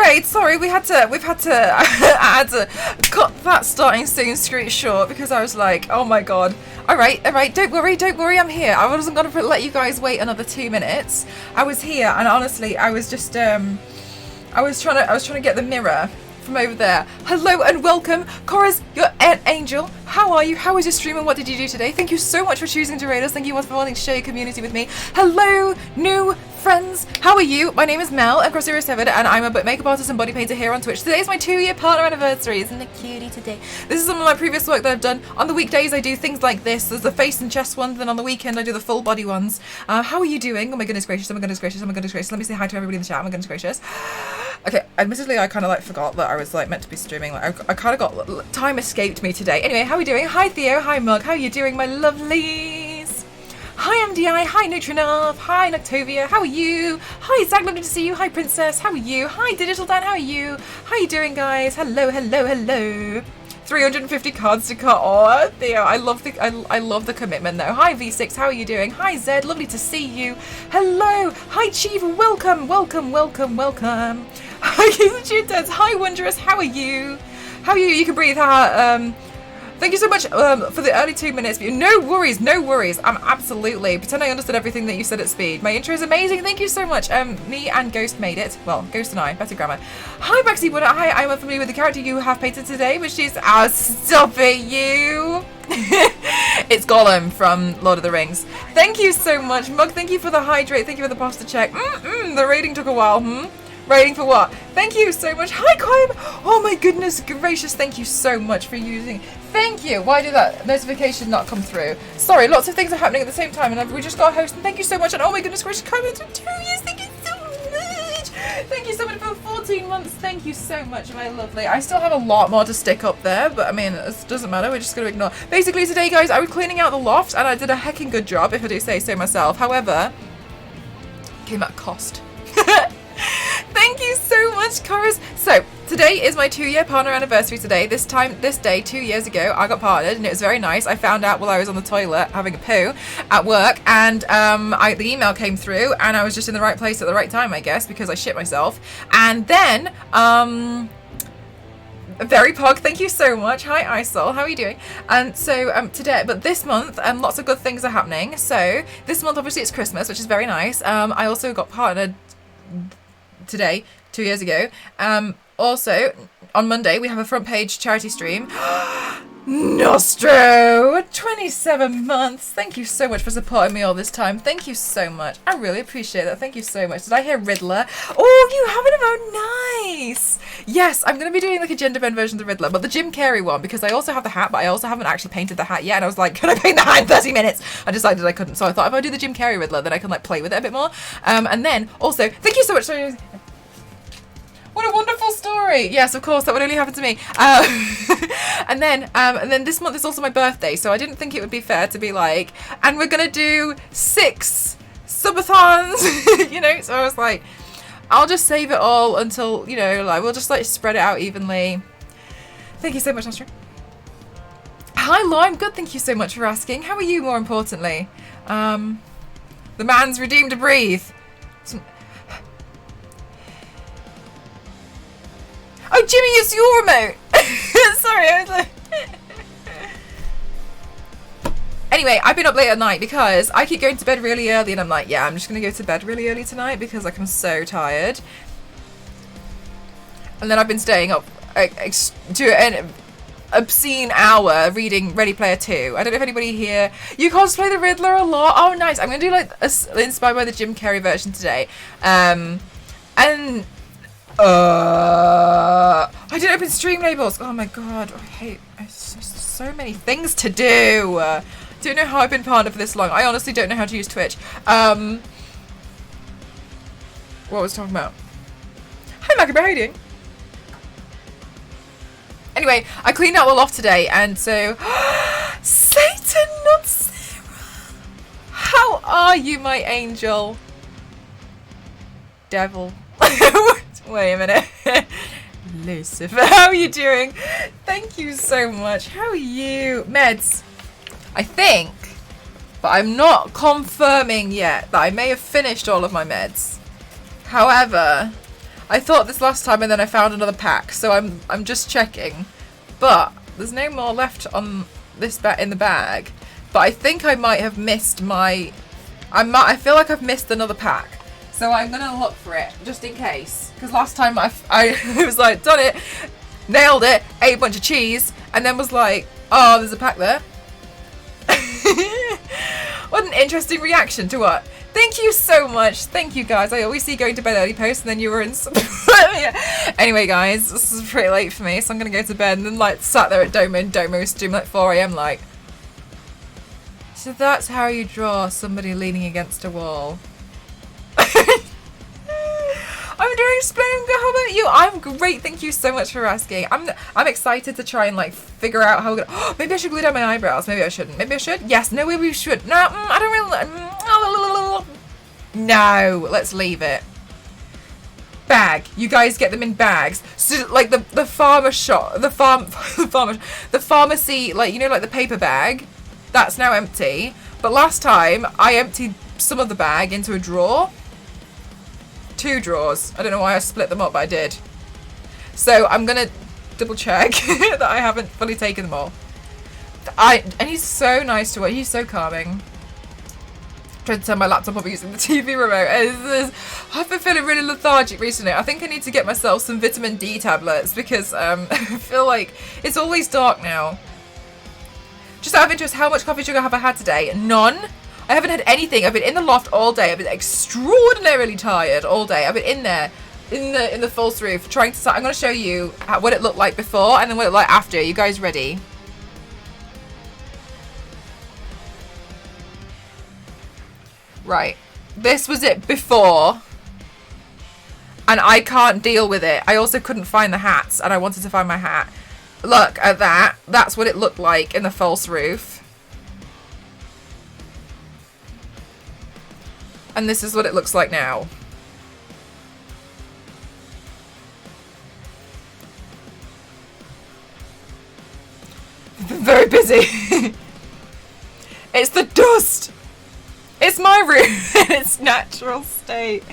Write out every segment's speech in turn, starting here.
Alright, sorry, we've had to I had to cut that starting soon screech short because I was like, oh my god. Alright, don't worry, I'm here. I wasn't gonna let you guys wait another 2 minutes. I was here, and honestly, I was just I was trying to get the mirror from over there. Hello and welcome, Cora's your angel. How are you? How was your stream and what did you do today? Thank you so much for choosing to raid us. Thank you for wanting to share your community with me. Hello, new friends. How are you? My name is Mel, I'm Cross07, and I'm a makeup artist and body painter here on Twitch. Today is my 2-year partner anniversary. Isn't it cutie today? This is some of my previous work that I've done. On the weekdays, I do things like this. There's the face and chest ones, then on the weekend, I do the full body ones. How are you doing? Oh my goodness gracious, oh my goodness gracious, oh my goodness gracious. Let me say hi to everybody in the chat. Oh my goodness gracious. Okay, admittedly, I kind of like forgot that I was like meant to be streaming. Like, I kind of got time escaped me today. Anyway, how are we doing? Hi Theo, hi Mug, how are you doing, my lovelies? Hi MDI, hi Neutronov, hi Noctovia, how are you? Hi Zag, lovely to see you. Hi Princess, how are you? Hi Digital Dan, how are you? How are you doing, guys? Hello, hello, hello. 350 cards to cut. Oh, Theo, I love the commitment though. Hi V6, how are you doing? Hi Zed, lovely to see you. Hello. Hi Chief, welcome, welcome, welcome, welcome. Hi Keith, hi Wondrous, how are you? How are you? You can breathe. Thank you so much for the early 2 minutes. No worries, no worries. I'm absolutely pretend I understood everything that you said at speed. My intro is amazing. Thank you so much. Me and Ghost made it. Well, Ghost and I, better grammar. Hi Baxi Wood. Hi, I'm unfamiliar with the character you have painted today, which is stop it, you. It's Gollum from Lord of the Rings. Thank you so much, Mug. Thank you for the hydrate. Thank you for the posture check. The rating took a while. Rating for what? Thank you so much. Hi, Quim. Oh my goodness gracious. Thank you so much for using. Thank you. Why did that notification not come through? Sorry, lots of things are happening at the same time, and we just got a host. And thank you so much. And oh my goodness gracious, Quim, for 2 years. Thank you so much. Thank you so much for 14 months. Thank you so much, my lovely. I still have a lot more to stick up there, but I mean, it doesn't matter. We're just going to ignore. Basically, today, guys, I was cleaning out the loft, and I did a hecking good job, if I do say so myself. However, came at cost. Thank you so much, Chorus. So, today is my 2-year partner anniversary today. This day, 2 years ago, I got partnered, and it was very nice. I found out while I was on the toilet having a poo at work, and the email came through, and I was just in the right place at the right time, I guess, because I shit myself. And then, Very Pog, thank you so much. Hi Isol, how are you doing? And so today, but this month, lots of good things are happening. So this month, obviously, it's Christmas, which is very nice. I also got partnered today, 2 years ago. Also, on Monday, we have a front page charity stream. Nostro, 27 months. Thank you so much for supporting me all this time. Thank you so much. I really appreciate that. Thank you so much. Did I hear Riddler? Oh, you have it about nice. Yes, I'm going to be doing like a gender bend version of the Riddler, but the Jim Carrey one, because I also have the hat, but I also haven't actually painted the hat yet. And I was like, can I paint the hat in 30 minutes? I decided I couldn't. So I thought if I do the Jim Carrey Riddler, then I can like play with it a bit more. And then also, thank you so much. What a wonderful story! Yes, of course, that would only happen to me. And then this month is also my birthday, so I didn't think it would be fair to be like, and we're gonna do 6 subathons, you know. So I was like, I'll just save it all until, you know, like we'll just like spread it out evenly. Thank you so much, Nostra. Hi, Law. I'm good. Thank you so much for asking. How are you? More importantly, the man's redeemed to breathe. Oh, Jimmy, it's your remote. Sorry, I was like... Anyway, I've been up late at night because I keep going to bed really early, and I'm like, yeah, I'm just going to go to bed really early tonight because like I'm so tired. And then I've been staying up to an obscene hour reading Ready Player 2. I don't know if anybody here... You cosplay the Riddler a lot? Oh, nice. I'm going to do like inspired by the Jim Carrey version today. And... I didn't open stream labels. Oh my god, I hate. So many things to do. Don't know how I've been partnered for this long. I honestly don't know how to use Twitch. What was I talking about? Hi Macabre, how are you doing? Anyway, I cleaned out the loft today, and so Satan, not Sarah. How are you, my angel? Devil. Wait a minute. Lucifer, how are you doing? Thank you so much. How are you? Meds. I think, but I'm not confirming yet that I may have finished all of my meds. However, I thought this last time and then I found another pack, so I'm just checking. But there's no more left on this in the bag. But I think I might have missed my... I feel like I've missed another pack. So I'm going to look for it, just in case. Because last time I was like, done it, nailed it, ate a bunch of cheese, and then was like, oh, there's a pack there. What an interesting reaction to what? Thank you so much. Thank you, guys. I always see you going to bed early post, and then you were in some... Yeah. Anyway, guys, this is pretty late for me, so I'm going to go to bed, and then, like, sat there at Domo stream, like, 4 AM, like... So that's how you draw somebody leaning against a wall. I'm doing splendid. How about you? I'm great. Thank you so much for asking. I'm excited to try and like figure out how. Maybe I should glue down my eyebrows. Maybe I shouldn't. Maybe I should. Yes. No. Maybe we should. No. I don't really. No. Let's leave it. Bag. You guys get them in bags. So like the farmer shop, the pharmacy. Like, you know, like the paper bag. That's now empty. But last time I emptied some of the bag into a drawer. 2 drawers. I don't know why I split them up, but I did. So I'm gonna double check that I haven't fully taken them all. And he's so nice to watch. He's so calming. Trying to turn my laptop off using the TV remote. I've been feeling really lethargic recently. I think I need to get myself some vitamin D tablets because I feel like it's always dark now. Just out of interest, how much coffee sugar have I had today? None. I haven't had anything. I've been in the loft all day. I've been extraordinarily tired all day. I've been in there, in the false roof, trying to start. I'm going to show you what it looked like before and then what it looked like after. You guys ready? Right. This was it before. And I can't deal with it. I also couldn't find the hats, and I wanted to find my hat. Look at that. That's what it looked like in the false roof. And this is what it looks like now. I've been very busy. It's the dust. It's my room in its natural state.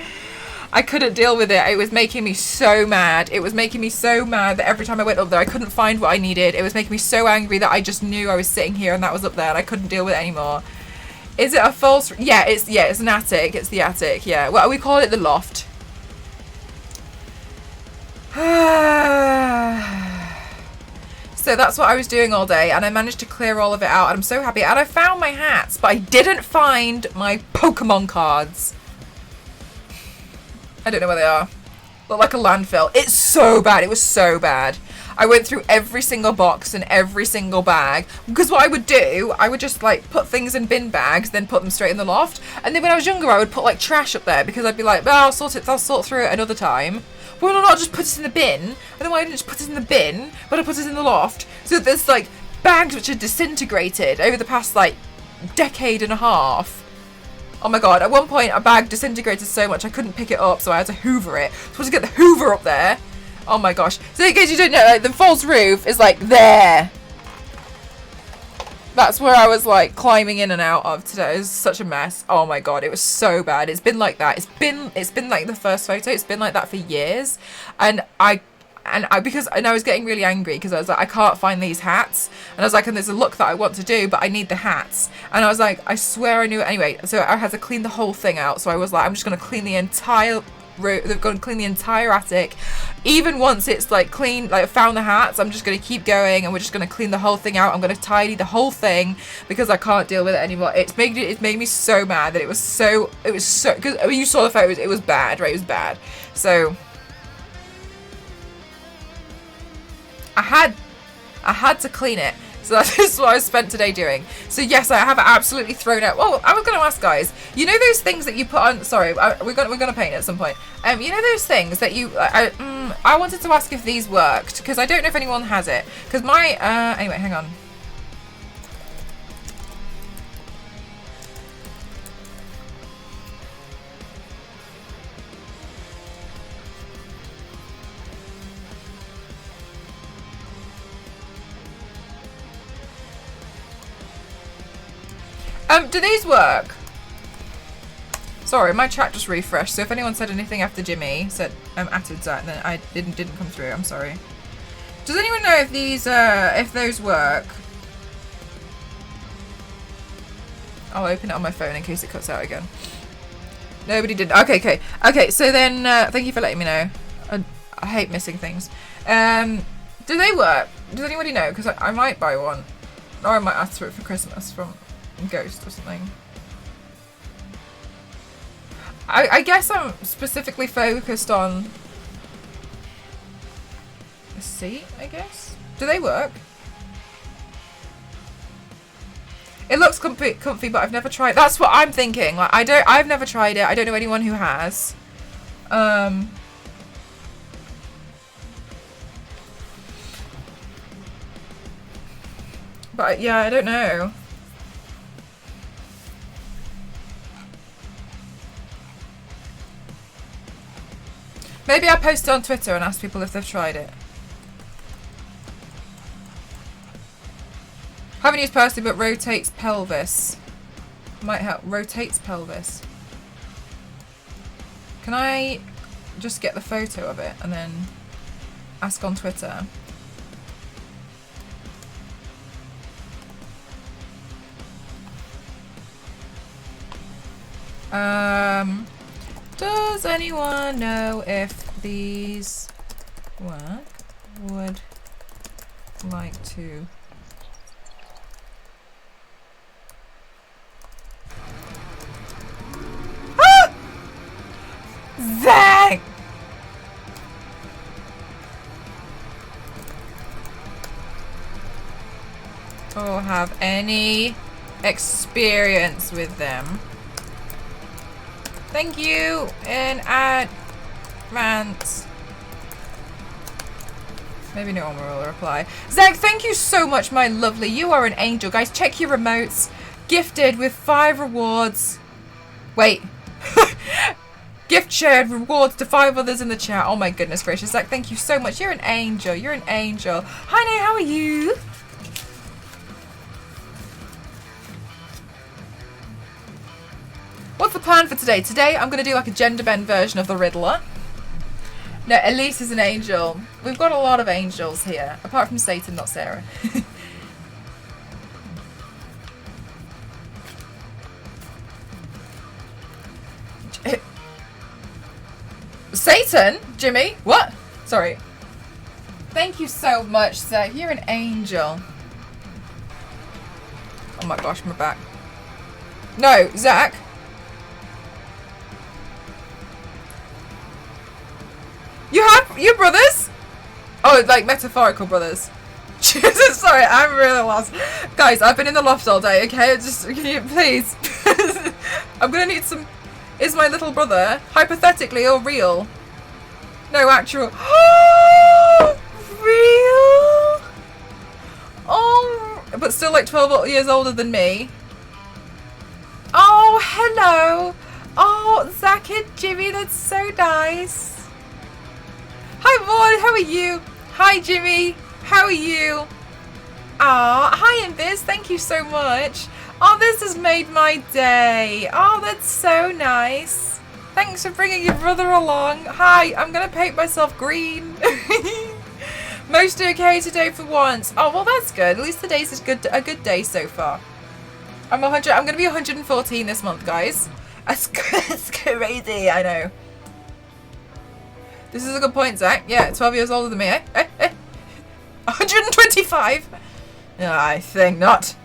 I couldn't deal with it. It was making me so mad. It was making me so mad that every time I went up there, I couldn't find what I needed. It was making me so angry that I just knew I was sitting here and that was up there and I couldn't deal with it anymore. Is it a false? Yeah, it's an attic. It's the attic. Yeah. Well, we call it the loft. So that's what I was doing all day, and I managed to clear all of it out, and I'm so happy. And I found my hats, but I didn't find my Pokemon cards. I don't know where they are. Look like a landfill. It's so bad. It was so bad. I went through every single box and every single bag, because what I would do, I would just like put things in bin bags, then put them straight in the loft. And then when I was younger, I would put like trash up there because I'd be like, well, I'll sort through it another time. Why not just put it in the bin? And then why didn't I just put it in the bin, but I put it in the loft? So there's like bags which are disintegrated over the past like decade and a half. Oh my god, at one point a bag disintegrated so much I couldn't pick it up, so I had to hoover it. So I had to get the hoover up there. Oh my gosh. So in case you don't know, like, the false roof is like there. That's where I was like climbing in and out of today. It was such a mess. Oh my god, it was so bad. It's been like that. It's been like the first photo. It's been like that for years. And I was getting really angry because I was like, I can't find these hats. And I was like, and there's a look that I want to do, but I need the hats. And I was like, I swear I knew it anyway. So I had to clean the whole thing out. So I was like, I'm just going to clean the entire room. They've got to clean the entire attic. Even once it's like clean, like I found the hats, I'm just going to keep going and we're just going to clean the whole thing out. I'm going to tidy the whole thing because I can't deal with it anymore. It made me so mad that it was so, because I mean, you saw the photos, it was bad, right? It was bad. So I had to clean it. So that is what I spent today doing. So yes, I have absolutely thrown out. Well, I was going to ask guys, you know those things that you put on, sorry, we're going to paint it at some point. You know those things that you, I wanted to ask if these worked, because I don't know if anyone has it. Because my, anyway, hang on. Do these work? Sorry, my chat just refreshed, so if anyone said anything after Jimmy said added Zach, then I didn't come through. I'm sorry. Does anyone know if these if those work? I'll open it on my phone in case it cuts out again. Nobody did. Okay. So then, thank you for letting me know. I hate missing things. Do they work? Does anybody know? Because I might buy one, or I might ask for it for Christmas from Ghost or something. I guess I'm specifically focused on the seat. I guess. Do they work? It looks comfy, but I've never tried. That's what I'm thinking. Like I've never tried it. I don't know anyone who has. But yeah, I don't know. Maybe I'll post it on Twitter and ask people if they've tried it. Haven't used personally, but rotates pelvis. Might help. Rotates pelvis. Can I just get the photo of it and then ask on Twitter? Does anyone know if these work? Would like to. Zach! Or have any experience with them. Thank you in advance. Maybe no one will reply. Zach, thank you so much, my lovely. You are an angel. Guys, check your remotes. Gifted with 5 rewards. Wait. Gift shared rewards to 5 others in the chat. Oh my goodness gracious. Zach, thank you so much. You're an angel. You're an angel. Hi, Nay, how are you? What's the plan for today? Today, I'm going to do like a gender bend version of the Riddler. No, Elise is an angel. We've got a lot of angels here. Apart from Satan, not Sarah. Satan? Jimmy? What? Sorry. Thank you so much, Zach. You're an angel. Oh my gosh, we're back. No, Zach. You brothers? Oh, like metaphorical brothers. Jesus, sorry, I'm really lost. Guys, I've been in the loft all day, okay? Just, can you, please? I'm gonna need some... Is my little brother hypothetically or real? No, actual. Real? Oh, but still like 12 years older than me. Oh, hello. Oh, Zach and Jimmy, that's so nice. Hi, Vaughn, how are you? Hi, Jimmy, how are you? Ah, hi, Invis, thank you so much. Oh, this has made my day. Oh, that's so nice. Thanks for bringing your brother along. Hi, I'm going to paint myself green. Mostly okay today for once. Oh, well, that's good. At least today's a good day so far. I'm going to be 114 this month, guys. That's crazy, I know. This is a good point, Zach. Yeah, 12 years older than me, eh? 125? I think not.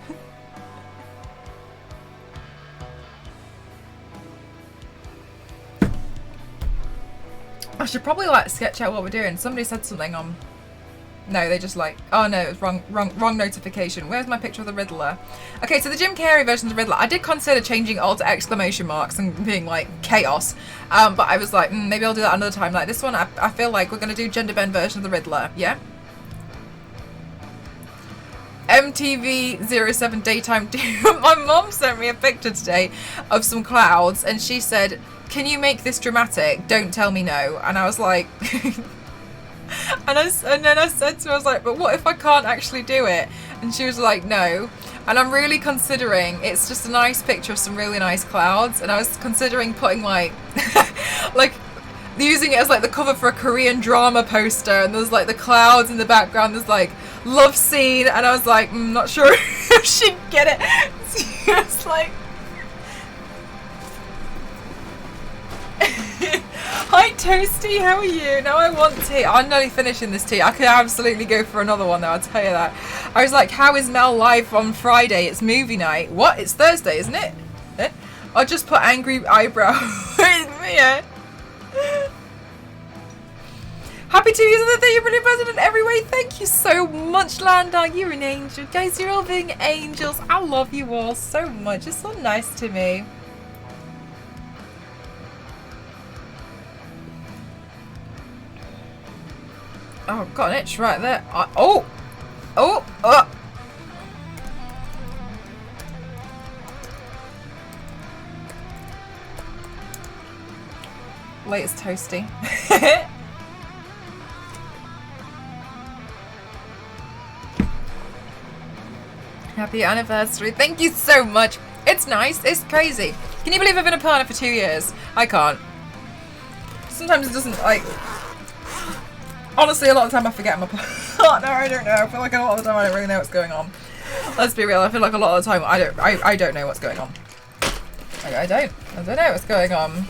I should probably like sketch out what we're doing. Somebody said something on... No, they just like... Oh no, it was wrong notification. Where's my picture of the Riddler? Okay, so the Jim Carrey version of the Riddler. I did consider changing all to exclamation marks and being like chaos. But I was like, maybe I'll do that another time. Like this one, I feel like we're going to do gender bend version of the Riddler. Yeah? MTV07 daytime. My mom sent me a picture today of some clouds and she said, can you make this dramatic? Don't tell me no. And I was like... and then I said to her, I was like, but what if I can't actually do it? And she was like, no. And I'm really considering, it's just a nice picture of some really nice clouds, and I was considering putting like, like using it as like the cover for a Korean drama poster, and there's like the clouds in the background, there's like love scene, and I was like, not sure if she'd get it. It's like, hi Toasty, how are you? Now I want tea. I'm nearly finishing this tea. I could absolutely go for another one though, I'll tell you that. I was like, how is Mel live on Friday? It's movie night. What? It's Thursday, isn't it? I'll just put angry eyebrow. Yeah. Happy 2 years of the You're Brilliant President every way. Thank you so much, Landa. You're an angel. Guys, you're all being angels. I love you all so much. It's so nice to me. Oh, got an itch right there. Oh! Latest Toasty. Happy anniversary. Thank you so much. It's nice. It's crazy. Can you believe I've been a partner for 2 years? I can't. Sometimes it doesn't, like... Honestly, a lot of the time I forget I'm a partner. I don't know. I feel like a lot of the time I don't really know what's going on. Let's be real. I feel like a lot of the time I don't know what's going on. I don't know what's going on.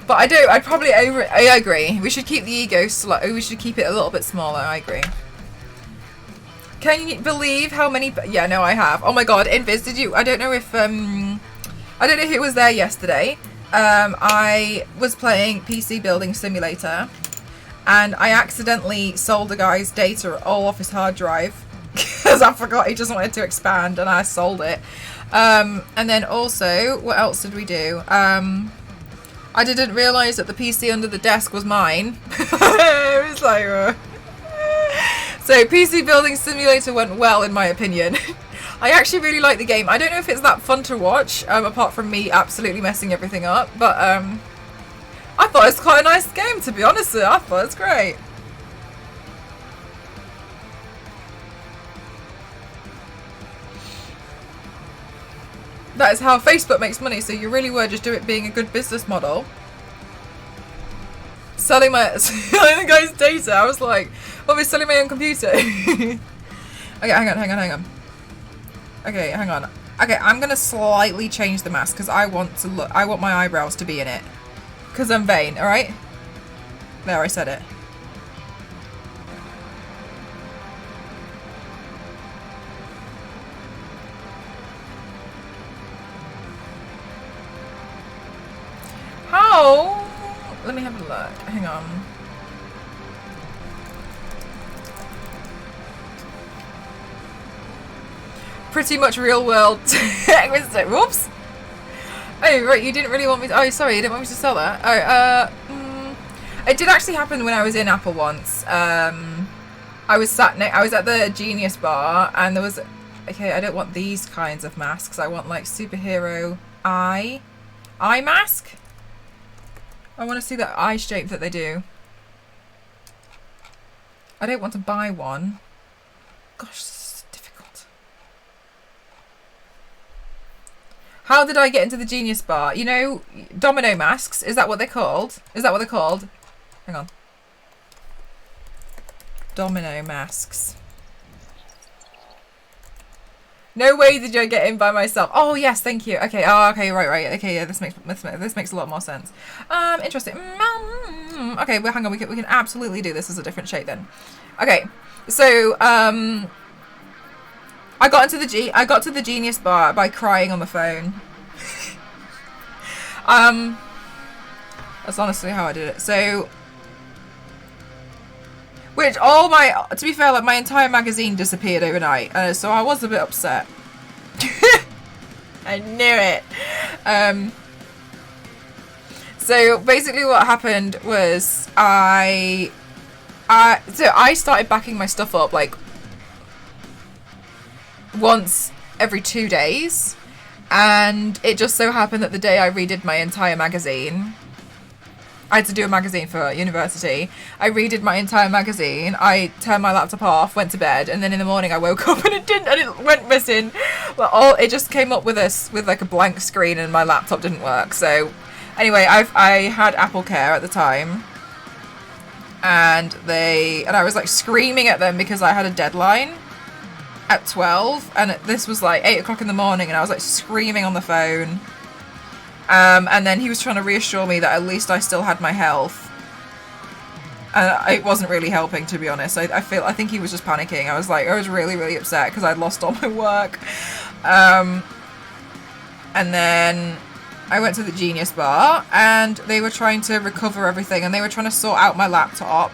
But I agree. We should keep the ego slow. We should keep it a little bit smaller. I agree. Can you believe how many... Yeah, no, I have. Oh my god, Invis, did you... I don't know if... I don't know who was there yesterday. I was playing PC Building Simulator, and I accidentally sold a guy's data all off his hard drive because I forgot he just wanted to expand, and I sold it. And then also, what else did we do? I didn't realise that the PC under the desk was mine. It was like... So PC Building Simulator went well, in my opinion. I actually really like the game. I don't know if it's that fun to watch, apart from me absolutely messing everything up, but I thought it was quite a nice game, to be honest with you. I thought it was great. That is how Facebook makes money, so you really were just doing it being a good business model. Selling the guy's data. I was like, well, we're selling my own computer. Okay, hang on. Okay, hang on. Okay, I'm gonna slightly change the mask because I want my eyebrows to be in it. Because I'm vain, alright? There, I said it. How? Let me have a look. Hang on. Pretty much real world. Whoops. Oh, right, you didn't really want me to... Oh, sorry, you didn't want me to sell that? Oh, it did actually happen when I was in Apple once. I was at the Genius Bar, and there was... Okay, I don't want these kinds of masks. I want, like, superhero eye mask. I want to see that eye shape that they do. I don't want to buy one. Gosh, this is difficult. How did I get into the Genius Bar? You know, domino masks. Is that what they're called? Is that what they're called? Hang on. Domino masks. No way did I get in by myself. Oh yes, thank you. Okay. Oh, okay. Right. Okay. Yeah, this makes a lot more sense. Interesting. Okay. Well, hang on. We can absolutely do this as a different shape then. Okay. So I got to the Genius Bar by crying on the phone. That's honestly how I did it. So. Which to be fair, like my entire magazine disappeared overnight, so I was a bit upset. I knew it. So basically, what happened was I started backing my stuff up like once every 2 days, and it just so happened that the day I redid my entire magazine, I had to do a magazine for university. I redid my entire magazine. I turned my laptop off, went to bed, and then in the morning I woke up and it went missing. Well, it just came up with like a blank screen, and my laptop didn't work. So anyway, I had Apple Care at the time, and I was like screaming at them because I had a deadline at 12, and this was like 8 o'clock in the morning, and I was like screaming on the phone. And then he was trying to reassure me that at least I still had my health. And it wasn't really helping, to be honest. I think he was just panicking. I was really, really upset because I'd lost all my work. And then I went to the Genius Bar, and they were trying to recover everything, and they were trying to sort out my laptop.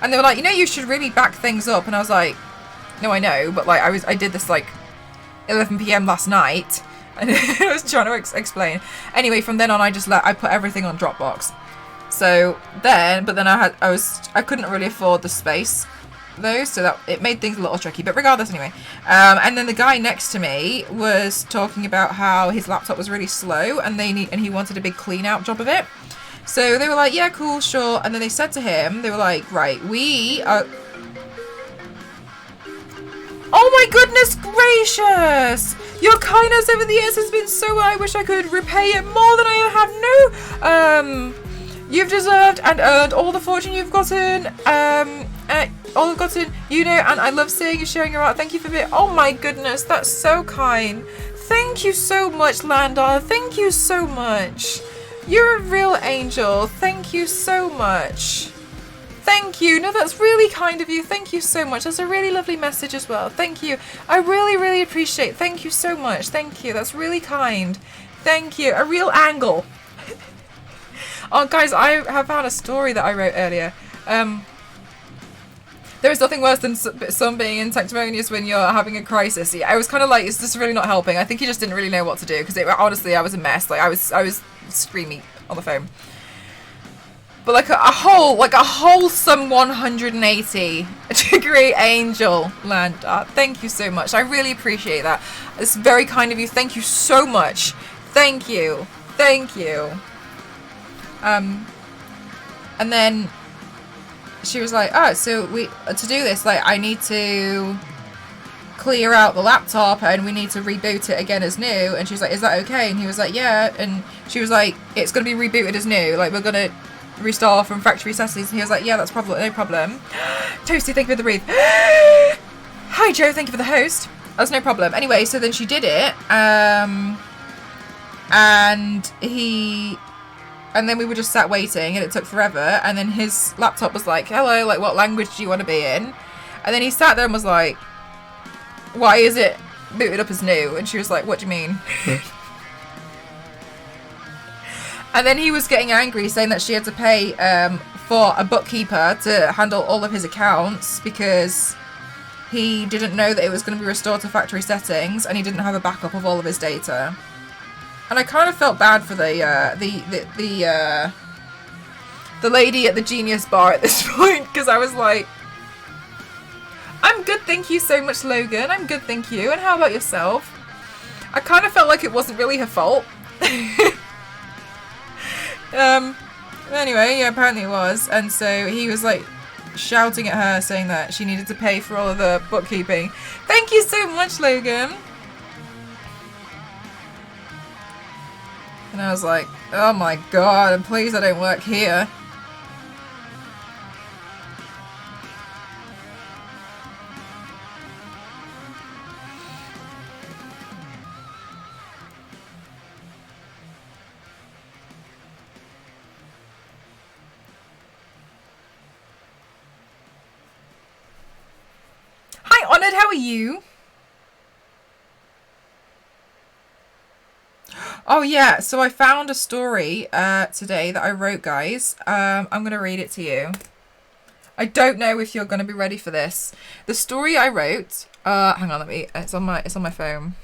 And they were like, you should really back things up. And I was like, no, I know, but like I did this like 11 p.m. last night. And I was trying to explain. Anyway, from then on, I put everything on Dropbox. So then, but then I couldn't really afford the space though, so that it made things a little tricky. But regardless, anyway. And then the guy next to me was talking about how his laptop was really slow, and he wanted a big clean out job of it. So they were like, yeah, cool, sure. And then they said to him, they were like, right, we are. Oh my goodness gracious! Your kindness over the years has been so, I wish I could repay it more than I have. No, you've deserved and earned all the fortune you've gotten. All you've gotten, and I love seeing you sharing your art. Thank you for being. Oh my goodness, that's so kind. Thank you so much, Landar. Thank you so much. You're a real angel. Thank you so much. Thank you. No, that's really kind of you. Thank you so much. That's a really lovely message as well. Thank you. I really, really appreciate it. Thank you so much. Thank you. That's really kind. Thank you. A real angle. Oh, guys, I have found a story that I wrote earlier. There is nothing worse than some being in sanctimonious when you're having a crisis. Yeah, I was kind of like, it's just really not helping. I think he just didn't really know what to do because honestly, I was a mess. Like I was screaming on the phone. But like a wholesome 180-degree angel, Land. Thank you so much. I really appreciate that. It's very kind of you. Thank you so much. Thank you. Thank you. And then she was like, oh, so to do this, like, I need to clear out the laptop and we need to reboot it again as new. And she was like, is that okay? And he was like, yeah. And she was like, it's going to be rebooted as new. Like, we're going to restart from factory settings. And he was like, yeah, that's no problem. Toasty, thank you for the breathe. Hi, Joe, thank you for the host. That's no problem. Anyway, so then she did it. And then we were just sat waiting, and it took forever. And then his laptop was like, hello, like, what language do you want to be in? And then he sat there and was like, why is it booted up as new? And she was like, what do you mean? And then he was getting angry, saying that she had to pay for a bookkeeper to handle all of his accounts because he didn't know that it was going to be restored to factory settings, and he didn't have a backup of all of his data. And I kind of felt bad for the lady at the Genius Bar at this point, because I was like, I'm good, thank you so much, Logan. I'm good, thank you. And how about yourself? I kind of felt like it wasn't really her fault. Anyway, yeah, apparently it was. And so he was like shouting at her, saying that she needed to pay for all of the bookkeeping. Thank you so much, Logan. And I was like, oh my god, and please I don't work here. Hi, Honoured, how are you? Oh yeah, so I found a story today that I wrote, guys. I'm going to read it to you. I don't know if you're going to be ready for this. The story I wrote, hang on, it's on my phone.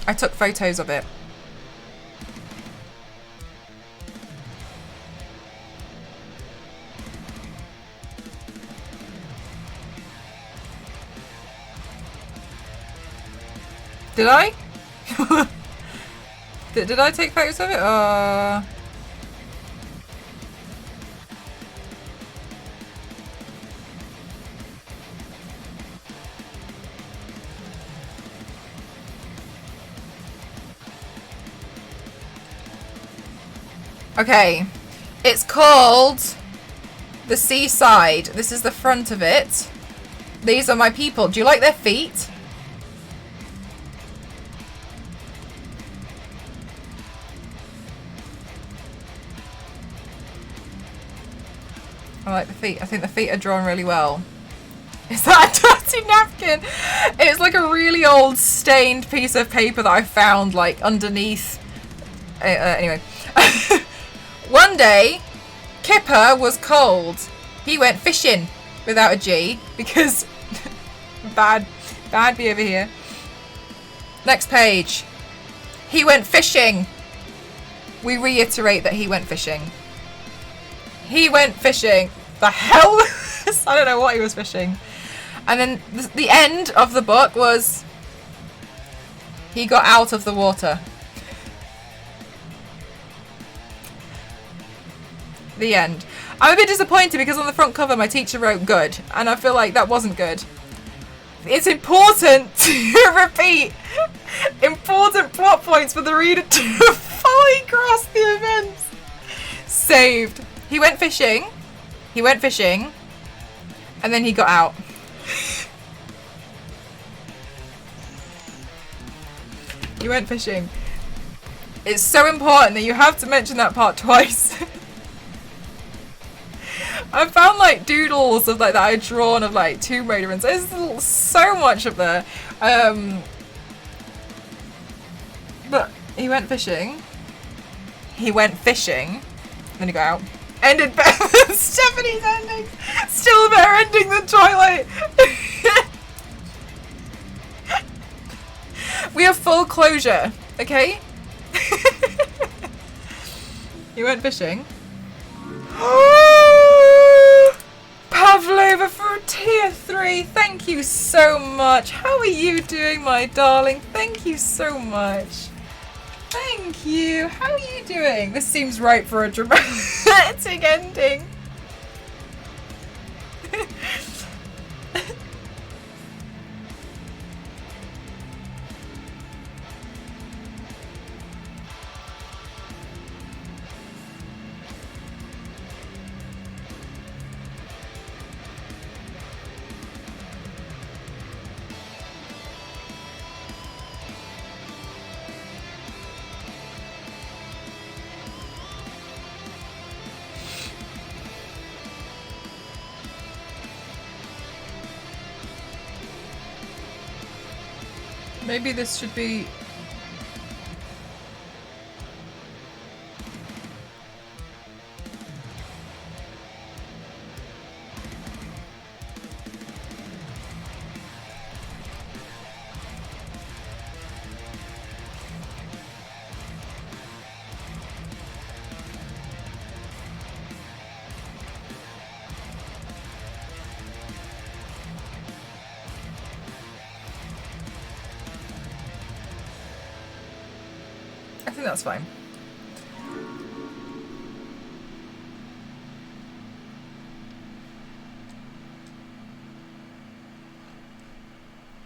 I took photos of it. Did I? Did I take photos of it? Okay. It's called the Seaside. This is the front of it. These are my people. Do you like their feet? I like the feet. I think the feet are drawn really well. Is that a dirty napkin? It's like a really old stained piece of paper that I found like underneath. Anyway. One day, Kipper was cold. He went fishing without a G because bad behavior here. Next page. He went fishing. We reiterate that he went fishing. He went fishing. The hell? I don't know what he was fishing. And then the end of the book was he got out of the water. The end. I'm a bit disappointed because on the front cover my teacher wrote good, and I feel like that wasn't good. It's important to repeat important plot points for the reader to fully grasp the events. Saved. He went fishing. He went fishing. And then he got out. He went fishing. It's so important that you have to mention that part twice. I found like doodles of like that I had drawn of like Tomb Raider, and there's so much up there. But he went fishing. He went fishing. Then he got out. Ended better than Stephanie's ending. Still a better ending than Twilight. We have full closure, okay? He went fishing. Pavlova for tier 3. Thank you so much. How are you doing, my darling? Thank you so much. Thank you. How are you doing? This seems right for a dramatic ending. Maybe this should be... I think that's fine.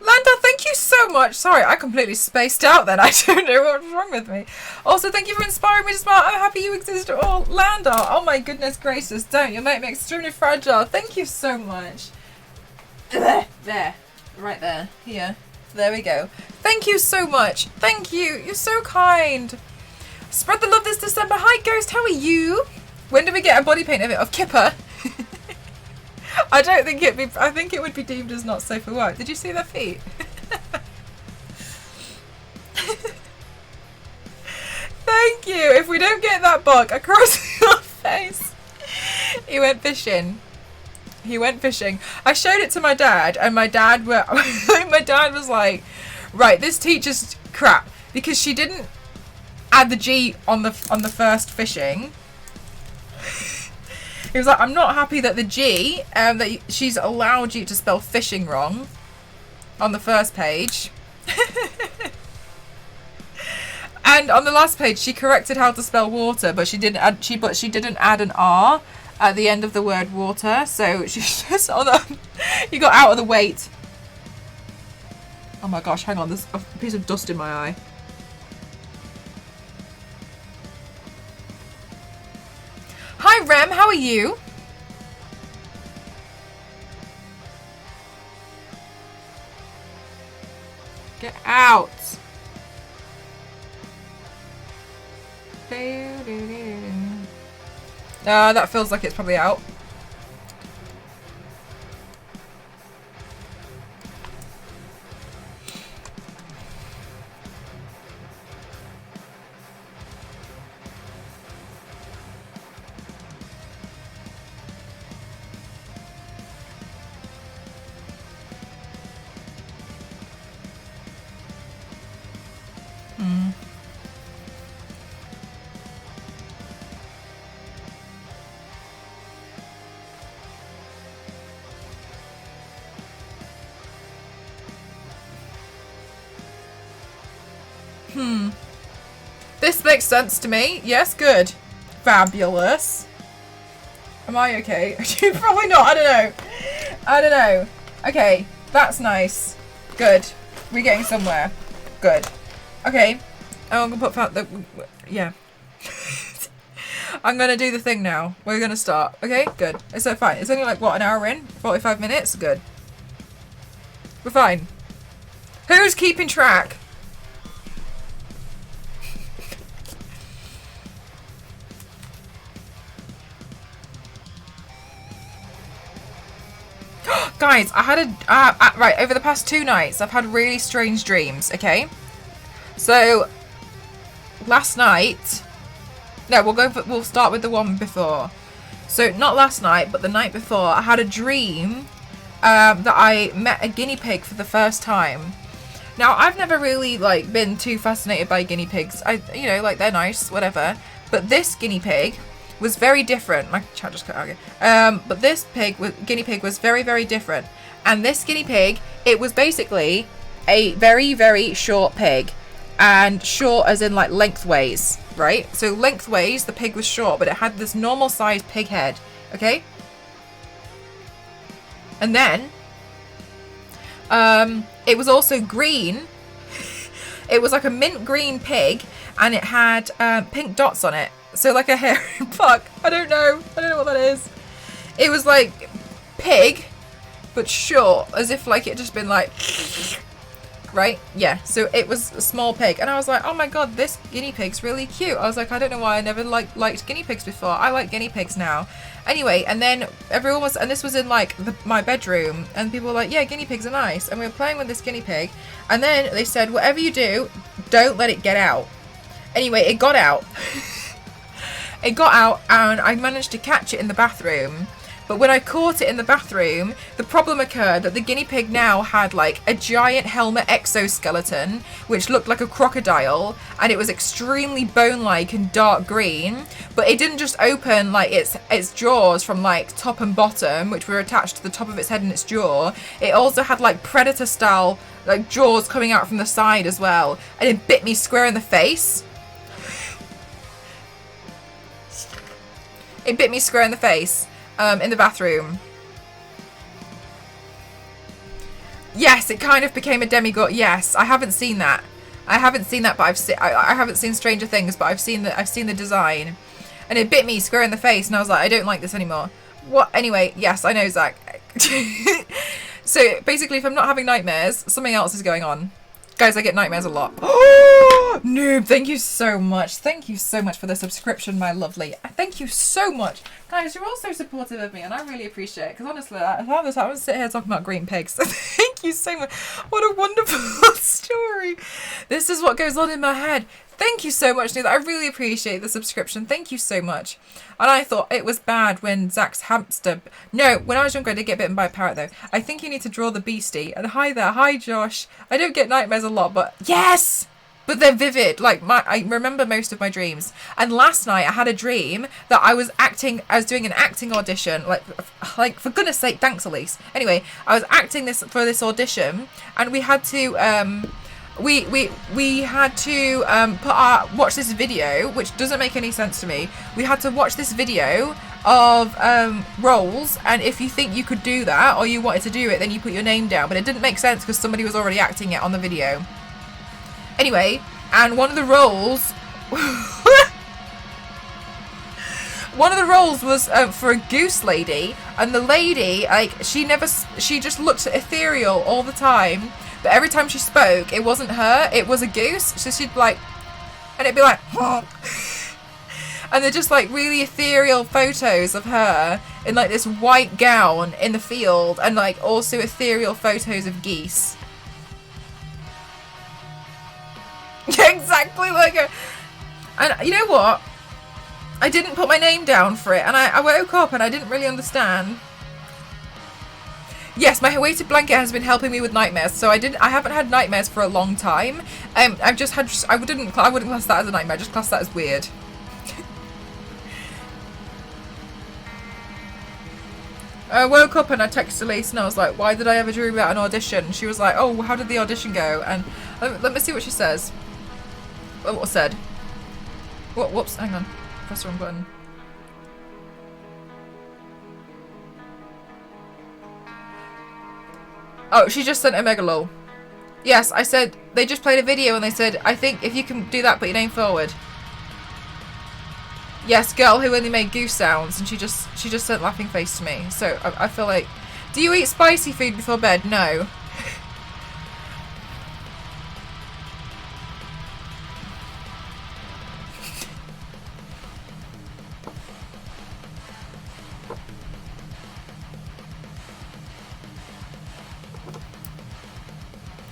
Landa, thank you so much. Sorry, I completely spaced out then. I don't know what's wrong with me. Also, thank you for inspiring me to smile. I'm happy you exist at all. Landa, oh my goodness gracious, don't. You make me extremely fragile. Thank you so much. There. Right there. Here. There we go. Thank you so much. Thank you. You're so kind. Spread the love this December. Hi, Ghost. How are you? When do we get a body paint of it? Of Kipper? I don't think it'd be... I think it would be deemed as not safe for work. Did you see their feet? Thank you. If we don't get that bug across your face. He went fishing. He went fishing. I showed it to my dad, and my dad was like, right, this teacher's crap, because she didn't add the G on the first fishing. He was like, I'm not happy that the G, that she's allowed you to spell fishing wrong on the first page. And on the last page, she corrected how to spell water, but she didn't add an R at the end of the word water. So she's just on the... You got out of the weight. Oh my gosh, hang on, there's a piece of dust in my eye. Hi, Rem. How are you? Get out. That feels like it's probably out. This makes sense to me. Yes, good. Fabulous. Am I okay? Probably not. I don't know. I don't know. Okay, that's nice. Good. We're getting somewhere. Good. Okay. Oh, I'm gonna put yeah. I'm gonna do the thing now. We're gonna start. Okay, good. It's so fine. It's only like what, an hour in? 45 minutes? Good. We're fine. Who's keeping track? Guys, I had a right, over the past 2 nights I've had really strange dreams. Okay, so last night, no, we'll start with the one before. So not last night, but the night before, I had a dream that I met a guinea pig for the first time. Now, I've never really like been too fascinated by guinea pigs. You know, like, they're nice, whatever, but this guinea pig was very different. My chat just cut out again. But this guinea pig was very, very different. And this guinea pig, it was basically a very, very short pig. And short as in like lengthways, right? So lengthways, the pig was short, but it had this normal sized pig head, okay? And then, it was also green. It was like a mint green pig, and it had pink dots on it. So like a hairy bug. I don't know what that is. It was like pig, but short, as if like it just been like, right? Yeah. So it was a small pig, and I was like, oh my god, this guinea pig's really cute. I was like, I don't know why I never liked guinea pigs before. I like guinea pigs now. Anyway, and then everyone was, and this was in like my bedroom, and people were like, yeah, guinea pigs are nice, and we were playing with this guinea pig, and then they said, whatever you do, don't let it get out. Anyway, it got out. It got out, and I managed to catch it in the bathroom. But when I caught it in the bathroom, the problem occurred that the guinea pig now had like a giant helmet exoskeleton, which looked like a crocodile, and it was extremely bone-like and dark green. But it didn't just open like its jaws from like top and bottom, which were attached to the top of its head and its jaw. It also had like predator-style like jaws coming out from the side as well, and it bit me square in the face. It bit me square in the face, in the bathroom. Yes, it kind of became a demigod. Yes, I haven't seen that. I haven't seen that, but I haven't seen Stranger Things, but I've seen the design, and it bit me square in the face, and I was like, I don't like this anymore. What? Anyway, yes, I know, Zach. So basically, if I'm not having nightmares, something else is going on. Guys, I get nightmares a lot. Oh, noob, thank you so much. Thank you so much for the subscription, my lovely. Thank you so much. Guys, you're all so supportive of me, and I really appreciate it. Because honestly, I would sit here talking about green pigs. Thank you so much. What a wonderful story. This is what goes on in my head. Thank you so much, noob. I really appreciate the subscription. Thank you so much. And I thought it was bad when Zach's hamster... No, when I was younger, I did get bitten by a parrot, though. I think you need to draw the beastie. And hi there. Hi, Josh. I don't get nightmares a lot, but... Yes! But they're vivid. Like, I remember most of my dreams. And last night, I had a dream that I was doing an acting audition. Like for goodness sake, thanks, Elise. Anyway, I was acting for this audition, and we had to... We had to watch this video, which doesn't make any sense to me. We had to watch this video of roles, and if you think you could do that or you wanted to do it, then you put your name down. But it didn't make sense because somebody was already acting it on the video. Anyway, and one of the roles One of the roles was for a goose lady, and the lady, like, she just looked ethereal all the time, but every time she spoke, it wasn't her, it was a goose, so she'd be like, and it'd be like, and they're just like really ethereal photos of her in like this white gown in the field, and like also ethereal photos of geese. Exactly like her. And you know what? I didn't put my name down for it, and I woke up and I didn't really understand. Yes, my weighted blanket has been helping me with nightmares, so I haven't had nightmares for a long time. I've just had, I wouldn't class that as a nightmare, I just class that as weird. I woke up and I texted Elise and I was like, why did I ever dream about an audition? She was like, oh, how did the audition go? And let me see what she says. What was said? What? Whoops, hang on. Press the wrong button. Oh, she just sent a mega lol. Yes, I said, they just played a video and they said, I think if you can do that, put your name forward. Yes, girl who only made goose sounds, and she just sent laughing face to me. So I feel like, do you eat spicy food before bed? No.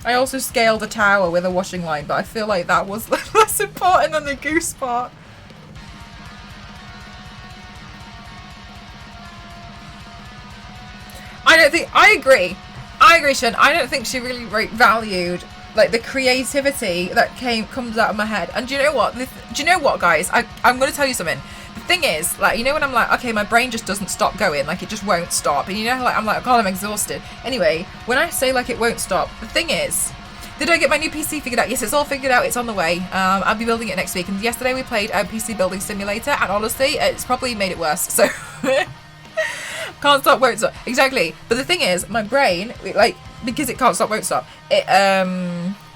I also scaled a tower with a washing line, but I feel like that was less important than the goose part. I agree, Shen. I don't think she really valued like the creativity that comes out of my head. And do you know what, guys? I'm going to tell you something. The thing is, like, you know when I'm like, okay, my brain just doesn't stop going, like it just won't stop. And you know, like I'm like, God, I'm exhausted. Anyway, when I say like it won't stop, the thing is, did I get my new PC figured out? Yes, it's all figured out. It's on the way. I'll be building it next week. And yesterday we played a PC building simulator, and honestly, it's probably made it worse. So. Can't stop, won't stop. Exactly. But the thing is, my brain, like, because it can't stop, won't stop. It,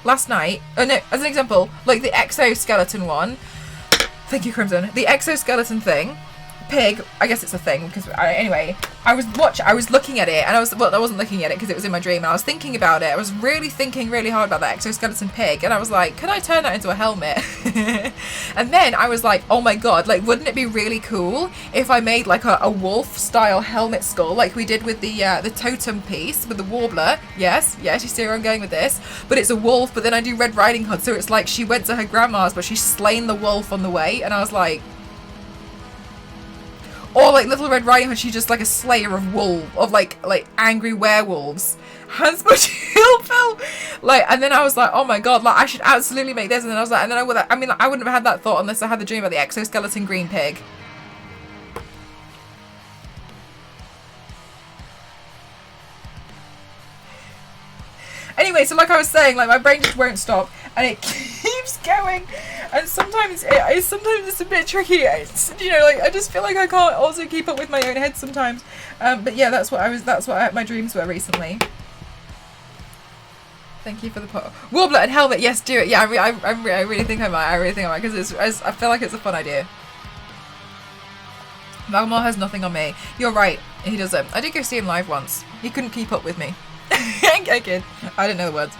last night, no, as an example, like the exoskeleton one. Thank you, Crimson. The exoskeleton thing. Pig, I guess it's a thing, because anyway, I was looking at it, and I wasn't looking at it because it was in my dream, and I was thinking about it. I was really thinking really hard about that exoskeleton pig, and I was like, could I turn that into a helmet? And then I was like, oh my god, like, wouldn't it be really cool if I made like a wolf style helmet skull, like we did with the totem piece with the warbler? Yes, you see where I'm going with this, but it's a wolf, but then I do Red Riding Hood, so it's like she went to her grandma's, but she's slain the wolf on the way, and I was like, or like Little Red Riding Hood, she's just like a slayer of like angry werewolves. Hans Butchilfell. Like, and then I was like, oh my god, like I should absolutely make this. And then I was like, and then I wouldn't have had that thought unless I had the dream about the exoskeleton green pig. Anyway, so like I was saying, like my brain just won't stop, and it keeps going, and sometimes it's a bit tricky. It's, you know, like I just feel like I can't also keep up with my own head sometimes. But yeah, that's what my dreams were recently. Thank you for the pot. Warbler and helmet, yes, do it. Yeah, I really think I might. Because I feel like it's a fun idea. Magmar has nothing on me. You're right, he doesn't. I did go see him live once. He couldn't keep up with me. I kid. I didn't know the words.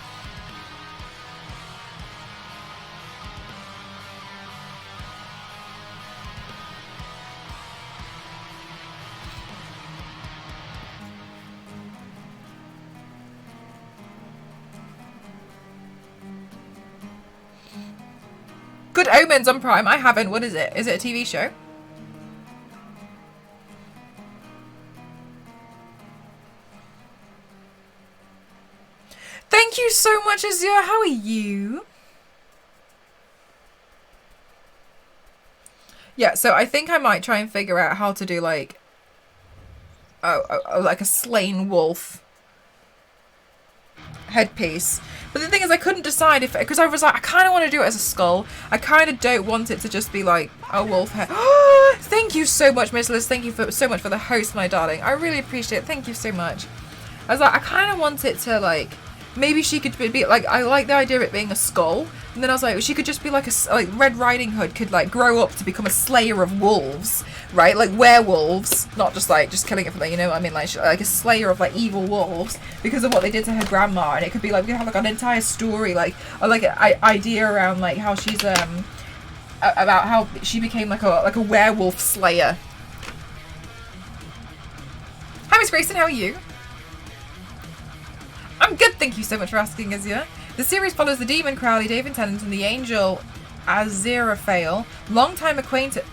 Good Omens on Prime. I haven't. What is it? Is it a TV show? Thank you so much, Azure. How are you? Yeah, so I think I might try and figure out how to do like like a slain wolf headpiece. But the thing is, I couldn't decide if, because I was like, I kind of want to do it as a skull. I kind of don't want it to just be like a wolf head. Thank you so much, Miss Liz. Thank you so much for the host, my darling. I really appreciate it. Thank you so much. I was like, I kind of want it to like maybe she could be like, I like the idea of it being a skull. And then I was like, she could just be like like Red Riding Hood could like grow up to become a slayer of wolves, right? Like werewolves, not just like just killing it for that, you know what I mean? Like a slayer of like evil wolves because of what they did to her grandma. And it could be like we could have like an entire story, like an idea around like how she's about how she became like a werewolf slayer. Hi Miss Grayson, how are you? I'm good, thank you so much for asking, Azia. The series follows the demon Crowley, David Tennant, and the angel Aziraphale, longtime acquaintances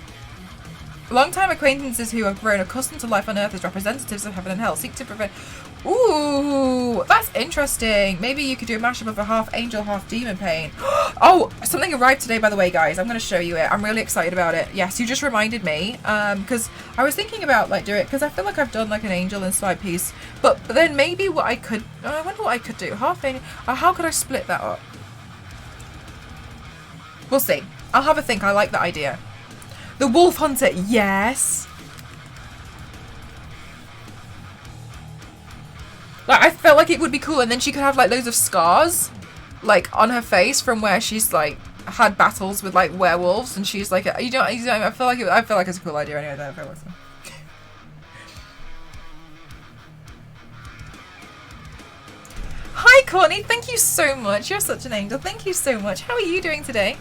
who have grown accustomed to life on Earth as representatives of heaven and hell seek to prevent... Ooh, that's interesting. Maybe you could do a mashup of a half angel, half demon pain. Oh, something arrived today, by the way, guys. I'm going to show you it. I'm really excited about it. Yes, you just reminded me. Because I was thinking about, like, doing it. Because I feel like I've done, like, an angel-inspired piece. But then maybe what I could... I wonder what I could do. Half angel... how could I split that up? We'll see. I'll have a think. I like that idea. The Wolf Hunter. Yes. Like, I felt like it would be cool, and then she could have like loads of scars, like on her face from where she's like had battles with like werewolves, and she's like, I feel like it's a cool idea anyway. I feel like so. Hi, Courtney. Thank you so much. You're such an angel. Thank you so much. How are you doing today?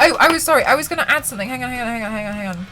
Oh, I was sorry. I was gonna add something. Hang on.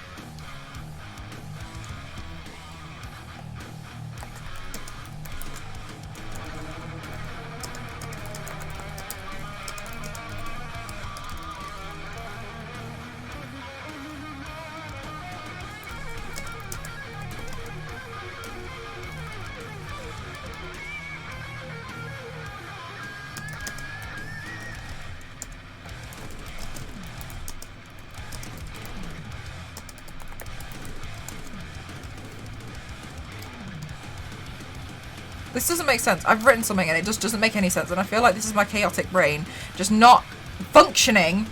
This doesn't make sense. I've written something and it just doesn't make any sense. And I feel like this is my chaotic brain just not functioning.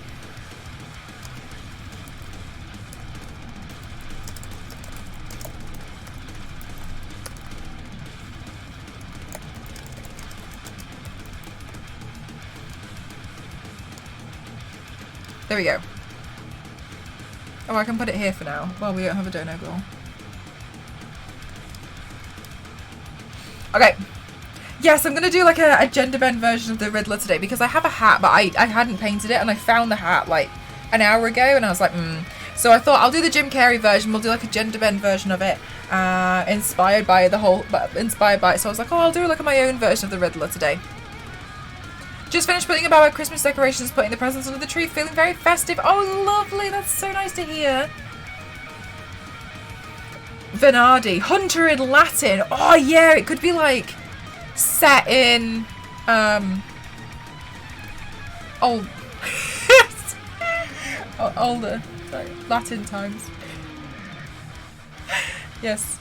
There we go. Oh, I can put it here for now. Well, we don't have a dono goal. Okay. Yes, I'm going to do like a gender bend version of the Riddler today because I have a hat, but I hadn't painted it and I found the hat like an hour ago and I was like, So I thought I'll do the Jim Carrey version. We'll do like a gender bend version of it, inspired by it. So I was like, oh, I'll do like my own version of the Riddler today. Just finished putting about our Christmas decorations, putting the presents under the tree, feeling very festive. Oh, lovely. That's so nice to hear. Venardi, Hunter in Latin. Oh yeah, it could be like set in older, sorry, Latin times. Yes.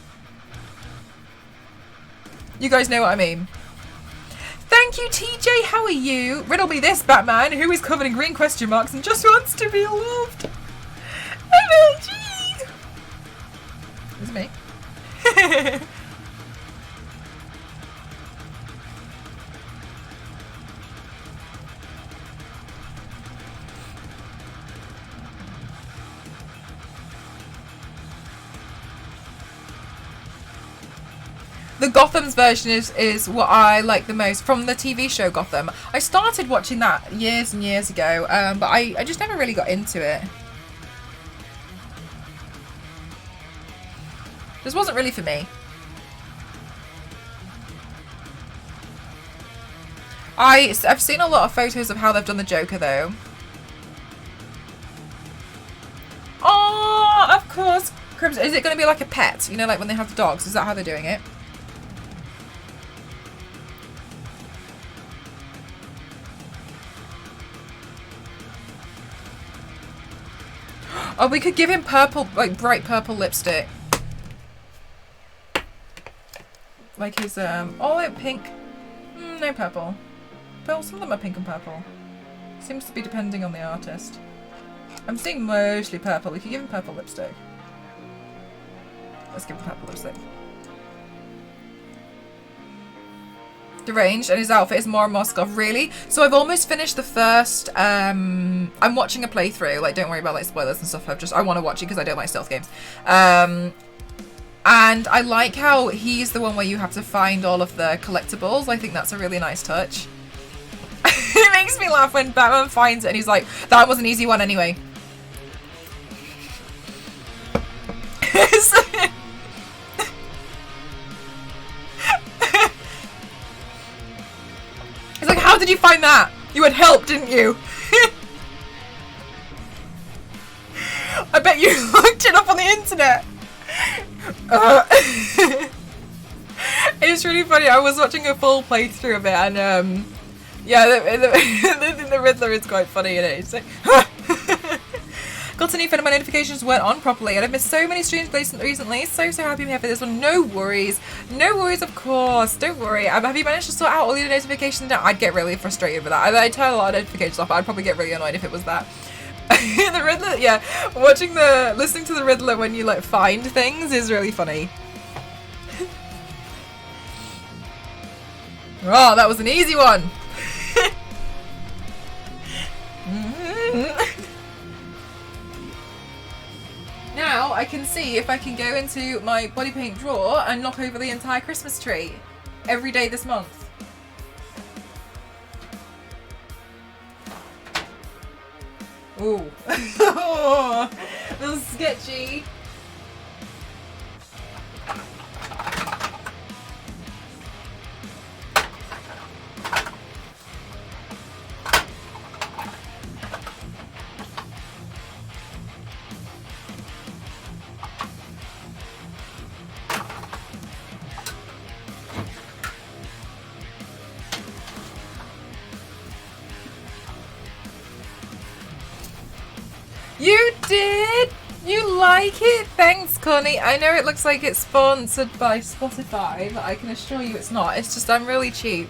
You guys know what I mean. Thank you, TJ. How are you? Riddle me this, Batman, who is covered in green question marks and just wants to be loved. MLG. It's me. The Gotham's version is what I like the most from the TV show Gotham. I started watching that years and years ago, but I just never really got into it. This wasn't really for me. I've seen a lot of photos of how they've done the Joker though. Oh, of course. Crimson. Is it going to be like a pet? You know, like when they have the dogs. Is that how they're doing it? Oh, we could give him purple, like bright purple lipstick. Like his, oh, pink. No purple. Well, some of them are pink and purple. Seems to be depending on the artist. I'm seeing mostly purple. We could give him purple lipstick. Let's give him purple lipstick. Deranged, and his outfit is more and more scuffed. Really? So I've almost finished the first. I'm watching a playthrough. Like, don't worry about like spoilers and stuff. I want to watch it because I don't like stealth games. And I like how he's the one where you have to find all of the collectibles. I think that's a really nice touch. It makes me laugh when Batman finds it and he's like, "That was an easy one anyway." He's like, "How did you find that? You had help, didn't you?" I bet you looked it up on the internet. It's really funny. I was watching a full playthrough of it, and yeah, the Riddler is quite funny in it. It's like, got a new feeling my notifications weren't on properly, and I've missed so many streams recently. So happy I'm here for this one. No worries, of course. Don't worry. Have you managed to sort out all your notifications now? I'd get really frustrated with that. I turn a lot of notifications off, but I'd probably get really annoyed if it was that. The Riddler, yeah. Listening to the Riddler when you like find things is really funny. Oh, that was an easy one. Now I can see if I can go into my body paint drawer and knock over the entire Christmas tree every day this month. Ooh. Oh, that's sketchy. You did? You like it? Thanks, Connie. I know it looks like it's sponsored by Spotify, but I can assure you it's not. It's just I'm really cheap.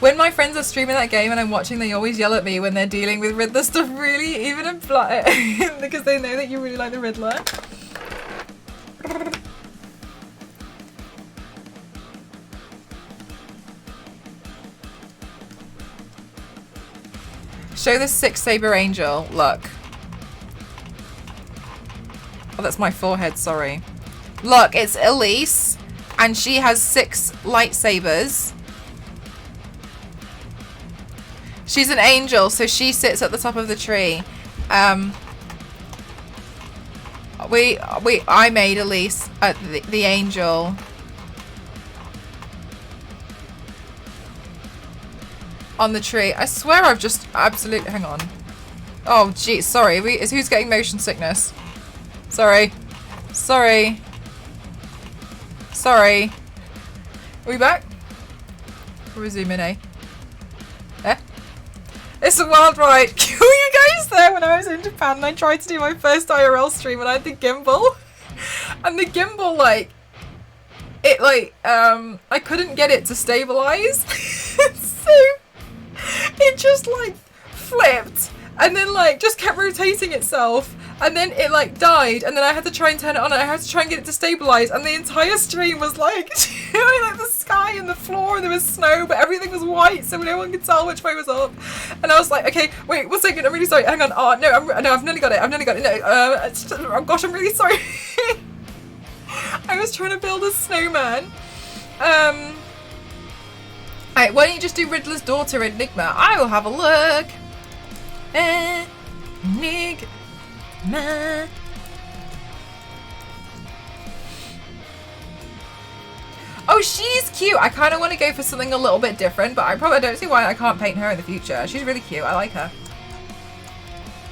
When my friends are streaming that game and I'm watching, they always yell at me when they're dealing with Riddler stuff, really, even because they know that you really like the Riddler. Show the 6 saber angel. Look. Oh, that's my forehead, sorry. Look, it's Elise, and she has 6 lightsabers. She's an angel, so she sits at the top of the tree. I made Elise the angel. On the tree. I swear I've just absolutely... Hang on. Oh, geez. Sorry. Who's getting motion sickness? Sorry. Sorry. Sorry. Are we back? We'll resume in, eh? Eh? It's a wild ride. Were you guys there when I was in Japan and I tried to do my first IRL stream and I had the gimbal? And the gimbal, like... It, like, I couldn't get it to stabilize. So... It just like flipped and then like just kept rotating itself and then it like died and then I had to try and turn it on and I had to try and get it to stabilize and the entire stream was like like the sky and the floor and there was snow but everything was white so no one could tell which way was up and I was like, okay, wait 1 second, I'm really sorry, hang on, oh no, I've nearly got it, no, it's just, oh gosh, I'm really sorry. I was trying to build a snowman. Alright, why don't you just do Riddler's daughter Enigma? I will have a look. Enigma. Oh, she's cute. I kind of want to go for something a little bit different, but I probably don't see why I can't paint her in the future. She's really cute. I like her.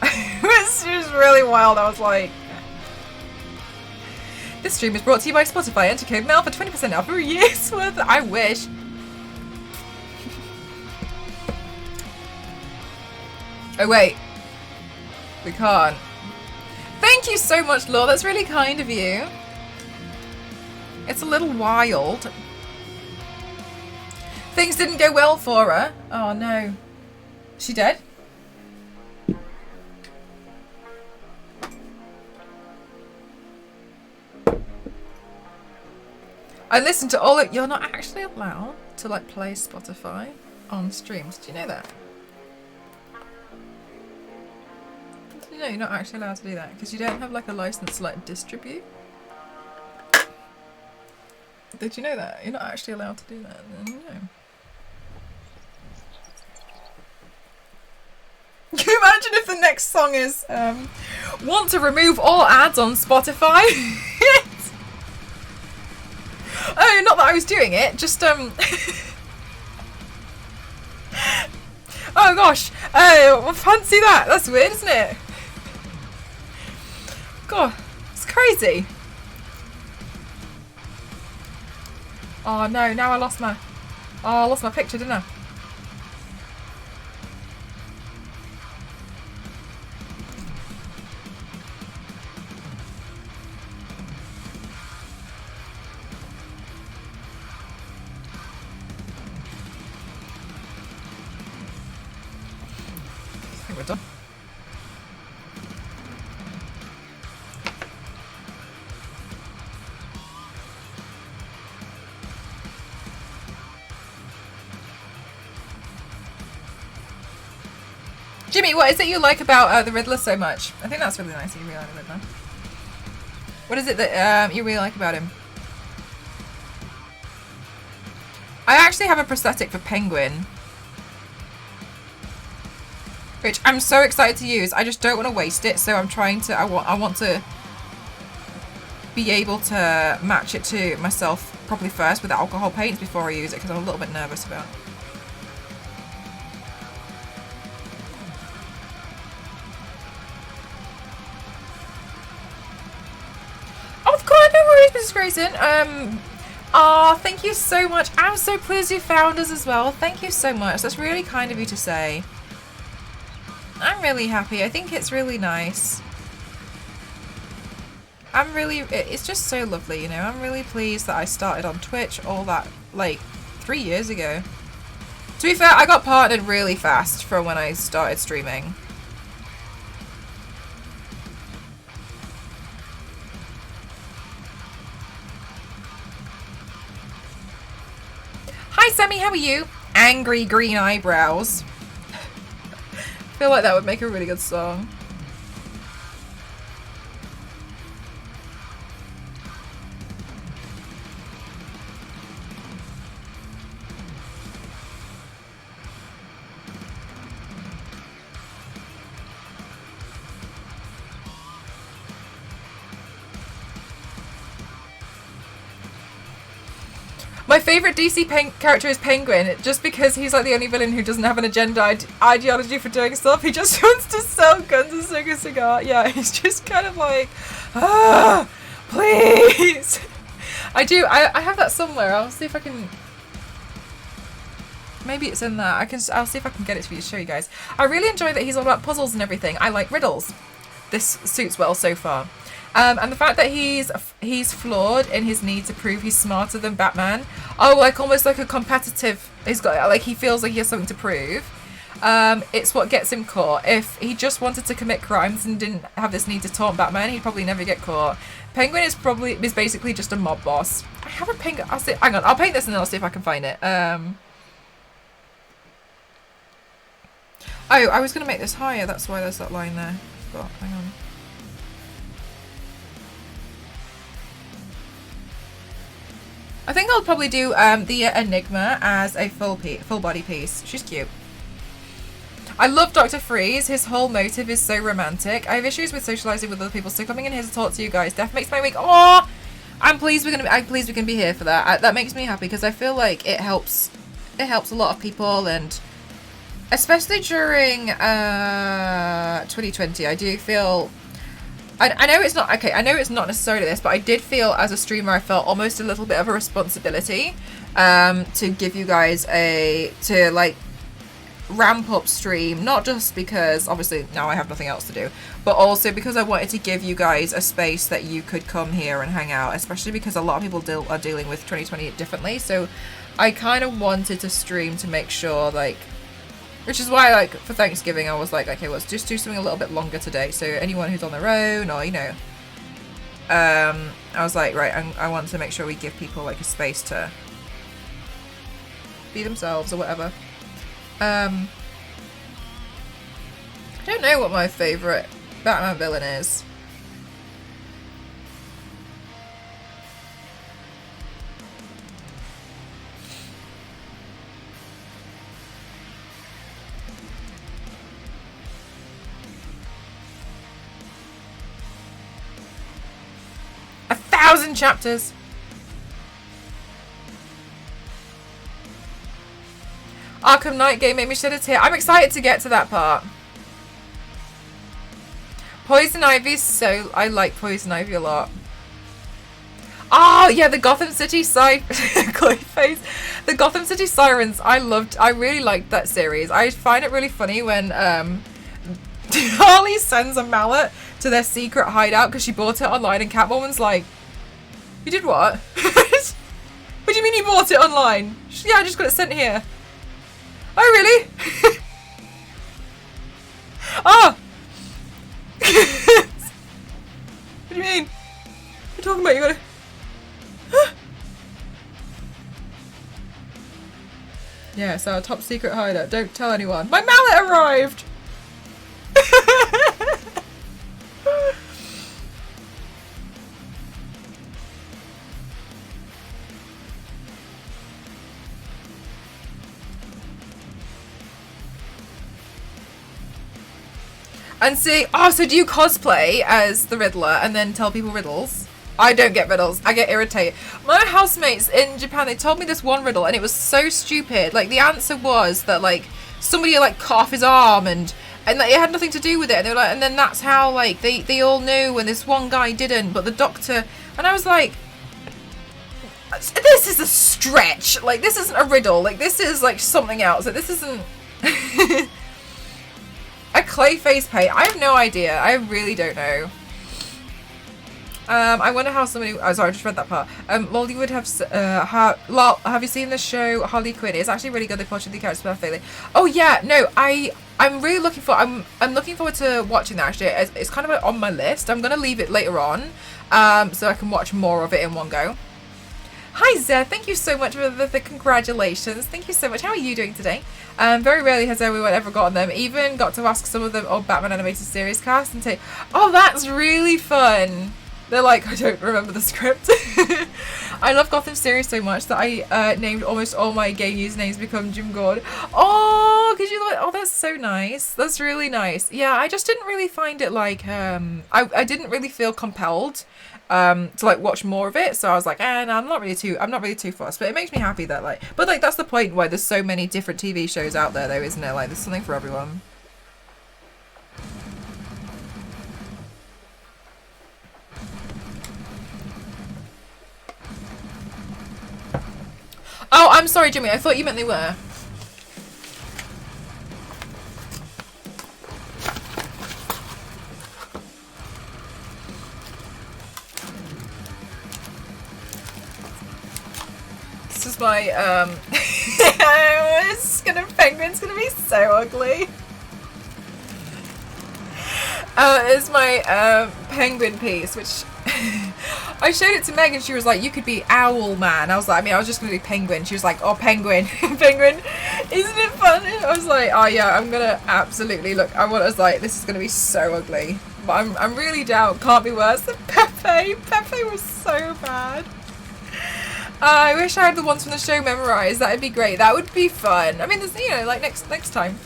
She was really wild. I was like... This stream is brought to you by Spotify. Enter code MEL for 20% off for a year's worth. I wish. Oh wait, we can't. Thank you so much, Law. That's really kind of you. It's a little wild. Things didn't go well for her. Oh no. Is she dead? I listen to all of... You're not actually allowed to, like, play Spotify on streams. Do you know that? Did you know you're not actually allowed to do that? Because you don't have, like, a license to, like, distribute? Did you know that? You're not actually allowed to do that. No. Can you imagine if the next song is, want to remove all ads on Spotify? Oh, not that I was doing it, just, oh gosh, oh, fancy that, that's weird, isn't it? God, it's crazy. Oh no, now I lost my picture, didn't I? I think we're done. Jimmy, what is it you like about the Riddler so much? I think that's really nice that you really like the Riddler. What is it that you really like about him? I actually have a prosthetic for Penguin, which I'm so excited to use. I just don't want to waste it, so I'm trying to. I want to be able to match it to myself properly first with alcohol paints before I use it, because I'm a little bit nervous about it. Of course, no worries, Mrs. Grayson. Thank you so much. I'm so pleased you found us as well. Thank you so much. That's really kind of you to say. I'm really happy. I think it's really nice. It's just so lovely, you know. I'm really pleased that I started on Twitch all that, like, 3 years ago. To be fair, I got partnered really fast from when I started streaming. Hi Sammy, how are you? Angry green eyebrows. I feel like that would make a really good song. My favourite DC character is Penguin, just because he's like the only villain who doesn't have an agenda ideology for doing stuff. He just wants to sell guns and smoke a cigar. Yeah, he's just kind of like, please. I have that somewhere. I'll see if I can. Maybe it's in there. I'll see if I can get it for you to show you guys. I really enjoy that he's all about puzzles and everything. I like riddles. This suits well so far. And the fact that he's flawed in his need to prove he's smarter than Batman. Oh, like almost like a competitive. He's got like he feels like he has something to prove. It's what gets him caught. If he just wanted to commit crimes and didn't have this need to taunt Batman, he'd probably never get caught. Penguin is basically just a mob boss. I have a penguin. I'll see. Hang on, I'll paint this and then I'll see if I can find it. Oh, I was gonna make this higher. That's why there's that line there. But hang on. I think I'll probably do the Enigma as a full body piece. She's cute. I love Dr. Freeze. His whole motive is so romantic. I have issues with socializing with other people, so coming in here to talk to you guys definitely makes my week. Oh, I'm pleased we can be here for that. That makes me happy because I feel like it helps a lot of people, and especially during 2020, I do feel. I know it's not okay. I know it's not necessarily this, but I did feel as a streamer, I felt almost a little bit of a responsibility to give you guys to like ramp up stream, not just because obviously now I have nothing else to do, but also because I wanted to give you guys a space that you could come here and hang out, especially because a lot of people are dealing with 2020 differently. So I kind of wanted to stream to make sure, like. Which is why, like, for Thanksgiving, I was like, okay, let's just do something a little bit longer today. So anyone who's on their own or, you know, I was like, right, I want to make sure we give people like a space to be themselves or whatever. I don't know what my favourite Batman villain is. Thousand chapters. Arkham Knight game made me shed a tear. I'm excited to get to that part. Poison Ivy, so I like Poison Ivy a lot. Oh yeah, the Gotham City Clayface. The Gotham City Sirens. I really liked that series. I find it really funny when Harley sends a mallet to their secret hideout because she bought it online, and Catwoman's like, "You did what? What do you mean you bought it online?" Yeah, I just got it sent here. Oh, really? Oh! What do you mean? What are you talking about? You gotta... Yeah, so our top secret hideout. Don't tell anyone. My mallet arrived! And see, oh, so do you cosplay as the Riddler and then tell people riddles? I don't get riddles. I get irritated. My housemates in Japan, they told me this one riddle and it was so stupid. Like, the answer was that, like, somebody, like, cut off his arm and like, it had nothing to do with it. And they were like, and then that's how, like, they all knew and this one guy didn't, but the doctor... And I was like, this is a stretch. Like, this isn't a riddle. Like, this is, like, something else. Like, this isn't... A Clayface paint. I have no idea. I really don't know. I wonder how somebody... Oh, sorry, I just read that part. Lol, you would have... Lol, have you seen the show Harley Quinn? It's actually really good. They portrayed the characters perfectly. Oh, yeah. No, I'm really looking for... I'm looking forward to watching that, actually. It's kind of like on my list. I'm going to leave it later on so I can watch more of it in one go. Hi, Zed. Thank you so much for the congratulations. Thank you so much. How are you doing today? Very rarely has anyone ever gotten them. Even got to ask some of them old Batman animated series cast and say, oh, that's really fun. They're like, I don't remember the script. I love Gotham series so much that I named almost all my gay usernames become Jim Gord. Oh, because you like, oh, that's so nice. That's really nice. Yeah, I just didn't really find it like, I didn't really feel compelled to like watch more of it, so I was like, no, I'm not really too fussed. But it makes me happy that like, but like that's the point why there's so many different TV shows out there, though, isn't it? Like there's something for everyone. Oh, I'm sorry, Jimmy. I thought you meant they were. This is my penguin's gonna be so ugly. It's my penguin piece, which I showed it to Meg and she was like, you could be owl man. I was like, I was just gonna do penguin. She was like, oh, penguin. Penguin, isn't it fun? I was like, oh yeah, I'm gonna absolutely look. I was like, this is gonna be so ugly, but I'm really down. Can't be worse than Pepe. Pepe was so bad. I wish I had the ones from the show memorized. That'd be great. That would be fun. I mean, there's, you know, like next time.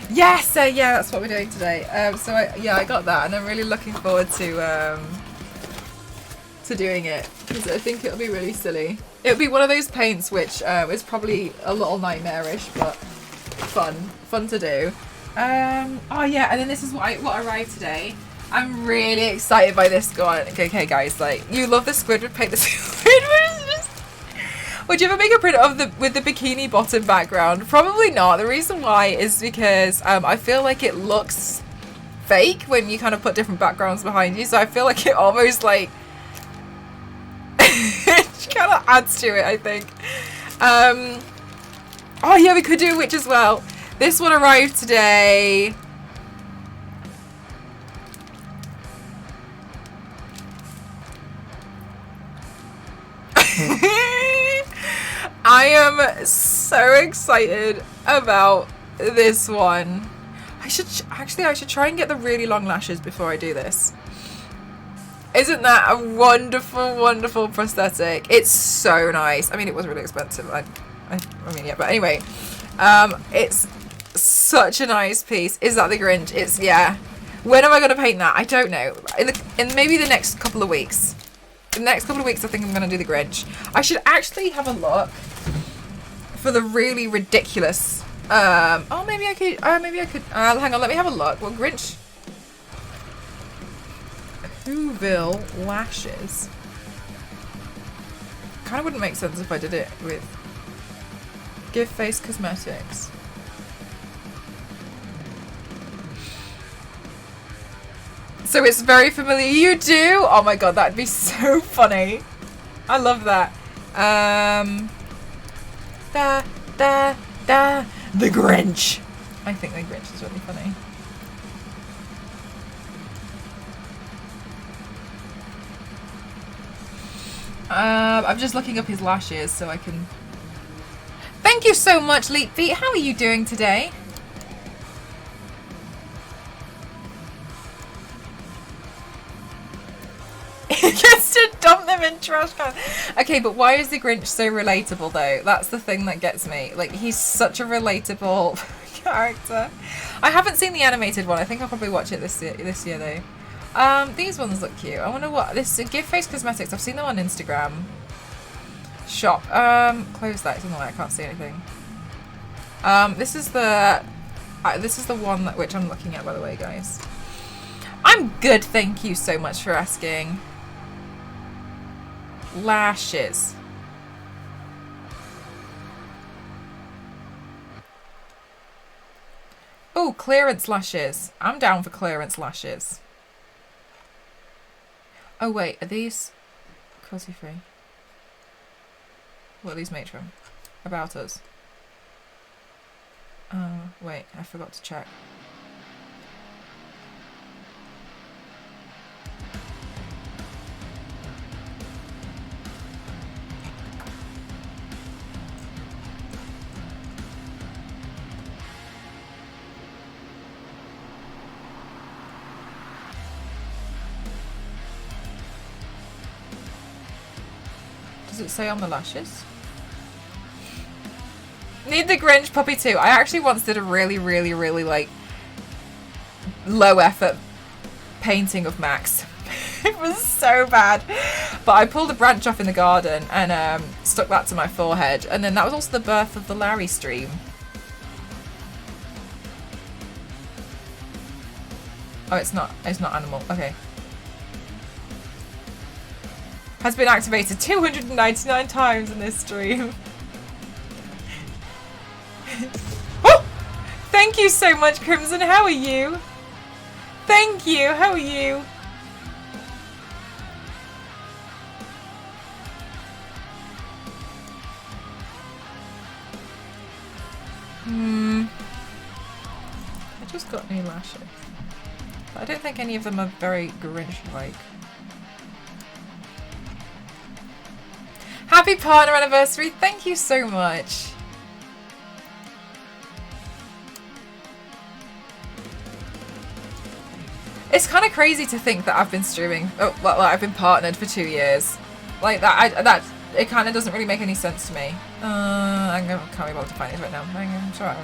Yes, yeah, that's what we're doing today. So I got that, and I'm really looking forward to doing it because I think it'll be really silly. It'll be one of those paints which is probably a little nightmarish, but fun to do. Oh yeah, and then this is what arrived today. I'm really excited by this. Go on, okay, guys. Like, you love the Squidward paint. The Squidward is just... Would you ever make a print of with the bikini bottom background? Probably not. The reason why is because I feel like it looks fake when you kind of put different backgrounds behind you. So I feel like it almost like it kind of adds to it, I think. Oh yeah, we could do a witch as well. This one arrived today. so excited about this one. I should try and get the really long lashes before I do this. Isn't that a wonderful, wonderful prosthetic? It's so nice. I mean, it was really expensive. I mean, yeah, but anyway, it's such a nice piece. Is that the Grinch? It's, yeah. When am I going to paint that? I don't know. In maybe the next couple of weeks. In the next couple of weeks, I think I'm going to do the Grinch. I should actually have a look for the really ridiculous. Oh, maybe I could. Hang on. Let me have a look. Well, Grinch. Whoville lashes. Kind of wouldn't make sense if I did it with Give Face Cosmetics. So it's very familiar. You do? Oh my god, that'd be so funny. I love that. The Grinch. I think the Grinch is really funny. I'm just looking up his lashes so I can... Thank you so much, Leap Feet. How are you doing today? He gets to dump them in trash cans. Okay, but why is the Grinch so relatable, though? That's the thing that gets me. Like, he's such a relatable character. I haven't seen the animated one. I think I'll probably watch it this year, though. These ones look cute. I wonder what this Give Face Cosmetics. I've seen them on Instagram shop. Close that. It's in the way. I can't see anything. This is the one that which I'm looking at, by the way, guys. I'm good. Thank you so much for asking. Lashes. Oh, clearance lashes. I'm down for clearance lashes. Oh wait, are these cruelty free? What are these made from? About Us. Oh, wait, I forgot to check. Does it say on the lashes? Need the Grinch puppy too. I actually once did a really like low effort painting of Max. It was so bad. But I pulled a branch off in the garden and stuck that to my forehead. And then that was also the birth of the Larry stream. Oh, it's not animal. Okay. Has been activated 299 times in this stream. Oh! Thank you so much, Crimson. How are you? Thank you. How are you? I just got new lashes. But I don't think any of them are very Grinch-like. Happy partner anniversary. Thank you so much. It's kind of crazy to think that I've been streaming. Oh, well, I've been partnered for 2 years. Like that. It kind of doesn't really make any sense to me. I can't be able to find these right now. I'm sorry.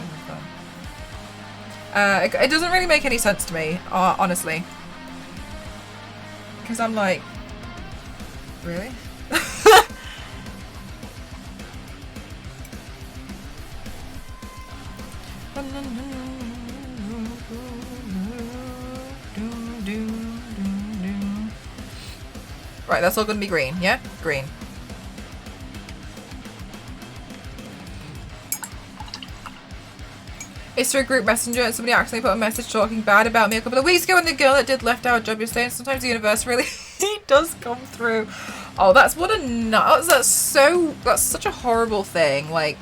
It doesn't really make any sense to me, honestly. Because I'm like, really? Right, that's all going to be green, yeah? Green. It's through a group messenger and somebody accidentally put a message talking bad about me a couple of weeks ago, and the girl that did left our job yesterday, and sometimes the universe really does come through. Oh, that's what a nuts. That's such a horrible thing, like,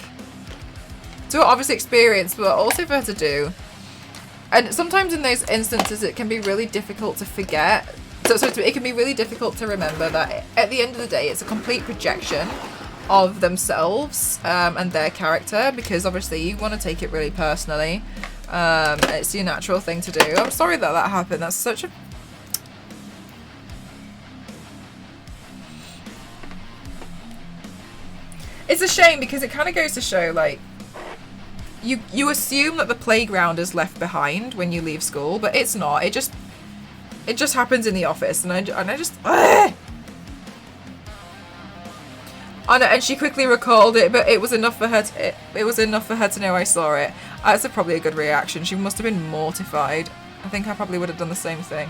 to obviously experience, but also for her to do. And sometimes in those instances it can be really difficult to forget. So it can be really difficult to remember that at the end of the day it's a complete projection of themselves and their character, because obviously you want to take it really personally. It's your natural thing to do. I'm sorry that that happened. That's such a... It's a shame, because it kind of goes to show, like, you assume that the playground is left behind when you leave school, but it's not. It just happens in the office, and I just... Ugh! I know, and she quickly recalled it, but it was enough for her to, it was enough for her to know I saw it. That's probably a good reaction. She must have been mortified. I think I probably would have done the same thing.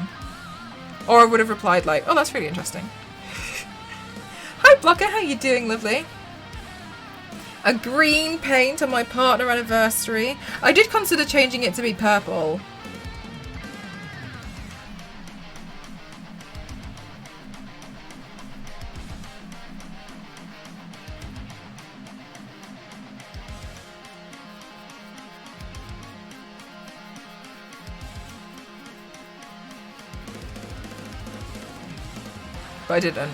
Or I would have replied like, oh, that's really interesting. Hi, Blocker, how you doing, lovely? A green paint on my partner anniversary. I did consider changing it to be purple. But I didn't.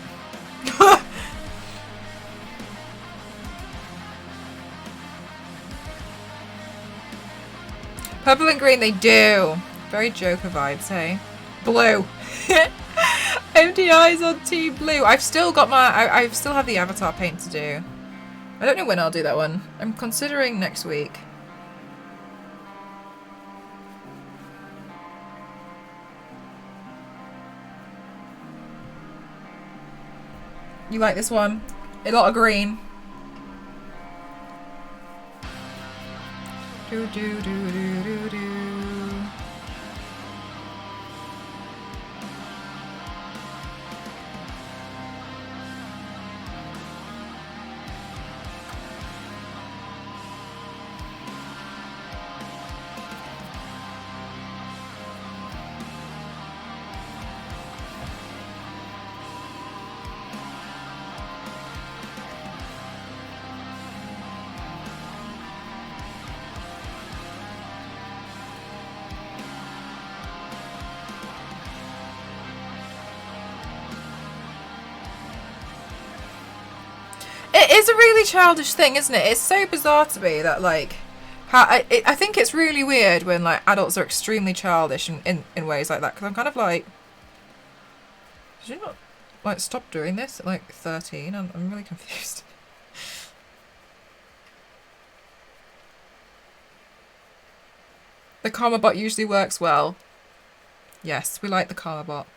Purple and green, they do. Very Joker vibes, hey? Blue. Empty eyes on team blue. I've still got my... I still have the avatar paint to do. I don't know when I'll do that one. I'm considering next week. You like this one? A lot of green. Do do do do do do. It is a really childish thing, isn't it? It's so bizarre to me that, like, how I think it's really weird when, like, adults are extremely childish in ways like that. Because I'm kind of like, did you not, like, stop doing this at, like, 13? I'm really confused. The karma bot usually works well. Yes, we like the karma bot.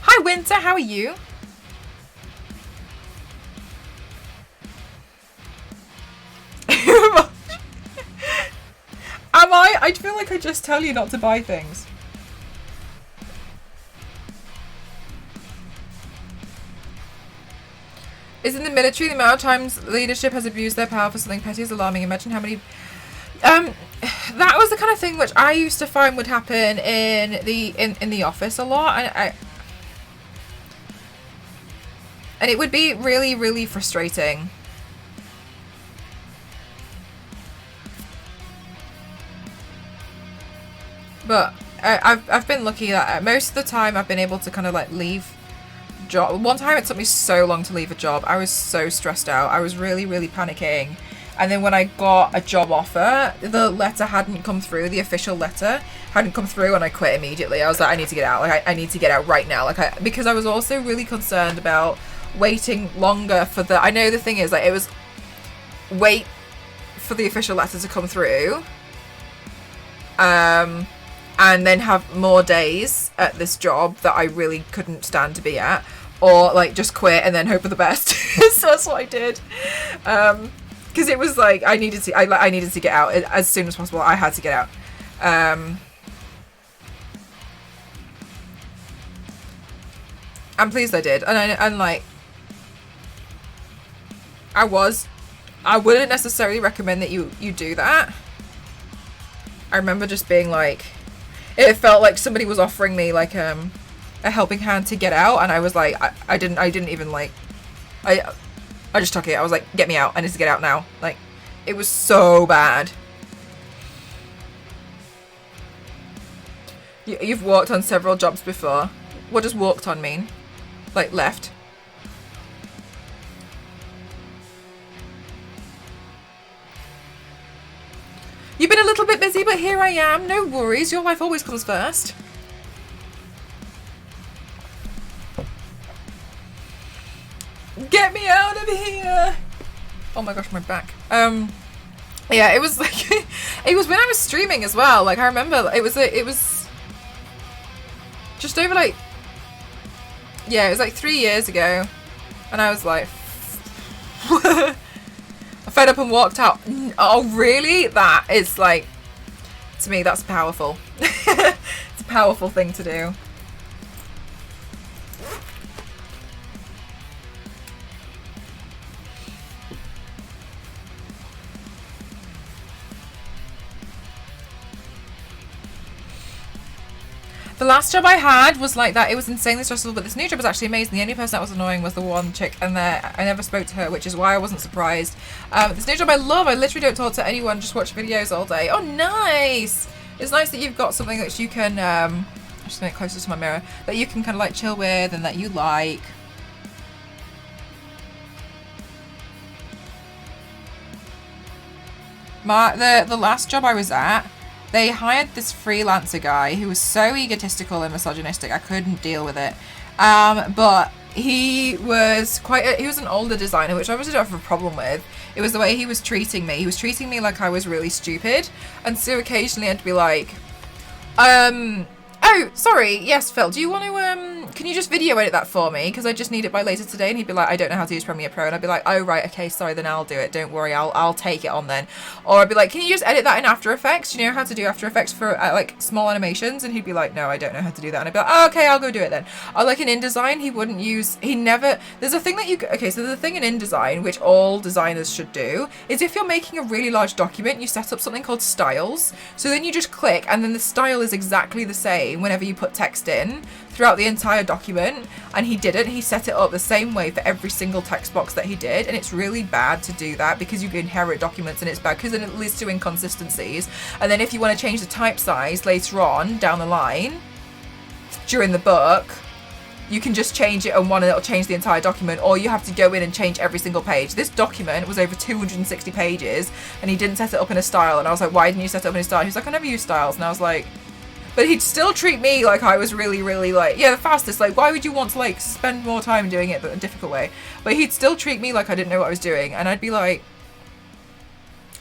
Hi Winter, how are you? Am I? I feel like I just tell you not to buy things. Is in the military, the amount of times leadership has abused their power for something petty is alarming. Imagine how many... that was the kind of thing which I used to find would happen in the office a lot. And it would be really, really frustrating. But I've been lucky that most of the time I've been able to kind of like leave job. One time it took me so long to leave a job. I was so stressed out. I was really, really panicking. And then when I got a job offer, the letter hadn't come through. The official letter hadn't come through, and I quit immediately. I was like, I need to get out. Like, I need to get out right now. Like, because I was also really concerned about waiting longer for the... I know the thing is, like, it was wait for the official letter to come through, and then have more days at this job that I really couldn't stand to be at, or like just quit and then hope for the best. So that's what I did. Because it was like I needed to get out as soon as possible. I had to get out. I'm pleased I did, and like I wouldn't necessarily recommend that you do that. I remember just being like, it felt like somebody was offering me like a helping hand to get out, and I was like, I didn't even like, I just took it. I was like, get me out. I need to get out now. Like, it was so bad. You've walked on several jobs before. What does walked on mean? Like left? You've been a little bit busy, but here I am. No worries. Your life always comes first. Get me out of here. Oh my gosh, my back. Yeah, it was like, it was when I was streaming as well. Like, I remember it was just over like, yeah, it was like 3 years ago. And I was like, I fed up and walked out. Oh, really? That is like, to me, that's powerful. It's a powerful thing to do. The last job I had was like that. It was insanely stressful, but this new job was actually amazing. The only person that was annoying was the one chick, and I never spoke to her, which is why I wasn't surprised. This new job I love. I literally don't talk to anyone, just watch videos all day. Oh, nice! It's nice that you've got something that you can, I'm just going to get closer to my mirror, that you can kind of like chill with and that you like. The last job I was at, they hired this freelancer guy who was so egotistical and misogynistic. I couldn't deal with it. But he was he was an older designer, which I obviously don't have a problem with. It was the way he was treating me. He was treating me like I was really stupid. And so occasionally I'd be like, oh, sorry. Yes, Phil, do you want to, can you just video edit that for me? Because I just need it by later today. And he'd be like, I don't know how to use Premiere Pro. And I'd be like, oh, right. Okay, sorry. Then I'll do it. Don't worry. I'll take it on then. Or I'd be like, can you just edit that in After Effects? Do you know how to do After Effects for like small animations? And he'd be like, no, I don't know how to do that. And I'd be like, oh, okay, I'll go do it then. Or like in InDesign, there's a thing that okay, so the thing in InDesign, which all designers should do, is if you're making a really large document, you set up something called styles. So then you just click, and then the style is exactly the same whenever you put text in throughout the entire document. And he didn't. He set it up the same way for every single text box that he did, and it's really bad to do that because you inherit documents, and it's bad because then it leads to inconsistencies. And then if you want to change the type size later on down the line during the book, you can just change it on one and it'll change the entire document, or you have to go in and change every single page. This document was over 260 pages and he didn't set it up in a style, and I was like, why didn't you set it up in a style? He was like, I never use styles. And I was like, but he'd still treat me like I was really, really like, yeah, the fastest. Like, why would you want to like spend more time doing it but a difficult way? But he'd still treat me like I didn't know what I was doing. And I'd be like,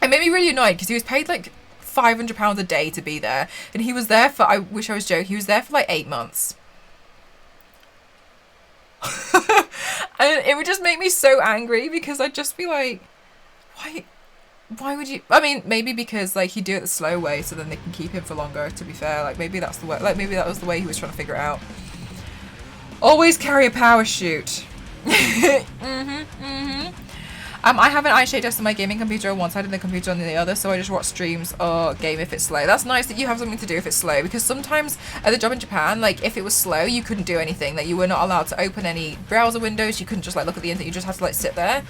it made me really annoyed because he was paid like £500 a day to be there. And he was there for, I wish I was joking, he was there for like 8 months. And it would just make me so angry because I'd just be like, why would you? I mean, maybe because like he'd do it the slow way so then they can keep him for longer, to be fair. Like maybe that's the way, like maybe that was the way he was trying to figure it out. Always carry a power shoot. I have an eye shade test on my gaming computer on one side and the computer on the other, so I just watch streams or game if it's slow. That's nice that you have something to do if it's slow, because sometimes at the job in Japan, like if it was slow, you couldn't do anything. Like you were not allowed to open any browser windows. You couldn't just like look at the internet. You just had to like sit there.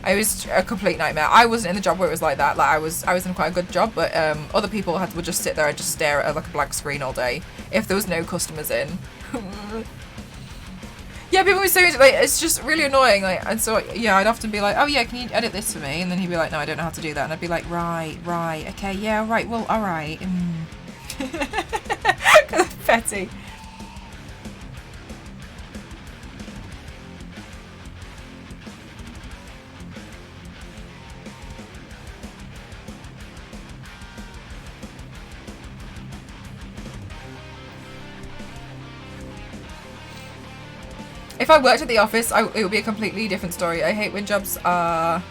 It was a complete nightmare. I wasn't in the job where it was like that. Like I was in quite a good job, but other people would just sit there and just stare at like a blank screen all day if there was no customers in. Yeah, people were so like, it's just really annoying. Like, and so yeah, I'd often be like, oh yeah, can you edit this for me? And then he'd be like, no, I don't know how to do that. And I'd be like, right, okay, yeah, right, well, all right. Petty. If I worked at the office, it would be a completely different story. I hate when jobs are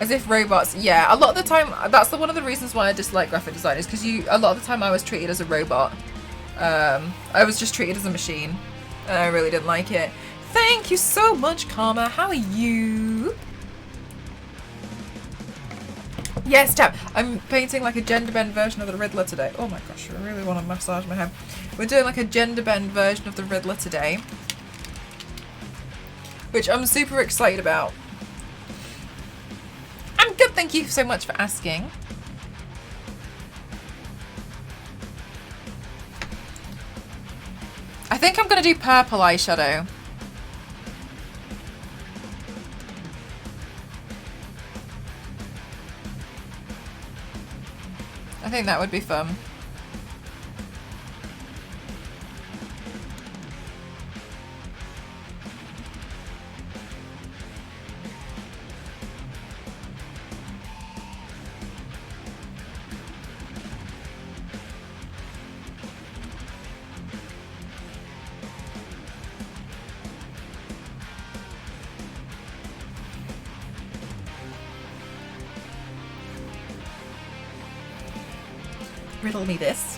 as if robots. Yeah, a lot of the time, that's one of the reasons why I dislike graphic design, is because a lot of the time I was treated as a robot. I was just treated as a machine, and I really didn't like it. Thank you so much, Karma. How are you? Yes, Tab. I'm painting like a gender bend version of the Riddler today. Oh my gosh, I really want to massage my head. We're doing like a gender bend version of the Riddler today, which I'm super excited about. I'm good, thank you so much for asking. think I'm going to do purple eyeshadow. I think that would be fun. Riddle me this.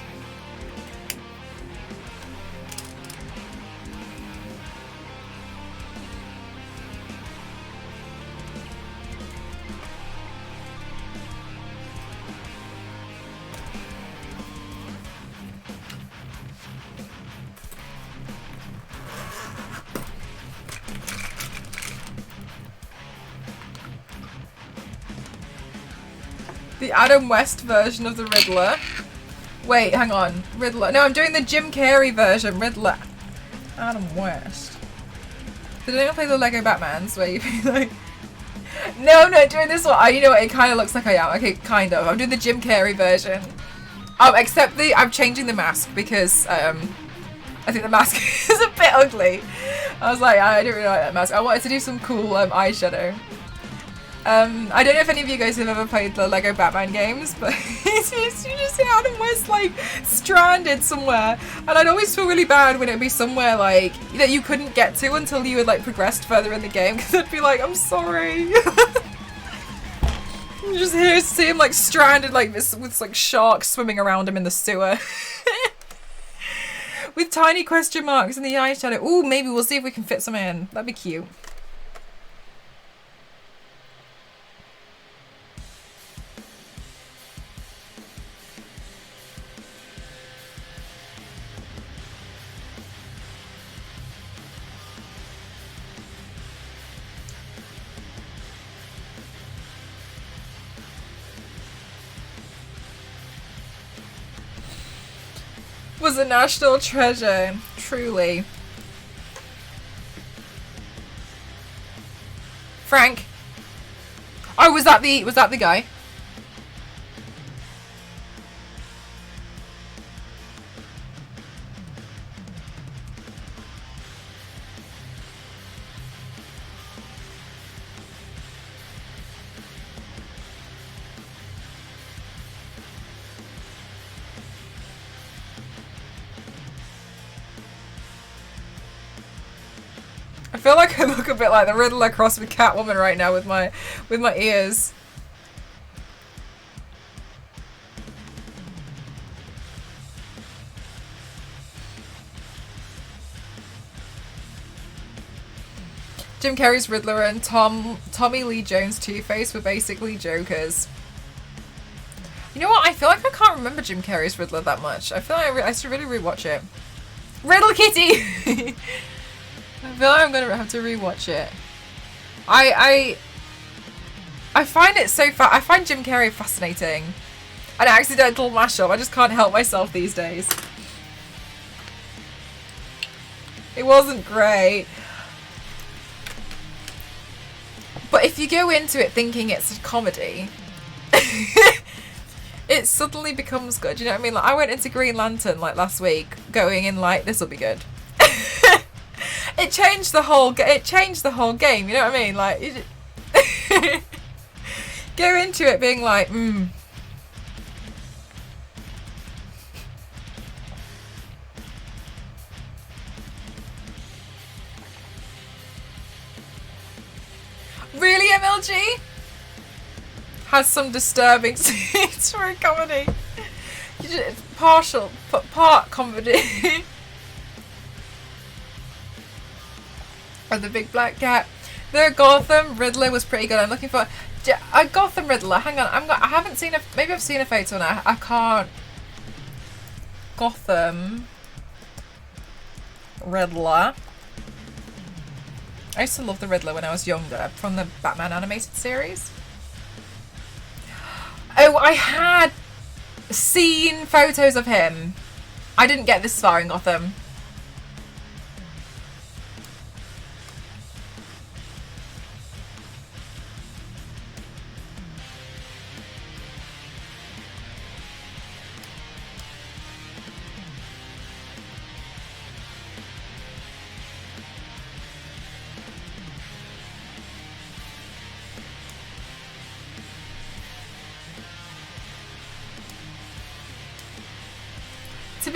The Adam West version of the Riddler. Wait, hang on. Riddler. No, I'm doing the Jim Carrey version. Riddler. Adam West. Did anyone play the Lego Batmans where you be like... No, doing this one. You know what? It kind of looks like I am. Okay, kind of. I'm doing the Jim Carrey version. Oh, except I'm changing the mask because I think the mask is a bit ugly. I was like, I didn't really like that mask. I wanted to do some cool eyeshadow. I don't know if any of you guys have ever played the Lego Batman games, but you just see Adam West like stranded somewhere, and I'd always feel really bad when it'd be somewhere like that you couldn't get to until you had like progressed further in the game, because I'd be like, I'm sorry. You just see him like stranded like this with like sharks swimming around him in the sewer. With tiny question marks in the eyeshadow. Ooh, maybe we'll see if we can fit some in. That'd be cute. Was a national treasure, truly. Frank. Oh, was that the guy? I feel like I look a bit like the Riddler crossed with Catwoman right now with my ears. Jim Carrey's Riddler and Tommy Lee Jones' Two-Face were basically Jokers. You know what? I feel like I can't remember Jim Carrey's Riddler that much. I feel like I should really rewatch it. Riddle Kitty! I feel like I'm gonna have to rewatch it. I find it so I find Jim Carrey fascinating. An accidental mashup. I just can't help myself these days. It wasn't great. But if you go into it thinking it's a comedy, it suddenly becomes good. You know what I mean? Like I went into Green Lantern like last week, going in like this will be good. It changed the whole game. You know what I mean? Like you go into it being like, Really, MLG? Has some disturbing scenes for a comedy. Part comedy. Oh, the big black cat. The Gotham Riddler was pretty good. I'm looking for a Gotham Riddler. Hang on, I haven't seen maybe I've seen a photo now. I can't. Gotham Riddler. I used to love the Riddler when I was younger from the Batman animated series. Oh, I had seen photos of him. I didn't get this far in Gotham.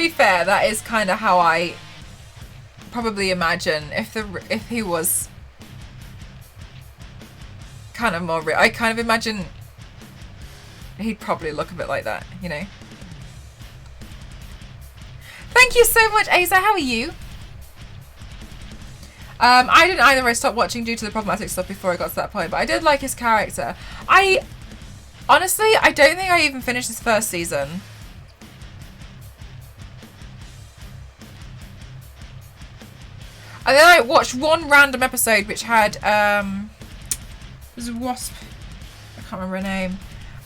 be fair, that is kind of how I probably imagine if he was kind of more real. I kind of imagine he'd probably look a bit like that, you know. Thank you so much, Asa. How are you? I didn't either. I stopped watching due to the problematic stuff before I got to that point, but I did like his character. Honestly, I don't think I even finished this first season. And then I watched one random episode which had, it was a wasp. I can't remember her name.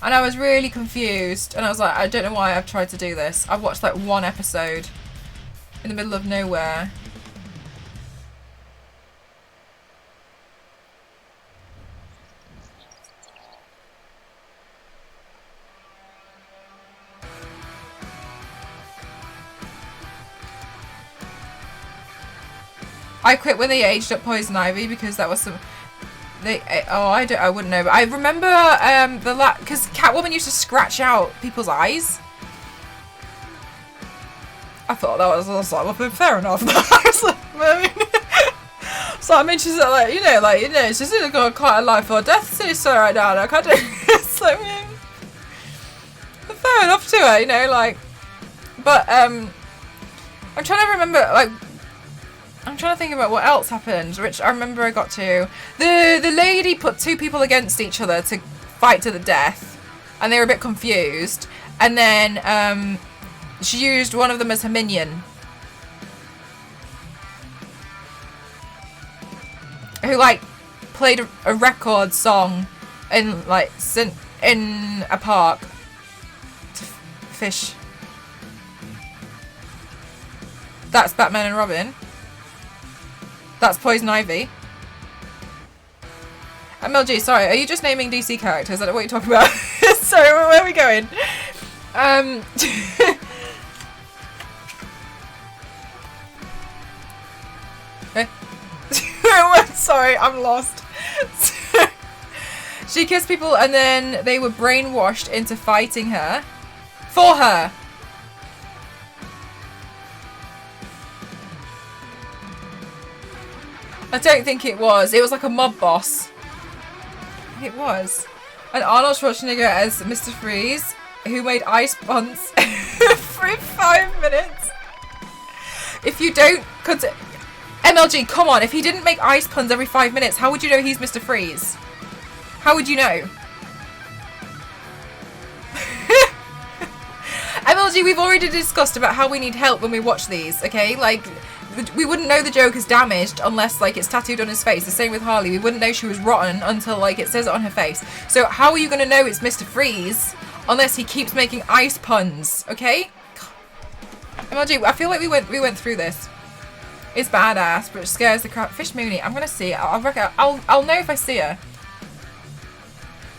And I was really confused. And I was like, I don't know why I've tried to do this. I watched like one episode in the middle of nowhere. I quit when they aged up Poison Ivy because that was some. I wouldn't know. But I remember because Catwoman used to scratch out people's eyes. I thought that was like, well, fair enough. So I'm interested, like you know, she's got quite a life or death sister right now. Like I don't. It's like, fair enough to her, you know, like. But I'm trying to remember, like. I'm trying to think about what else happened, which I remember I got to. The lady put two people against each other to fight to the death, and they were a bit confused. And then she used one of them as her minion, who like played a record song in in a park to fish. That's Batman and Robin. That's Poison Ivy. MLG, sorry, are you just naming DC characters? I don't know what you're talking about. Sorry, where are we going? Sorry, I'm lost. She kissed people and then they were brainwashed into fighting her. For her. I don't think it was. It was like a mob boss. It was. And Arnold Schwarzenegger as Mr. Freeze, who made ice buns for 5 minutes. If you don't... MLG, come on. If he didn't make ice puns every 5 minutes, how would you know he's Mr. Freeze? How would you know? MLG, we've already discussed about how we need help when we watch these, okay? Like... We wouldn't know the joke is damaged unless like it's tattooed on his face. The same with Harley. We wouldn't know she was rotten until like it says it on her face. So how are you going to know it's Mr. Freeze unless he keeps making ice puns? Okay? MLG, I feel like we went through this. It's badass, but it scares the crap. Fish Mooney. I'm gonna see it. I'll know if I see her.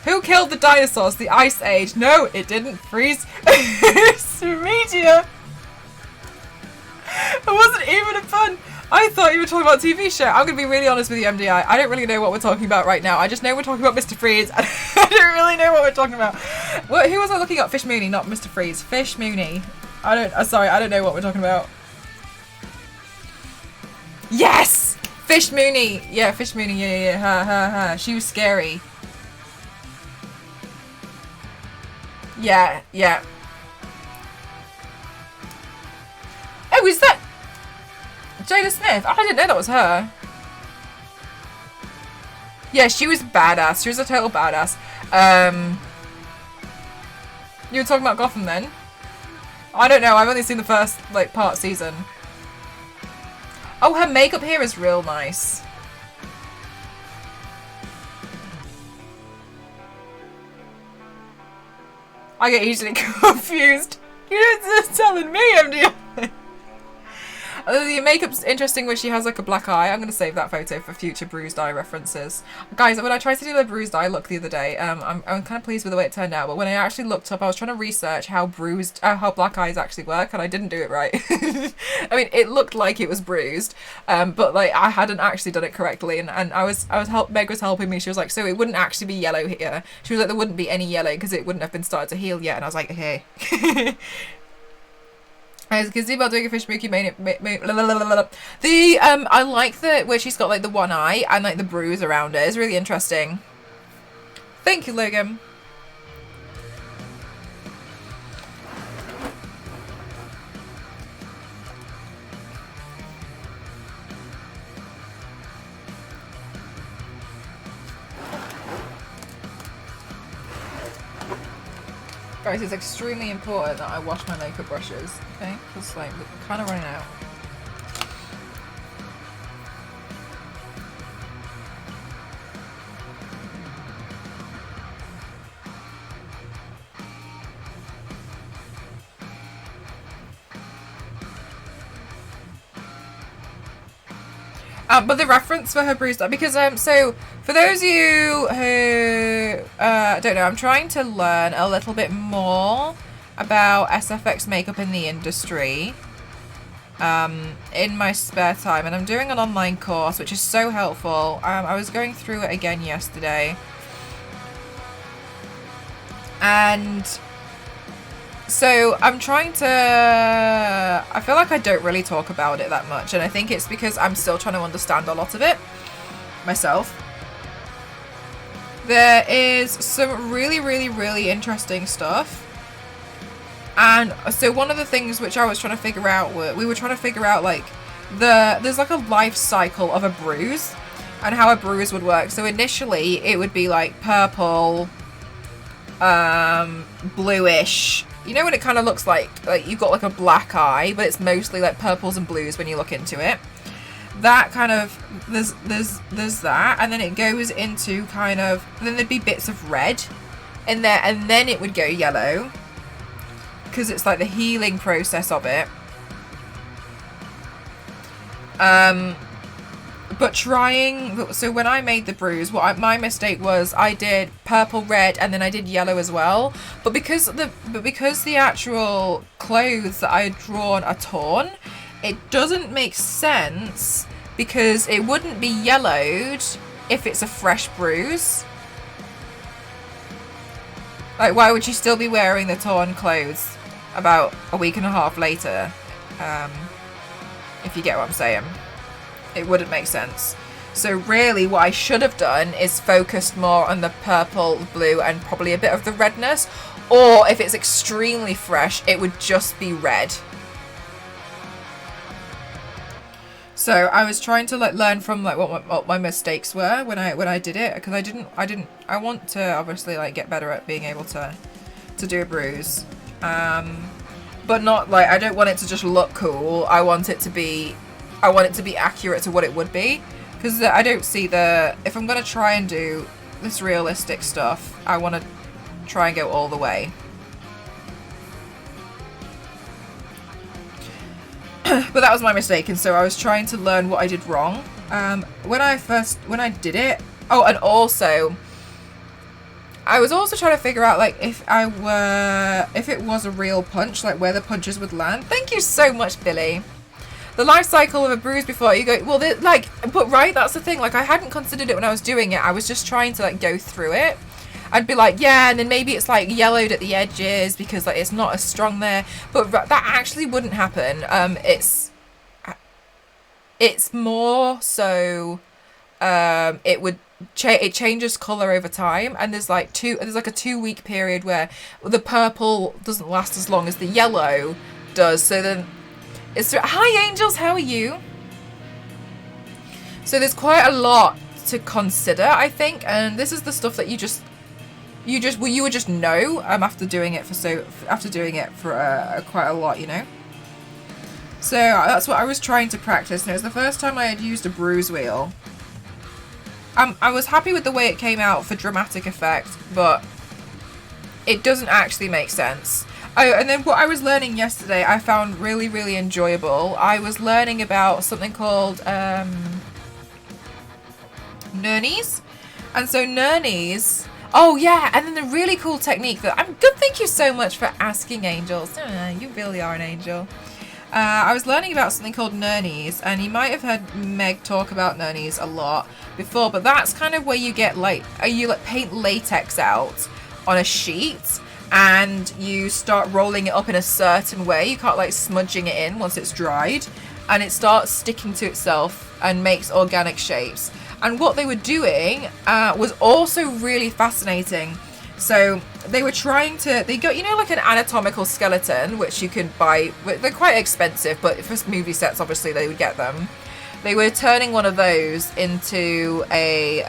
Who killed the dinosaurs? The Ice Age. No, it didn't freeze. It's media. It wasn't even a pun. I thought you were talking about a TV show. I'm going to be really honest with you, MDI. I don't really know what we're talking about right now. I just know we're talking about Mr. Freeze. I don't really know what we're talking about. Who was I looking up? Fish Mooney, not Mr. Freeze. Fish Mooney. Sorry, I don't know what we're talking about. Yes! Fish Mooney. Yeah, Fish Mooney. Yeah. Her. She was scary. Yeah. Oh, is that Jada Smith? I didn't know that was her. Yeah, she was badass. She was a total badass. You were talking about Gotham then? I don't know. I've only seen the first part season. Oh, her makeup here is real nice. I get easily confused. You're just telling me, MD. The makeup's interesting where she has like a black eye. I'm going to save that photo for future bruised eye references. Guys, when I tried to do the bruised eye look the other day, I'm kind of pleased with the way it turned out, but when I actually looked up, I was trying to research how black eyes actually work, and I didn't do it right. I mean, it looked like it was bruised, but like I hadn't actually done it correctly, and Meg was helping me. She was like, so it wouldn't actually be yellow here. She was like, there wouldn't be any yellow because it wouldn't have been started to heal yet, and I was like, okay. As Gazebo doing a fish mookie the I like the where she's got like the one eye and like the bruise around it. It's really interesting. Thank you, Logan. Guys, it's extremely important that I wash my makeup brushes, okay? Because like we're kind of running out. But the reference for her bruise, because so for those of you who don't know, I'm trying to learn a little bit more about SFX makeup in the industry in my spare time, and I'm doing an online course which is so helpful. I was going through it again yesterday, and so I'm trying to, I feel like I don't really talk about it that much, and I think it's because I'm still trying to understand a lot of it myself. There is some really interesting stuff. And so one of the things which I was trying to figure out, we were trying to figure out like there's like a life cycle of a bruise and how a bruise would work. So initially it would be like purple, bluish. You know when it kind of looks like you've got like a black eye, but it's mostly like purples and blues when you look into it. That kind of, there's that, and then it goes into kind of, then there'd be bits of red in there, and then it would go yellow, because it's like the healing process of it. But so when I made the bruise, my mistake was I did purple, red, and then I did yellow as well. But because the actual clothes that I had drawn are torn, it doesn't make sense, because it wouldn't be yellowed if it's a fresh bruise. Like, why would you still be wearing the torn clothes about a week and a half later? If you get what I'm saying. It wouldn't make sense. So really what I should have done is focused more on the purple, blue, and probably a bit of the redness. Or if it's extremely fresh, it would just be red. So I was trying to like learn from like what my mistakes were when I did it, because I want to obviously like get better at being able to do a bruise. But not like, I don't want it to just look cool. I want it to be accurate to what it would be, because I don't see if I'm going to try and do this realistic stuff, I want to try and go all the way. But that was my mistake, and so I was trying to learn what I did wrong when I did it. Oh, and also I was also trying to figure out like if it was a real punch, like where the punches would land. Thank you so much, Billy. The life cycle of a bruise before you go, well, but right, that's the thing. Like, I hadn't considered it when I was doing it. I was just trying to like go through it. I'd be like, yeah, and then maybe it's like yellowed at the edges because like it's not as strong there. But that actually wouldn't happen. It's more so, it changes color over time, and there's like a 2-week period where the purple doesn't last as long as the yellow does. So then. Hi Angels, how are you? So there's quite a lot to consider, I think, and this is the stuff that you would just know after doing it for quite a lot, you know. So that's what I was trying to practice, and it was the first time I had used a bruise wheel. I was happy with the way it came out for dramatic effect, but it doesn't actually make sense. Oh, and then what I was learning yesterday, I found really enjoyable. I was learning about something called nurnies. And so nurnies, oh yeah, and then the really cool technique that I'm good. Thank you so much for asking, Angels. You really are an angel. I was learning about something called nurnies, and you might have heard Meg talk about nurnies a lot before, but that's kind of where you get like, you like paint latex out on a sheet. and you start rolling it up in a certain way. You can't like smudging it in once it's dried, and it starts sticking to itself and makes organic shapes. And what they were doing was also really fascinating. So they were trying to, they got, you know, like an anatomical skeleton, which you can buy. They're quite expensive, but for movie sets, obviously they would get them. They were turning one of those into a,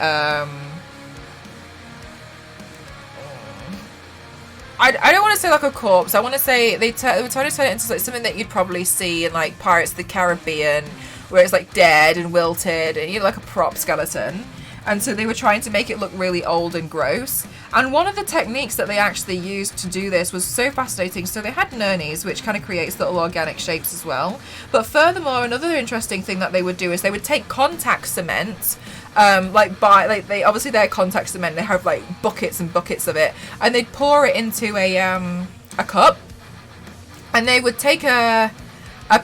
I don't want to say like a corpse. I want to say they were trying to turn it into like something that you'd probably see in like Pirates of the Caribbean, where it's like dead and wilted and, you know, like a prop skeleton. And so they were trying to make it look really old and gross. And one of the techniques that they actually used to do this was so fascinating. So they had nurnies, which kind of creates little organic shapes as well. But furthermore, another interesting thing that they would do is they would take contact cement, they obviously they're contact cement. They have like buckets and buckets of it, and they'd pour it into a cup, and they would take a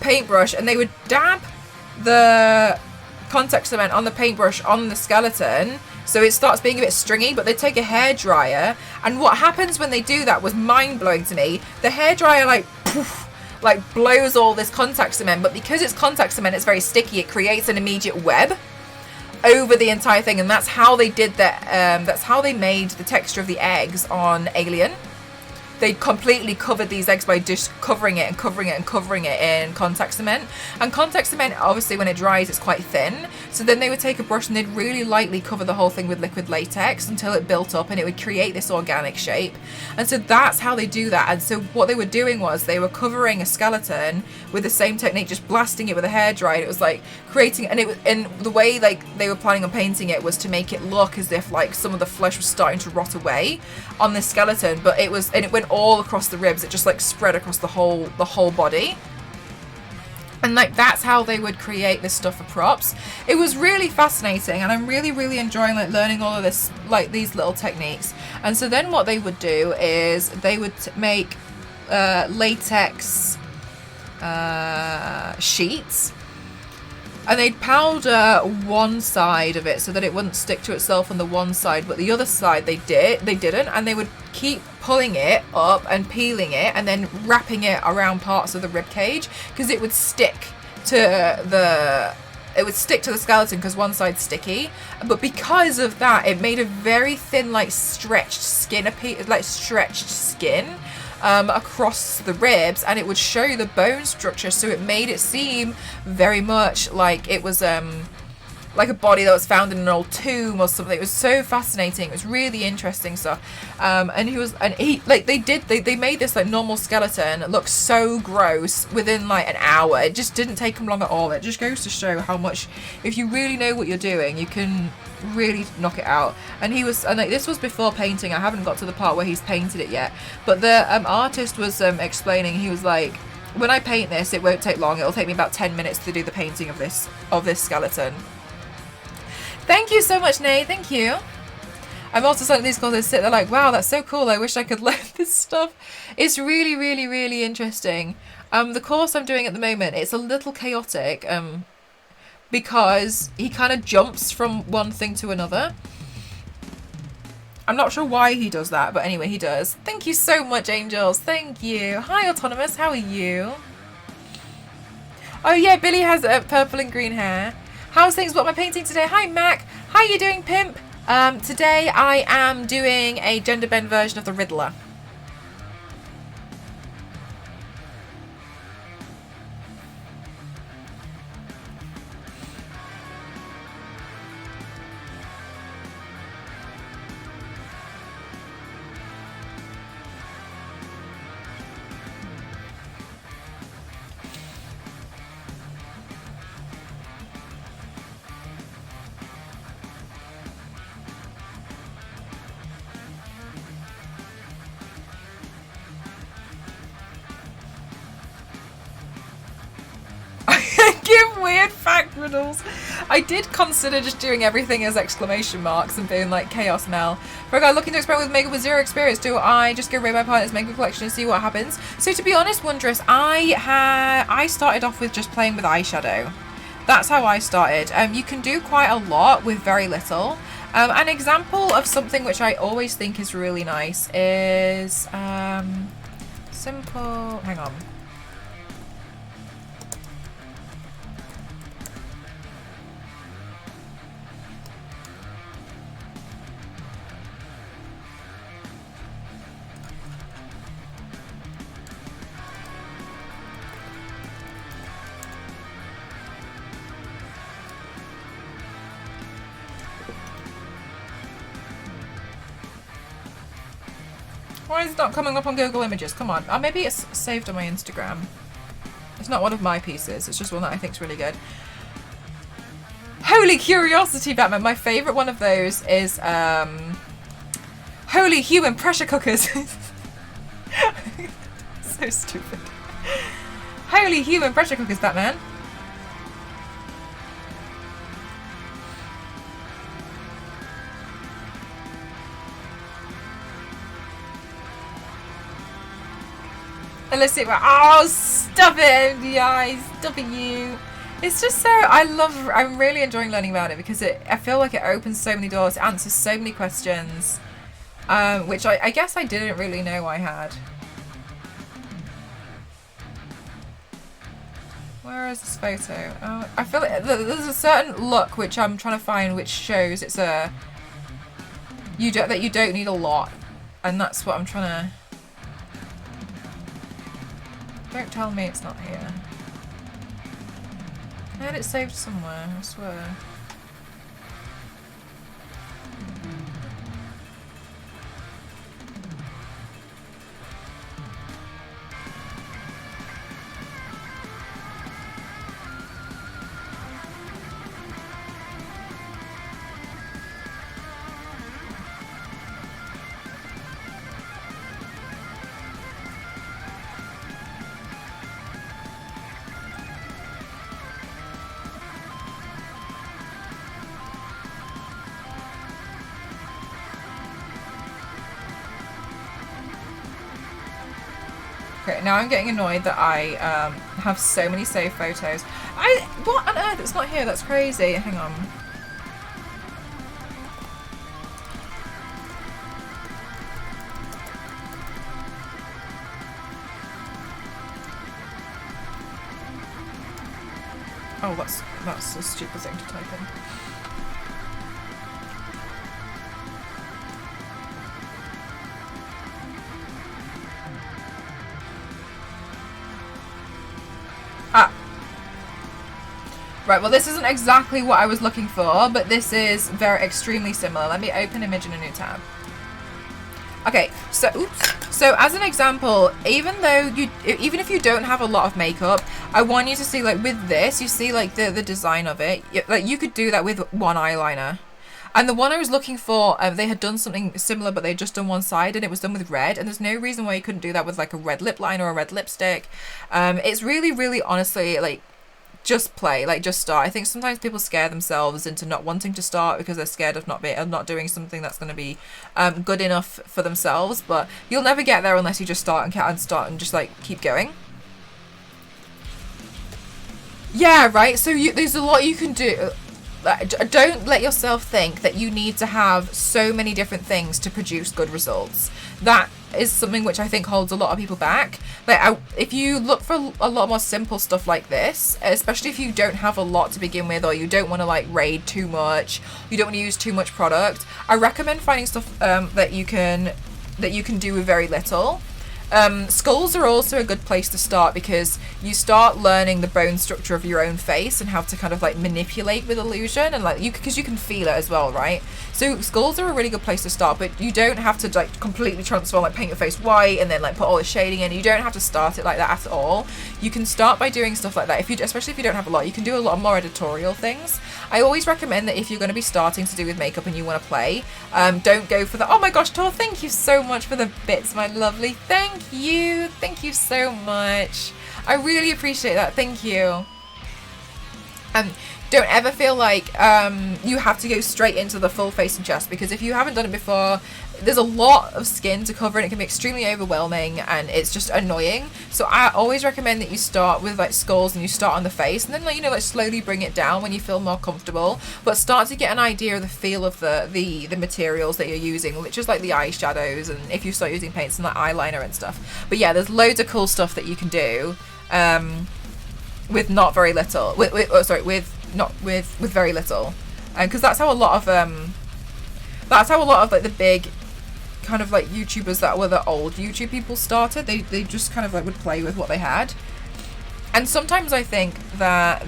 paintbrush and they would dab the contact cement on the paintbrush on the skeleton so it starts being a bit stringy. But they take a hairdryer, and what happens when they do that was mind-blowing to me. The hairdryer like poof, like blows all this contact cement, but because it's contact cement, it's very sticky. It creates an immediate web over the entire thing, and that's how they did that. That's how they made the texture of the eggs on Alien. They completely covered these eggs by just covering it and covering it and covering it in contact cement. And contact cement, obviously, when it dries, it's quite thin. So then they would take a brush and they'd really lightly cover the whole thing with liquid latex until it built up and it would create this organic shape. And so that's how they do that. And so what they were doing was they were covering a skeleton with the same technique, just blasting it with a hairdryer. It was like creating, and it was, and the way like they were planning on painting it was to make it look as if like some of the flesh was starting to rot away on this skeleton, but it was, and it went all across the ribs. It just like spread across the whole body. And like that's how they would create this stuff for props. It was really fascinating, and I'm really enjoying like learning all of this, like these little techniques. And so then what they would do is they would make latex sheets, and they'd powder one side of it so that it wouldn't stick to itself on the one side, but the other side they didn't, and they would keep pulling it up and peeling it and then wrapping it around parts of the rib cage, because it would stick to the skeleton because one side's sticky. But because of that, it made a very thin, like stretched skin across the ribs, and it would show the bone structure, so it made it seem very much like it was like a body that was found in an old tomb or something. It was so fascinating. It was really interesting stuff. They made this like normal skeleton look so gross within like an hour. It just didn't take them long at all. It just goes to show how much, if you really know what you're doing, you can really knock it out. And this was before painting. I haven't got to the part where he's painted it yet, but the artist was explaining. He was like, when I paint this, it won't take long. It'll take me about 10 minutes to do the painting of this skeleton. Thank you so much, Nate. Thank you. I'm also starting these calls and sit there like, wow, that's so cool. I wish I could learn this stuff. It's really interesting. The course I'm doing at the moment, it's a little chaotic because he kind of jumps from one thing to another. I'm not sure why he does that, but anyway, he does. Thank you so much, Angels. Thank you. Hi, Autonomous. How are you? Oh, yeah, Billy has purple and green hair. How's things? What am I painting today? Hi, Mac. How are you doing, Pimp? Today I am doing a gender bend version of the Riddler. Give weird fact riddles. I did consider just doing everything as exclamation marks and being like chaos Mel. For a guy looking to experiment with makeup with zero experience, do I just go raid my partner's makeup collection and see what happens? So to be honest, Wondrous, I started off with just playing with eyeshadow. That's how I started. You can do quite a lot with very little. An example of something which I always think is really nice is simple. Hang on. Why is it not coming up on Google Images? Come on. Oh, maybe it's saved on my Instagram. It's not one of my pieces. It's just one that I think is really good. Holy Curiosity, Batman. My favourite one of those is Holy Human Pressure Cookers. So stupid. Holy Human Pressure Cookers, Batman. Illicit. Oh, stop it, MDI. Stop it, you. It's just so, I'm really enjoying learning about it because I feel like it opens so many doors, it answers so many questions, which I guess I didn't really know I had. Where is this photo? Oh, I feel like there's a certain look which I'm trying to find which shows it's that you don't need a lot, and that's what I'm trying to. Don't tell me it's not here. I had it saved somewhere, I swear. Okay, now I'm getting annoyed that I have so many saved photos. What on earth? It's not here. That's crazy. Hang on. Oh, that's a stupid thing to type in. Right, well this isn't exactly what I was looking for, but this is extremely similar. Let me open image in a new tab. Okay, so as an example, even if you don't have a lot of makeup, I want you to see, like, with this, you see, like, the design of it. Like, you could do that with one eyeliner. And the one I was looking for, they had done something similar, but they'd just done one side, and it was done with red. And there's no reason why you couldn't do that with, like, a red lip liner or a red lipstick. It's really, really, honestly, like, just play, like, just start. I think sometimes people scare themselves into not wanting to start because they're scared of not doing something that's going to be good enough for themselves. But you'll never get there unless you just start and just, like, keep going. Yeah, right. So there's a lot you can do. Don't let yourself think that you need to have so many different things to produce good results. That is something which I think holds a lot of people back. Like, if you look for a lot more simple stuff like this, especially if you don't have a lot to begin with, or you don't want to, like, raid too much, you don't want to use too much product, I recommend finding stuff that you can do with very little. Skulls are also a good place to start because you start learning the bone structure of your own face and how to kind of, like, manipulate with illusion, and, like, because you can feel it as well, right? So skulls are a really good place to start, but you don't have to, like, completely transform, like, paint your face white and then, like, put all the shading in. You don't have to start it like that at all. You can start by doing stuff like that. Especially if you don't have a lot, you can do a lot more editorial things. I always recommend that if you're going to be starting to do with makeup and you want to play, don't go for the, oh my gosh, Tor, thank you so much for the bits, my lovely. Thank you so much. I really appreciate that. Thank you. Don't ever feel like you have to go straight into the full face and chest, because if you haven't done it before, there's a lot of skin to cover and it can be extremely overwhelming and it's just annoying. So I always recommend that you start with like skulls and you start on the face, and then like, you know, like slowly bring it down when you feel more comfortable, but start to get an idea of the feel of the materials that you're using, which is like the eyeshadows, and if you start using paints and like eyeliner and stuff. But yeah, there's loads of cool stuff that you can do with not very little, with very little, because that's how a lot of like the big kind of like YouTubers that were the old YouTube people started. They just kind of like would play with what they had. And sometimes I think that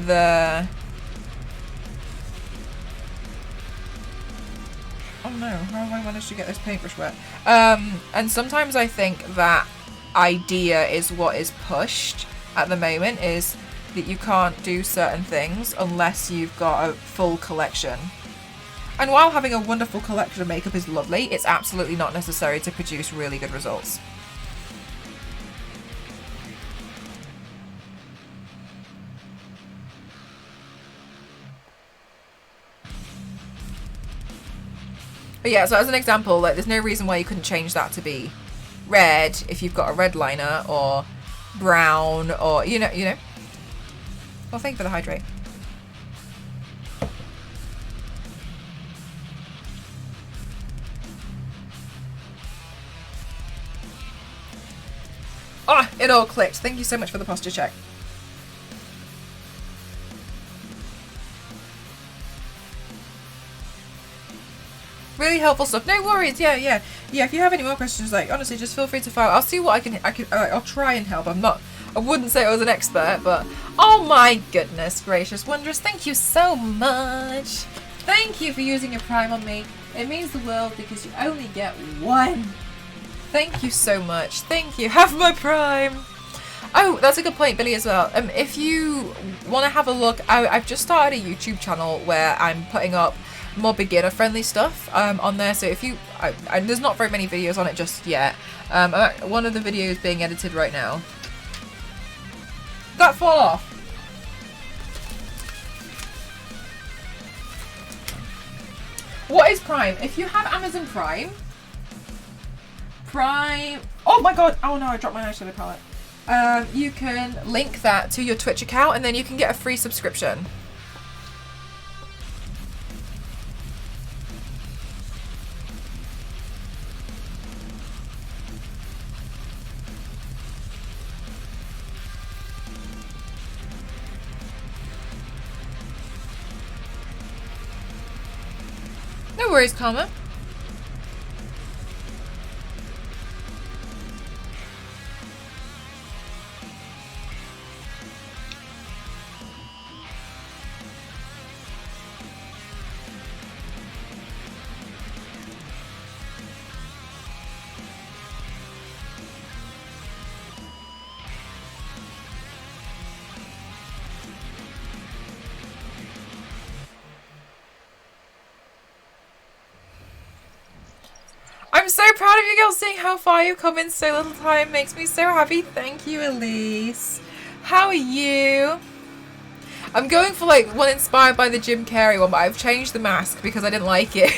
oh no, how have I managed to get this paintbrush wet? And sometimes I think that idea is what is pushed at the moment, is that you can't do certain things unless you've got a full collection. And while having a wonderful collection of makeup is lovely, it's absolutely not necessary to produce really good results. But yeah, so as an example, like there's no reason why you couldn't change that to be red if you've got a red liner, or brown, or you know. Well, thank you for the hydrate. Ah, it all clicked. Thank you so much for the posture check. Really helpful stuff. No worries. Yeah. If you have any more questions, like honestly, just feel free to file. I'll see what I can. I'll try and help. I wouldn't say I was an expert, but oh my goodness gracious, wondrous! Thank you so much. Thank you for using your Prime on me. It means the world because you only get one. Thank you so much. Thank you. Have my Prime. Oh, that's a good point, Billy, as well. If you want to have a look, I've just started a YouTube channel where I'm putting up more beginner-friendly stuff on there. So if you, there's not very many videos on it just yet. One of the videos being edited right now. That fall off. What is Prime? If you have Amazon Prime. Oh my god! Oh no, I dropped my eyeshadow palette. You can link that to your Twitch account, and then you can get a free subscription. No worries, Karma. I'm so proud of you girls. Seeing how far you've come in so little time makes me so happy. Thank you, Elise. How are you? I'm going for like one inspired by the Jim Carrey one, but I've changed the mask because I didn't like it.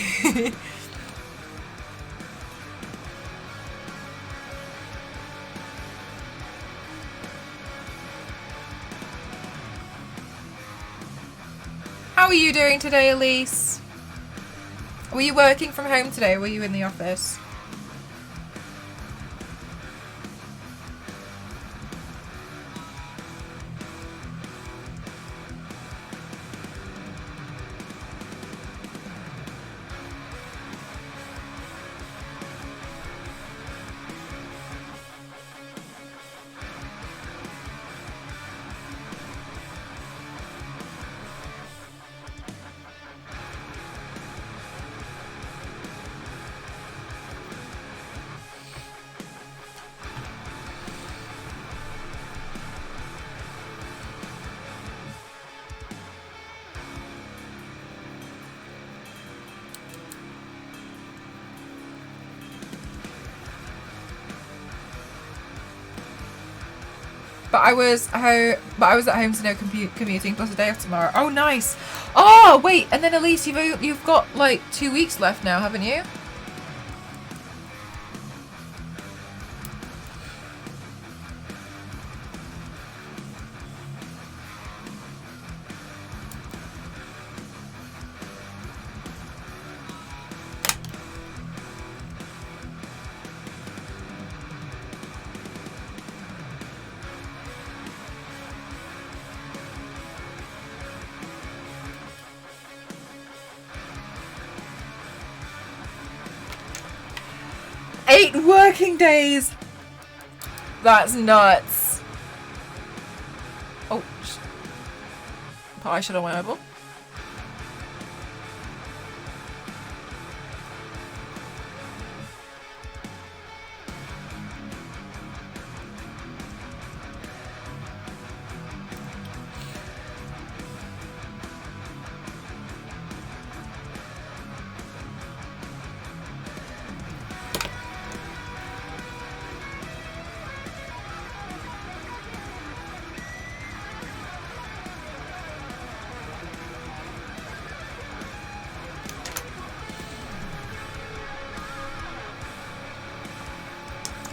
How are you doing today, Elise? Were you working from home today, or were you in the office? But I was home. But I was at home to no commuting plus a day off tomorrow. Oh, nice. Oh, wait, and then Elise, you've got like 2 weeks left now, haven't you? Eight working days! That's nuts. Oh, I should have went over.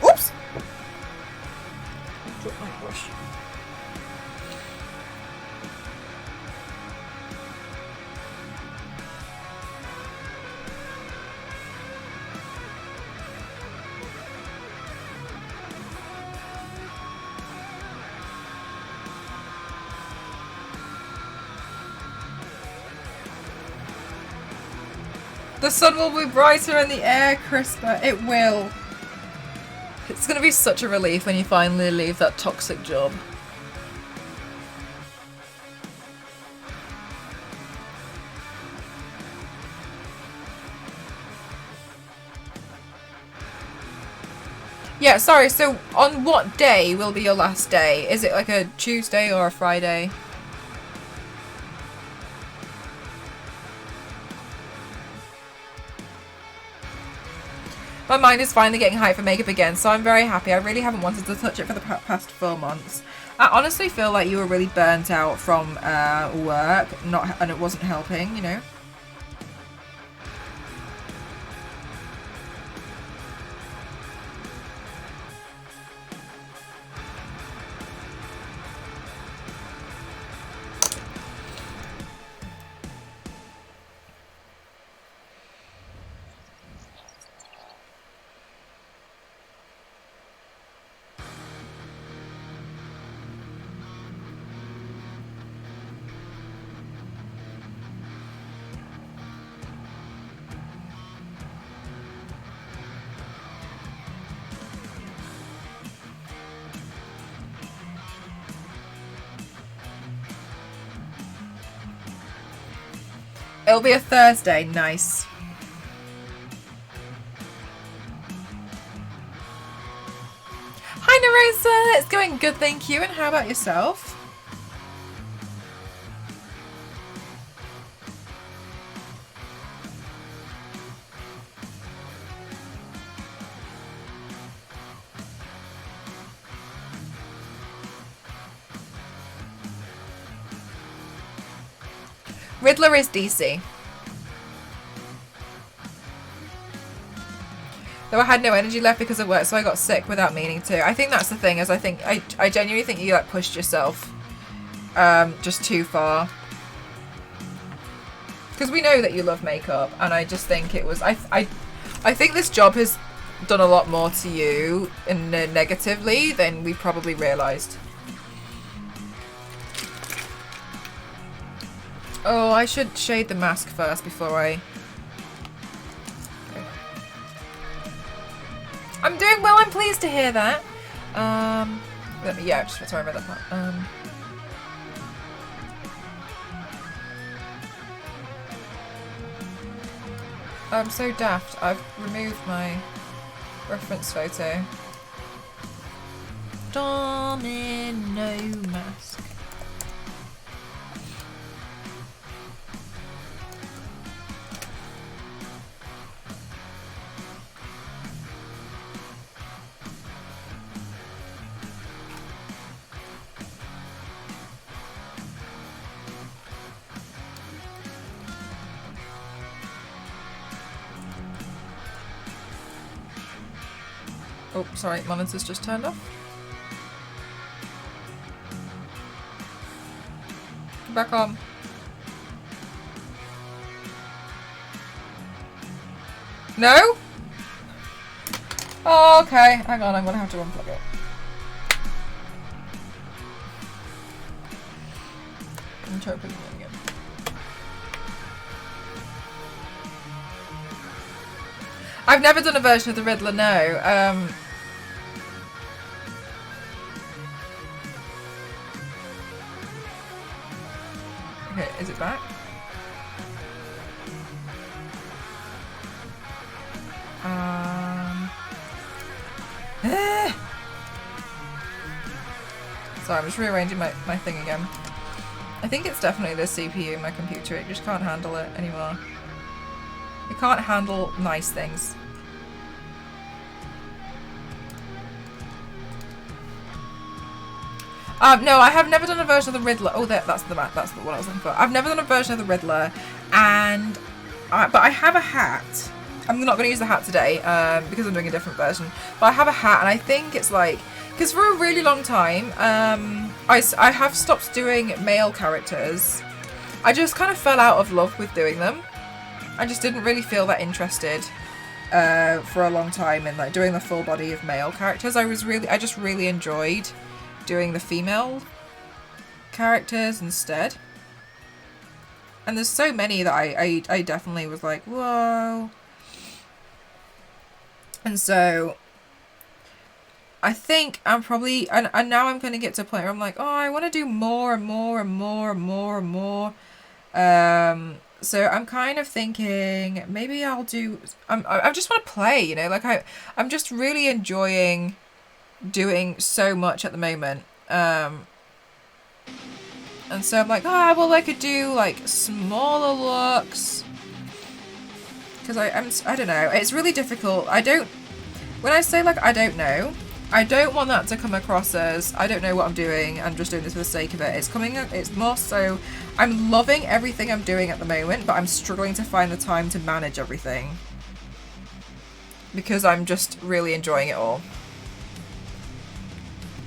Oops! Drop my brush. The sun will be brighter and the air crisper. It will. It's going to be such a relief when you finally leave that toxic job. Yeah, sorry, so on what day will be your last day? Is it like a Tuesday or a Friday? My mind is finally getting hyped for makeup again, so I'm very happy. I really haven't wanted to touch it for the past 4 months. I honestly feel like you were really burnt out from work, and it wasn't helping, you know? It'll be a Thursday. Nice. Hi, Narosa. It's going good, thank you. And how about yourself? Riddler is DC. Though I had no energy left because of work, so I got sick without meaning to. I think that's the thing, is I genuinely think you like pushed yourself just too far. Because we know that you love makeup, and I just think it was I think this job has done a lot more to you negatively than we probably realised. Oh, I should shade the mask first before I... Okay. I'm doing well, I'm pleased to hear that. Yeah, just sorry about that part. I'm so daft. I've removed my reference photo. Domino mask. Oh, sorry, monitor's just turned off. Back on. No? Oh, okay. Hang on, I'm gonna have to unplug it. I'm trying to put it in again. I've never done a version of the Riddler, no. Okay, is it back? Sorry, I'm just rearranging my thing again. I think it's definitely the CPU in my computer. It just can't handle it anymore. It can't handle nice things. No, I have never done a version of the Riddler. Oh, that's the map. That's what I was looking for. I've never done a version of the Riddler, and but I have a hat. I'm not going to use the hat today because I'm doing a different version. But I have a hat, and I think it's like, because for a really long time, I have stopped doing male characters. I just kind of fell out of love with doing them. I just didn't really feel that interested for a long time in like doing the full body of male characters. I just really enjoyed doing the female characters instead. And there's so many that I definitely was like, whoa. And so I think I'm probably, and now I'm going to get to a point where I'm like, oh, I want to do more and more and more and more and more. So I'm kind of thinking maybe I'll do, I just want to play, you know, like I'm just really enjoying doing so much at the moment. And so I'm like, well, I could do like smaller looks. Because I don't know, it's really difficult. When I say like I don't know, I don't want that to come across as I don't know what I'm doing, I'm just doing this for the sake of it. It's more so I'm loving everything I'm doing at the moment, but I'm struggling to find the time to manage everything. Because I'm just really enjoying it all.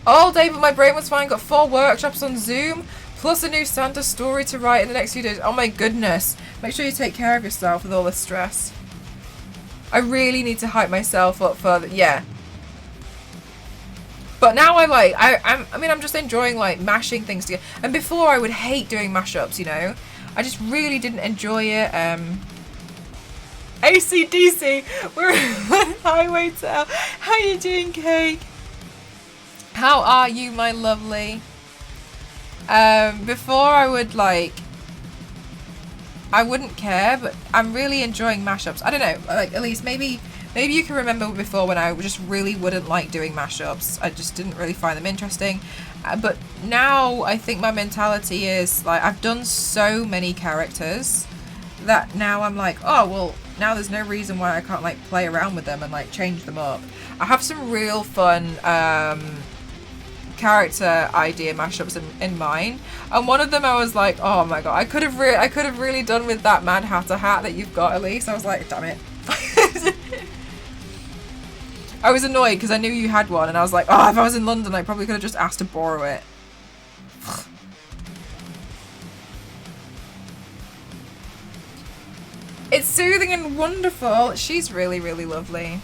Oh, David, my brain was fine. Got 4 workshops on Zoom, plus a new Santa story to write in the next few days. Oh my goodness. Make sure you take care of yourself with all this stress. I really need to hype myself up further. Yeah. But now I'm just enjoying like mashing things together. And before I would hate doing mashups, you know. I just really didn't enjoy it. AC/DC, we're on highway to hell. How you doing, Cake? How are you, my lovely? Before I would like, I wouldn't care, but I'm really enjoying mashups. I don't know, like at least maybe you can remember before when I just really wouldn't like doing mashups. I just didn't really find them interesting. But now I think my mentality is like I've done so many characters that now I'm like, oh well, now there's no reason why I can't like play around with them and like change them up. I have some real fun character idea mashups in mind, and one of them I was like, oh my god, I could have really done with that Mad Hatter hat that you've got, at least. I was like, damn it. I was annoyed because I knew you had one, and I was like, oh, if I was in London I probably could have just asked to borrow it. It's soothing and wonderful. She's really, really lovely.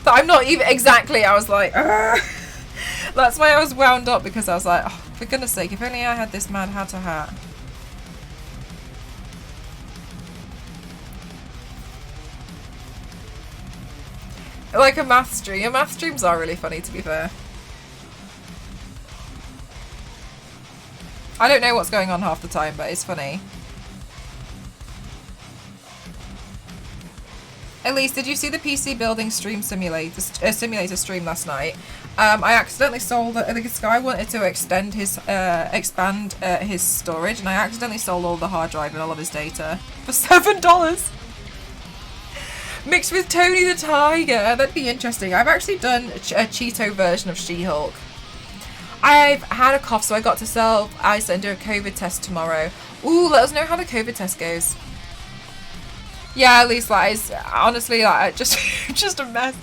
But I'm not even exactly, I was like, that's why I was wound up, because I was like, oh, for goodness sake, if only I had this Mad Hatter hat. Like a math stream. Your math streams are really funny, to be fair. I don't know what's going on half the time, but it's funny. Elise, did you see the PC building stream simulator stream last night? I accidentally sold it. This guy wanted to expand his storage, and I accidentally sold all the hard drive and all of his data for $7. Mixed with Tony the Tiger. That'd be interesting. I've actually done a Cheeto version of She-Hulk. I've had a cough, so I got to self-isolate and do a COVID test tomorrow. Ooh, let us know how the COVID test goes. Yeah, at least like, it's honestly like just just a mess.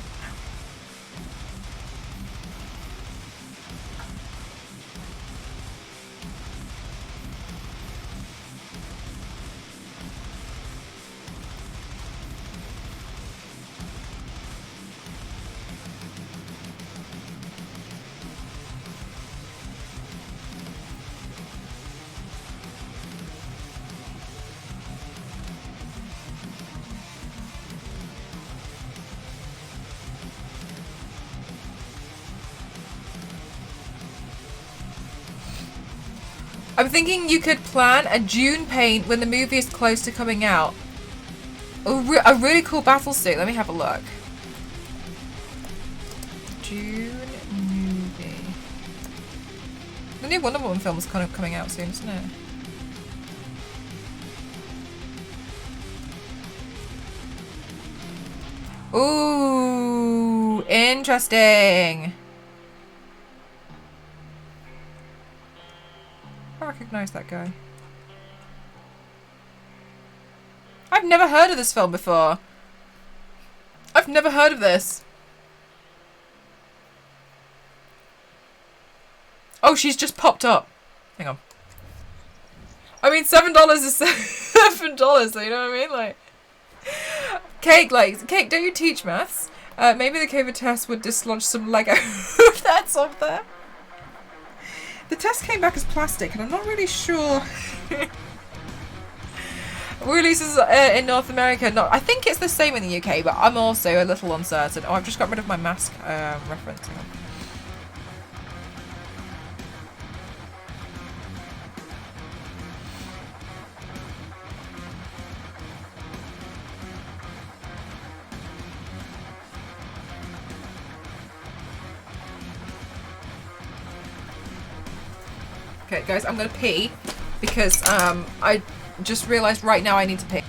I'm thinking you could plan a June paint when the movie is close to coming out. A really cool battle suit. Let me have a look. June movie. The new Wonder Woman film is kind of coming out soon, isn't it? Ooh, interesting. I recognise that guy. I've never heard of this film before. I've never heard of this. Oh, she's just popped up. Hang on. I mean, $7 is $7, so you know what I mean? Like, Cake, don't you teach maths? Maybe the COVID test would dislodge some Lego. That's up there. The test came back as plastic, and I'm not really sure. Releases in North America, I think it's the same in the UK, but I'm also a little uncertain. Oh, I've just got rid of my mask reference. Hang on. Okay, guys, I'm gonna pee because I just realised right now I need to pee.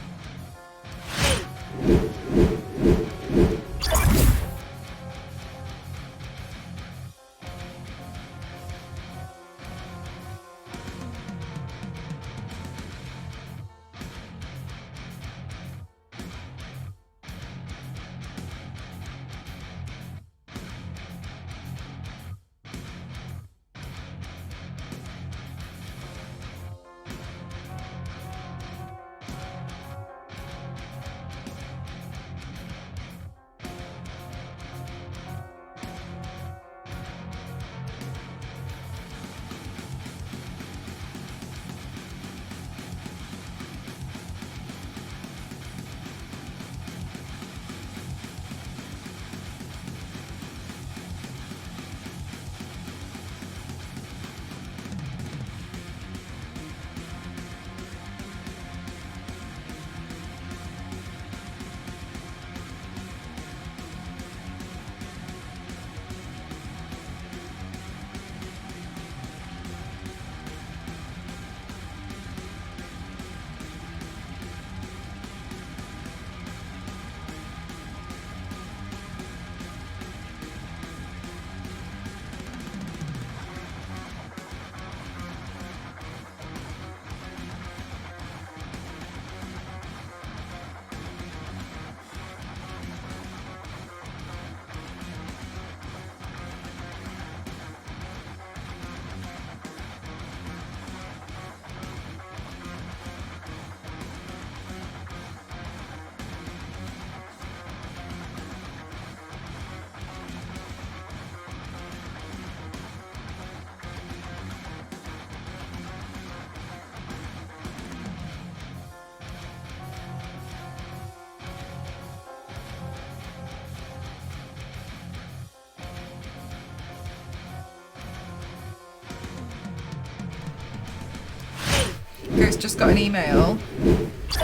Ghost just got an email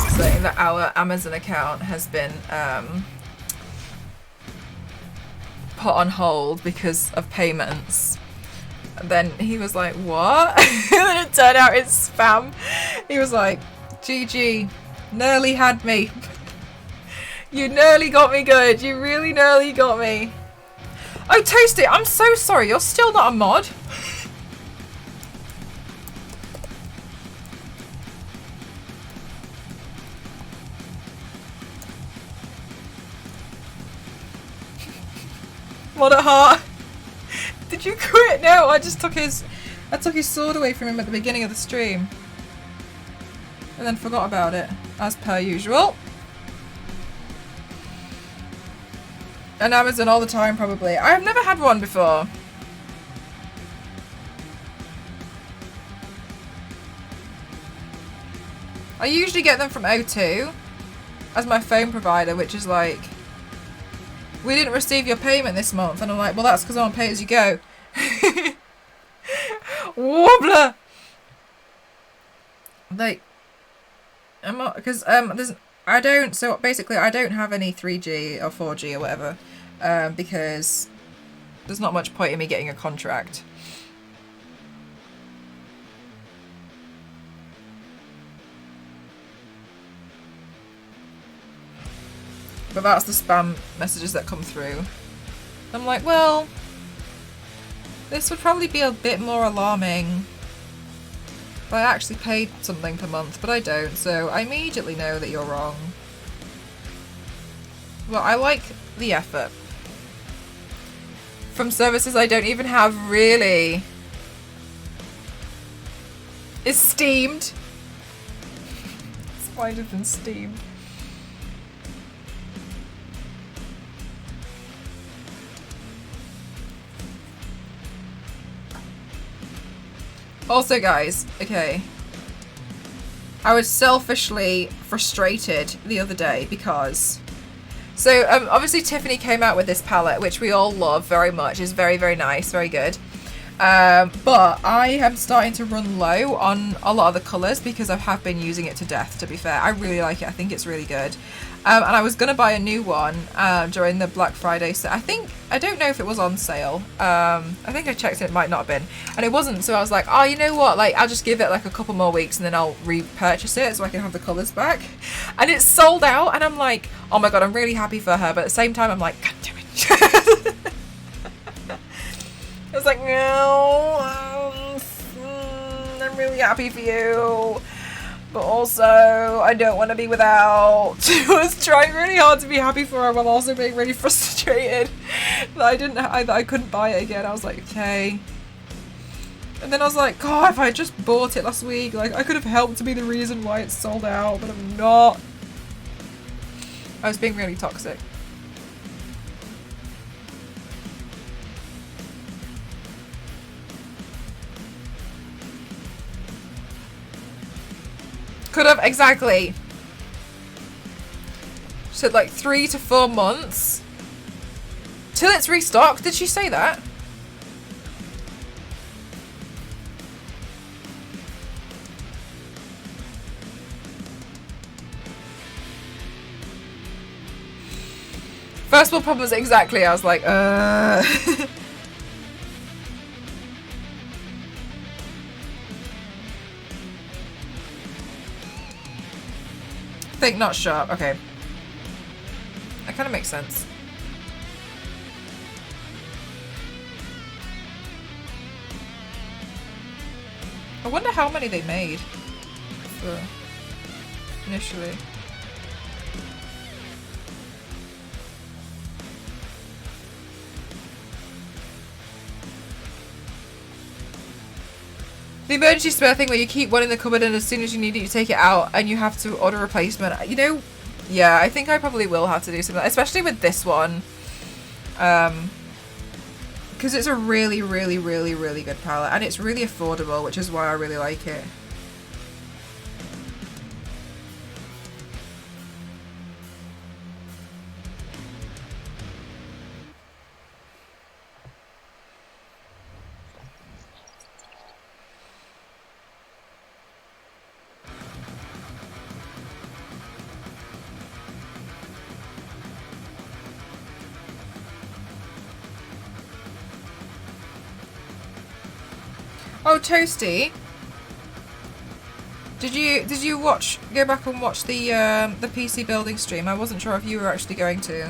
saying that our Amazon account has been put on hold because of payments. And then he was like, what? And then it turned out it's spam. He was like, GG, nearly had me. You nearly got me good. You really nearly got me. Oh, Toasty, I'm so sorry. You're still not a mod. Mod at heart. Did you quit? No, I took his sword away from him at the beginning of the stream. And then forgot about it, as per usual. And Amazon all the time, probably. I've never had one before. I usually get them from O2 as my phone provider, which is like, we didn't receive your payment this month. And I'm like, well, that's because I'm on pay as you go. Wobbler! Like, I'm not, because I don't have any 3G or 4G or whatever, because there's not much point in me getting a contract. But that's the spam messages that come through. I'm like, well, this would probably be a bit more alarming if I actually paid something per month, but I don't, so I immediately know that you're wrong. Well, I like the effort. From services I don't even have, really. Is steamed. It's wider than steamed. Also, guys, okay. I was selfishly frustrated the other day because... So, obviously Tiffany came out with this palette, which we all love very much. It's very, very nice, very good. But I am starting to run low on a lot of the colours because I have been using it to death, to be fair. I really like it. I think it's really good. And I was going to buy a new one during the Black Friday sale. I don't know if it was on sale. I think I checked it might not have been. And it wasn't, so I was like, oh, you know what? Like, I'll just give it like a couple more weeks and then I'll repurchase it so I can have the colours back. And it's sold out and I'm like, oh my god, I'm really happy for her. But at the same time, I'm like, god damn it. I was like, no, I'm really happy for you. But also, I don't want to be without. I was trying really hard to be happy for her while also being really frustrated that I couldn't buy it again. I was like, okay. And then I was like, God, if I just bought it last week, like I could have helped to be the reason why it's sold out, but I'm not. I was being really toxic. Could have, exactly. She said like 3 to 4 months till it's restocked. Did she say that? First world problems, exactly. I was like, Think not sharp. Okay. That kind of makes sense. I wonder how many they made for initially. The emergency spare thing where you keep one in the cupboard and as soon as you need it you take it out and you have to order a replacement. You know, yeah, I think I probably will have to do something, especially with this one. Because it's a really, really, really, really good palette and it's really affordable, which is why I really like it. Oh, Toasty. Did you go back and watch the PC building stream? I wasn't sure if you were actually going to.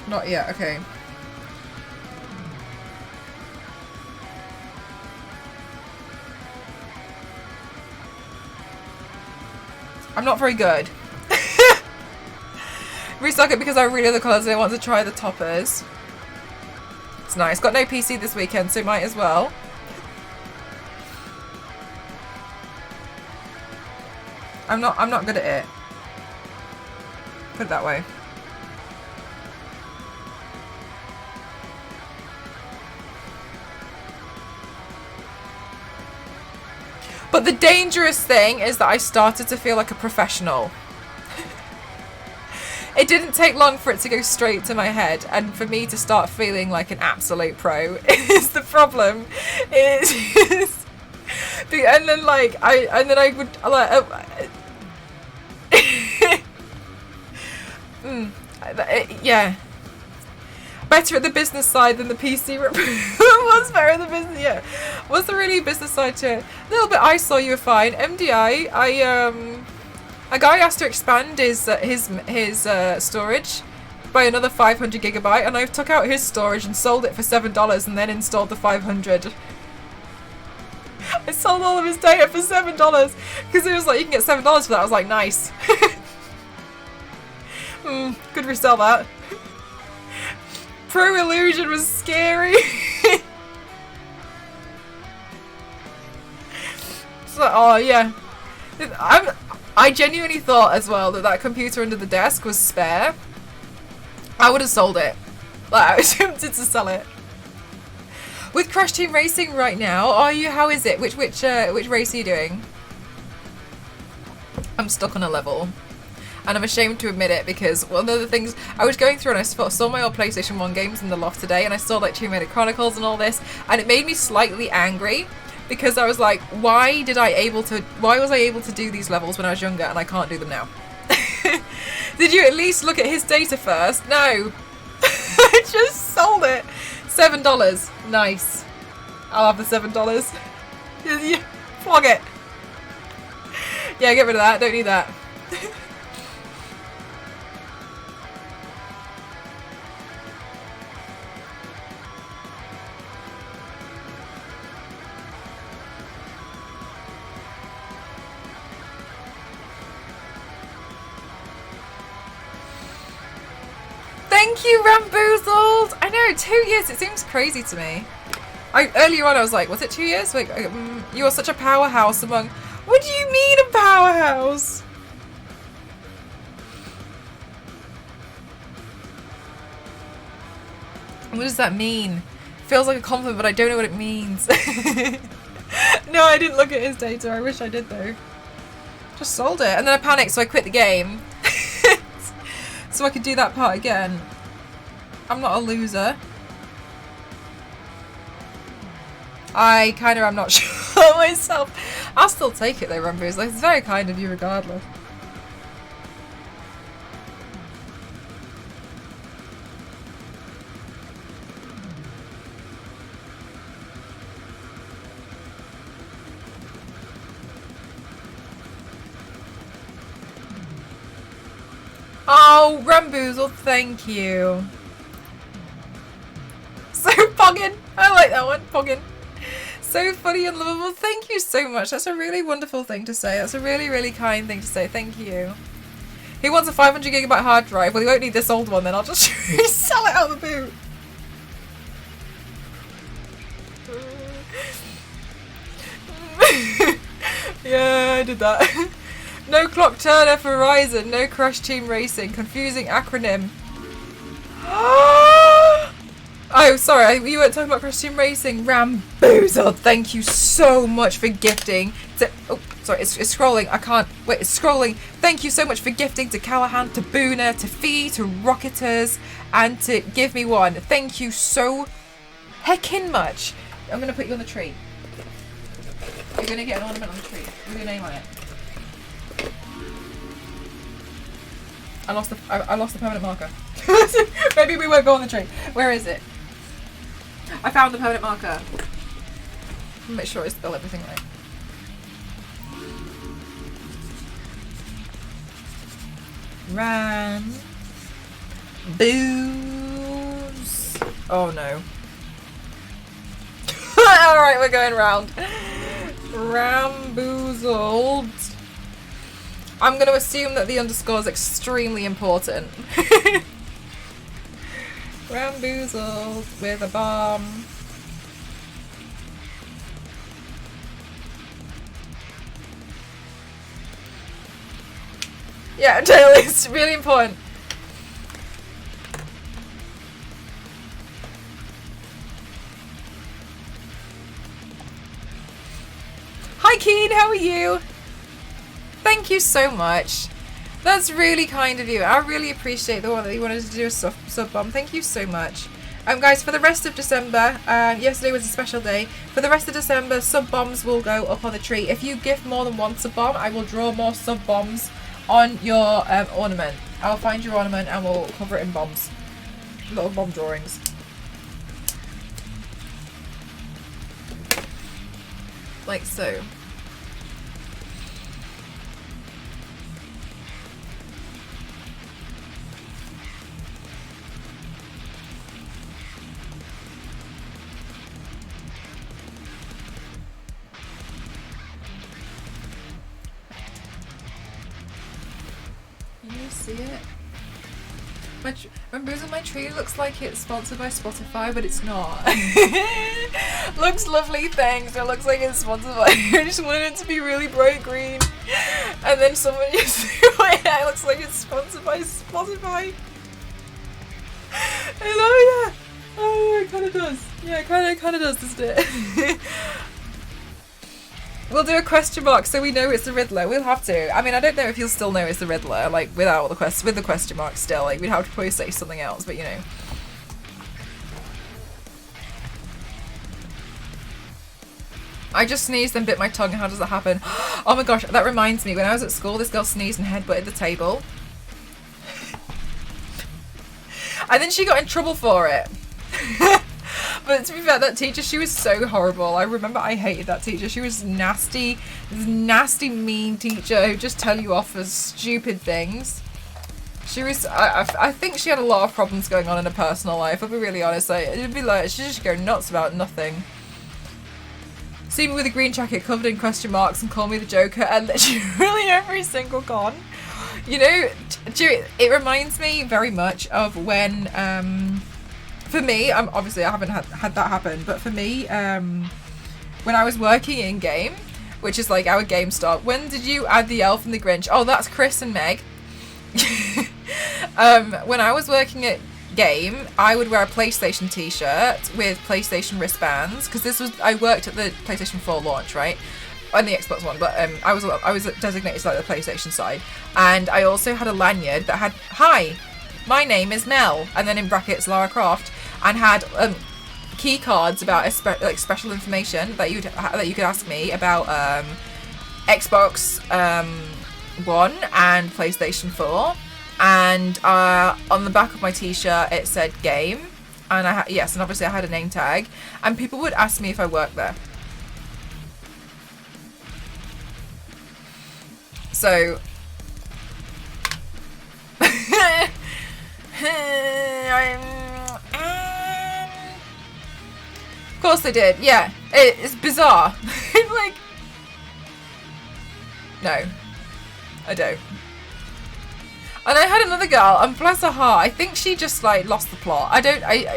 Not yet, okay. I'm not very good. Restock it because I really like the colours and I want to try the toppers. It's nice. Got no PC this weekend, so might as well. I'm not good at it. Put it that way. But the dangerous thing is that I started to feel like a professional. It didn't take long for it to go straight to my head, and for me to start feeling like an absolute pro is the problem. And then like I would like yeah, better at the business side than the PC. Was better at the business. Yeah, was there really a business side to it? A little bit. I saw you were fine. MDI. A guy asked to expand his storage by another 500 gigabyte, and I took out his storage and sold it for $7, and then installed the 500. I sold all of his data for $7 because it was like you can get $7 for that. I was like, nice. Could resell that. Pro Illusion was scary. So, oh yeah, I genuinely thought as well that that computer under the desk was spare. I would have sold it. Like, I was tempted to sell it. With Crash Team Racing right now, are you? How is it? Which race are you doing? I'm stuck on a level. And I'm ashamed to admit it because one of the things I was going through and I saw my old PlayStation 1 games in the loft today, and I saw like 2 Minute Chronicles and all this, and it made me slightly angry because I was like, why was I able to do these levels when I was younger and I can't do them now? Did you at least look at his data first? No. I just sold it. $7. Nice. I'll have the $7. Yeah, flog it. Yeah, get rid of that. Don't need that. Thank you, Ramboozled! I know, 2 years, it seems crazy to me. Earlier on I was like, was it 2 years? Like, you are such a powerhouse among... What do you mean a powerhouse? What does that mean? Feels like a compliment, but I don't know what it means. No, I didn't look at his data. I wish I did though. Just sold it. And then I panicked, so I quit the game. So I could do that part again. I'm not a loser. I kind of am not sure myself. I'll still take it though, Rumboos. Like, it's very kind of you regardless. Oh, Ramboozle, thank you. So poggin. I like that one, poggin. So funny and lovable. Thank you so much. That's a really wonderful thing to say. That's a really, really kind thing to say. Thank you. He wants a 500 gigabyte hard drive. Well, he won't need this old one then. I'll just sell it out of the boot. Yeah, I did that. No Clock Turner for Horizon, no Crash Team Racing, confusing acronym. Oh, sorry, you weren't talking about Crash Team Racing. Ramboozled, thank you so much for gifting to... Oh, sorry, it's scrolling. I can't... Wait, it's scrolling. Thank you so much for gifting to Callahan, to Booner, to Fee, to Rocketers, and to Give Me One. Thank you so heckin' much. I'm going to put you on the tree. You're going to get an ornament on the tree with your name on it. I lost the permanent marker. Maybe we won't go on the tree. Where is it? I found the permanent marker. Make sure I spell everything right. Ran. Booze. Oh no. Alright, we're going round. Ramboozled. I'm going to assume that the underscore is extremely important. Ramboozled with a bomb. Yeah, totally. It's really important. Hi Keen, how are you? Thank you so much. That's really kind of you. I really appreciate the one that you wanted to do a sub bomb. Thank you so much. Guys, for the rest of December, yesterday was a special day. For the rest of December, sub bombs will go up on the tree. If you gift more than one sub bomb, I will draw more sub bombs on your ornament. I'll find your ornament and we'll cover it in bombs. Little bomb drawings. Like so. See it? Bamboozle My Tree looks like it's sponsored by Spotify, but it's not. Looks lovely, thanks. It looks like it's sponsored by... I just wanted it to be really bright green. And then someone just... it looks like it's sponsored by Spotify. I love it. Oh, it kind of does. Yeah, it kind of does, doesn't it? We'll do a question mark so we know it's the Riddler. We'll have to. I mean, I don't know if you'll still know it's the Riddler, like without the with the question mark still. Like we'd have to probably say something else, but you know. I just sneezed and bit my tongue. How does that happen? Oh my gosh, that reminds me. When I was at school, this girl sneezed and headbutted the table. And then she got in trouble for it. But to be fair, that teacher, she was so horrible. I remember I hated that teacher. She was nasty, this nasty, mean teacher who just tell you off for stupid things. She was, I think she had a lot of problems going on in her personal life, I'll be really honest. It'd be like, she'd just go nuts about nothing. See me with a green jacket covered in question marks and call me the Joker and literally every single con. You know, it reminds me very much of when, for me, obviously I haven't had that happen, but for me, when I was working in game, which is like our GameStop, when did you add the Elf and the Grinch? Oh, that's Chris and Meg. When I was working at game, I would wear a PlayStation t-shirt with PlayStation wristbands, because I worked at the PlayStation 4 launch, right? And the Xbox One, but I was designated to like the PlayStation side, and I also had a lanyard that had, "Hi, my name is Mel," and then in brackets Lara Croft, and had key cards about special information that you could ask me about Xbox One and PlayStation 4, and on the back of my t-shirt it said game, and and obviously I had a name tag, and people would ask me if I worked there. So of course they did. Yeah, it's bizarre. Like, no, I don't. And I had another girl, and bless her heart, I think she just like lost the plot.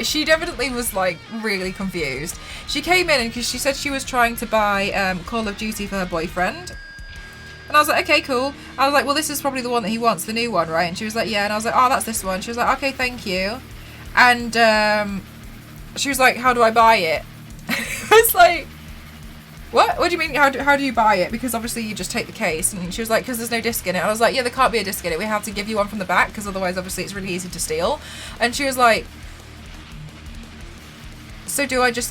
She definitely was like really confused. She came in because she said she was trying to buy Call of Duty for her boyfriend. And I was like, okay, cool. I was like, well, this is probably the one that he wants, the new one, right? And she was like, yeah. And I was like, oh, that's this one. She was like, okay, thank you. And she was like, how do I buy it? I was like, what? What do you mean, how do you buy it? Because obviously you just take the case. And she was like, because there's no disc in it. I was like, yeah, there can't be a disc in it. We have to give you one from the back, because otherwise, obviously, it's really easy to steal. And she was like, so do I go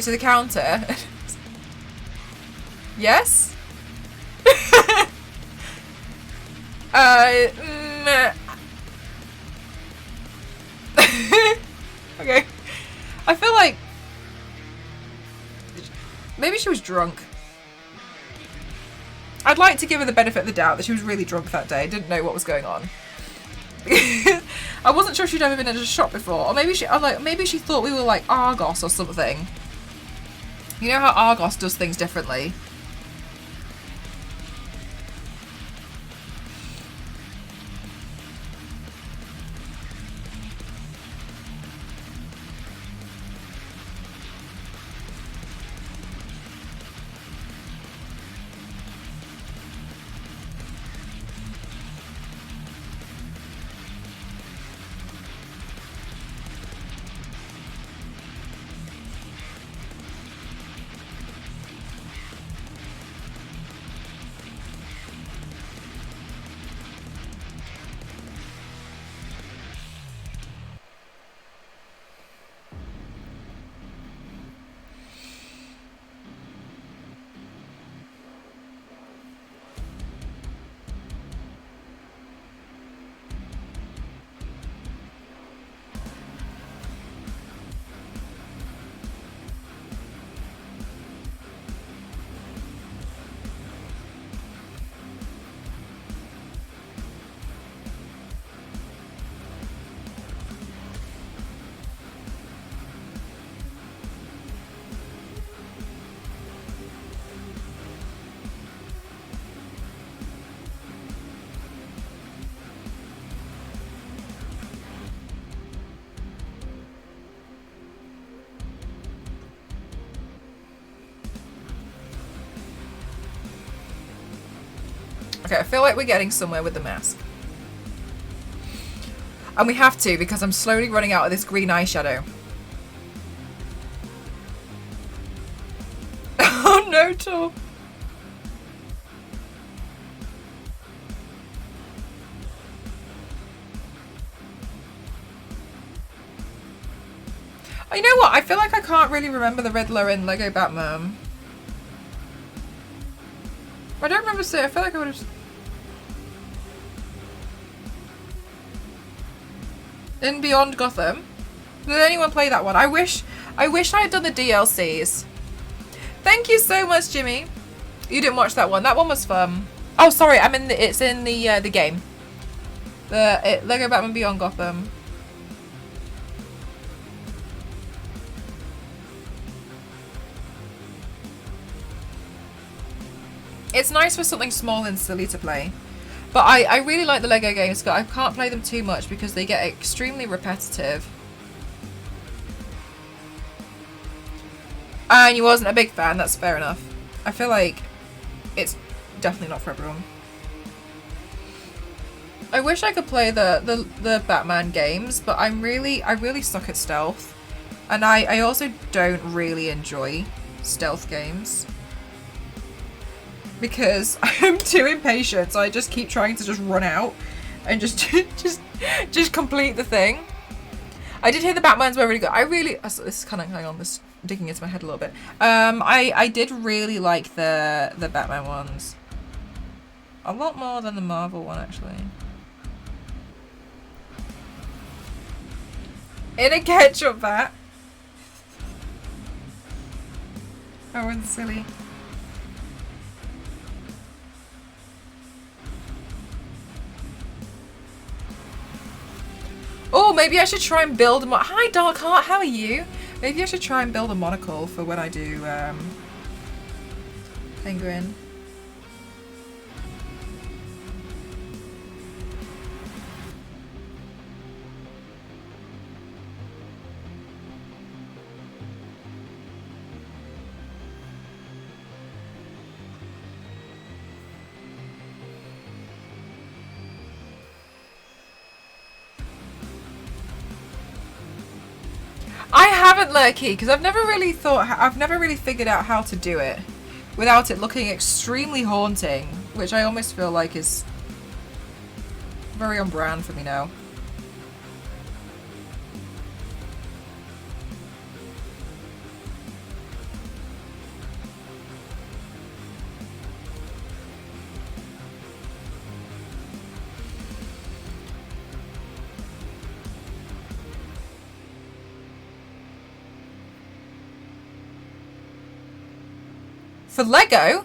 to the counter? Yes? Okay. I feel like maybe she was drunk. I'd like to give her the benefit of the doubt that she was really drunk that day, didn't know what was going on. I wasn't sure she'd ever been in a shop before, or maybe she thought we were like Argos or something. You know how Argos does things differently. Okay, I feel like we're getting somewhere with the mask. And we have to, because I'm slowly running out of this green eyeshadow. Oh no, Tor. Oh, you know what? I feel like I can't really remember the Riddler in Lego Batman. I don't remember seeing. I feel like I would have. In Beyond Gotham. Did anyone play that one? I wish I had done the DLCs. Thank you so much, Jimmy. You didn't watch that one. That one was fun. Oh, sorry. It's in the game. Lego Batman Beyond Gotham. It's nice for something small and silly to play. But I really like the Lego games, but I can't play them too much because they get extremely repetitive. And you wasn't a big fan, that's fair enough. I feel like it's definitely not for everyone. I wish I could play the Batman games, but I really suck at stealth. And I also don't really enjoy stealth games. Because I'm too impatient, so I just keep trying to just run out and just complete the thing. I did hear the Batmans were really good. This is kind of, hang on, this digging into my head a little bit. I did really like the Batman ones. A lot more than the Marvel one, actually. In a ketchup bat. Oh, it's silly. Oh, maybe I should try and build a Hi, Darkheart, how are you? Maybe I should try and build a monocle for when I do Penguin. I haven't Lurky because I've never really figured out how to do it without it looking extremely haunting, which I almost feel like is very on brand for me now. For Lego?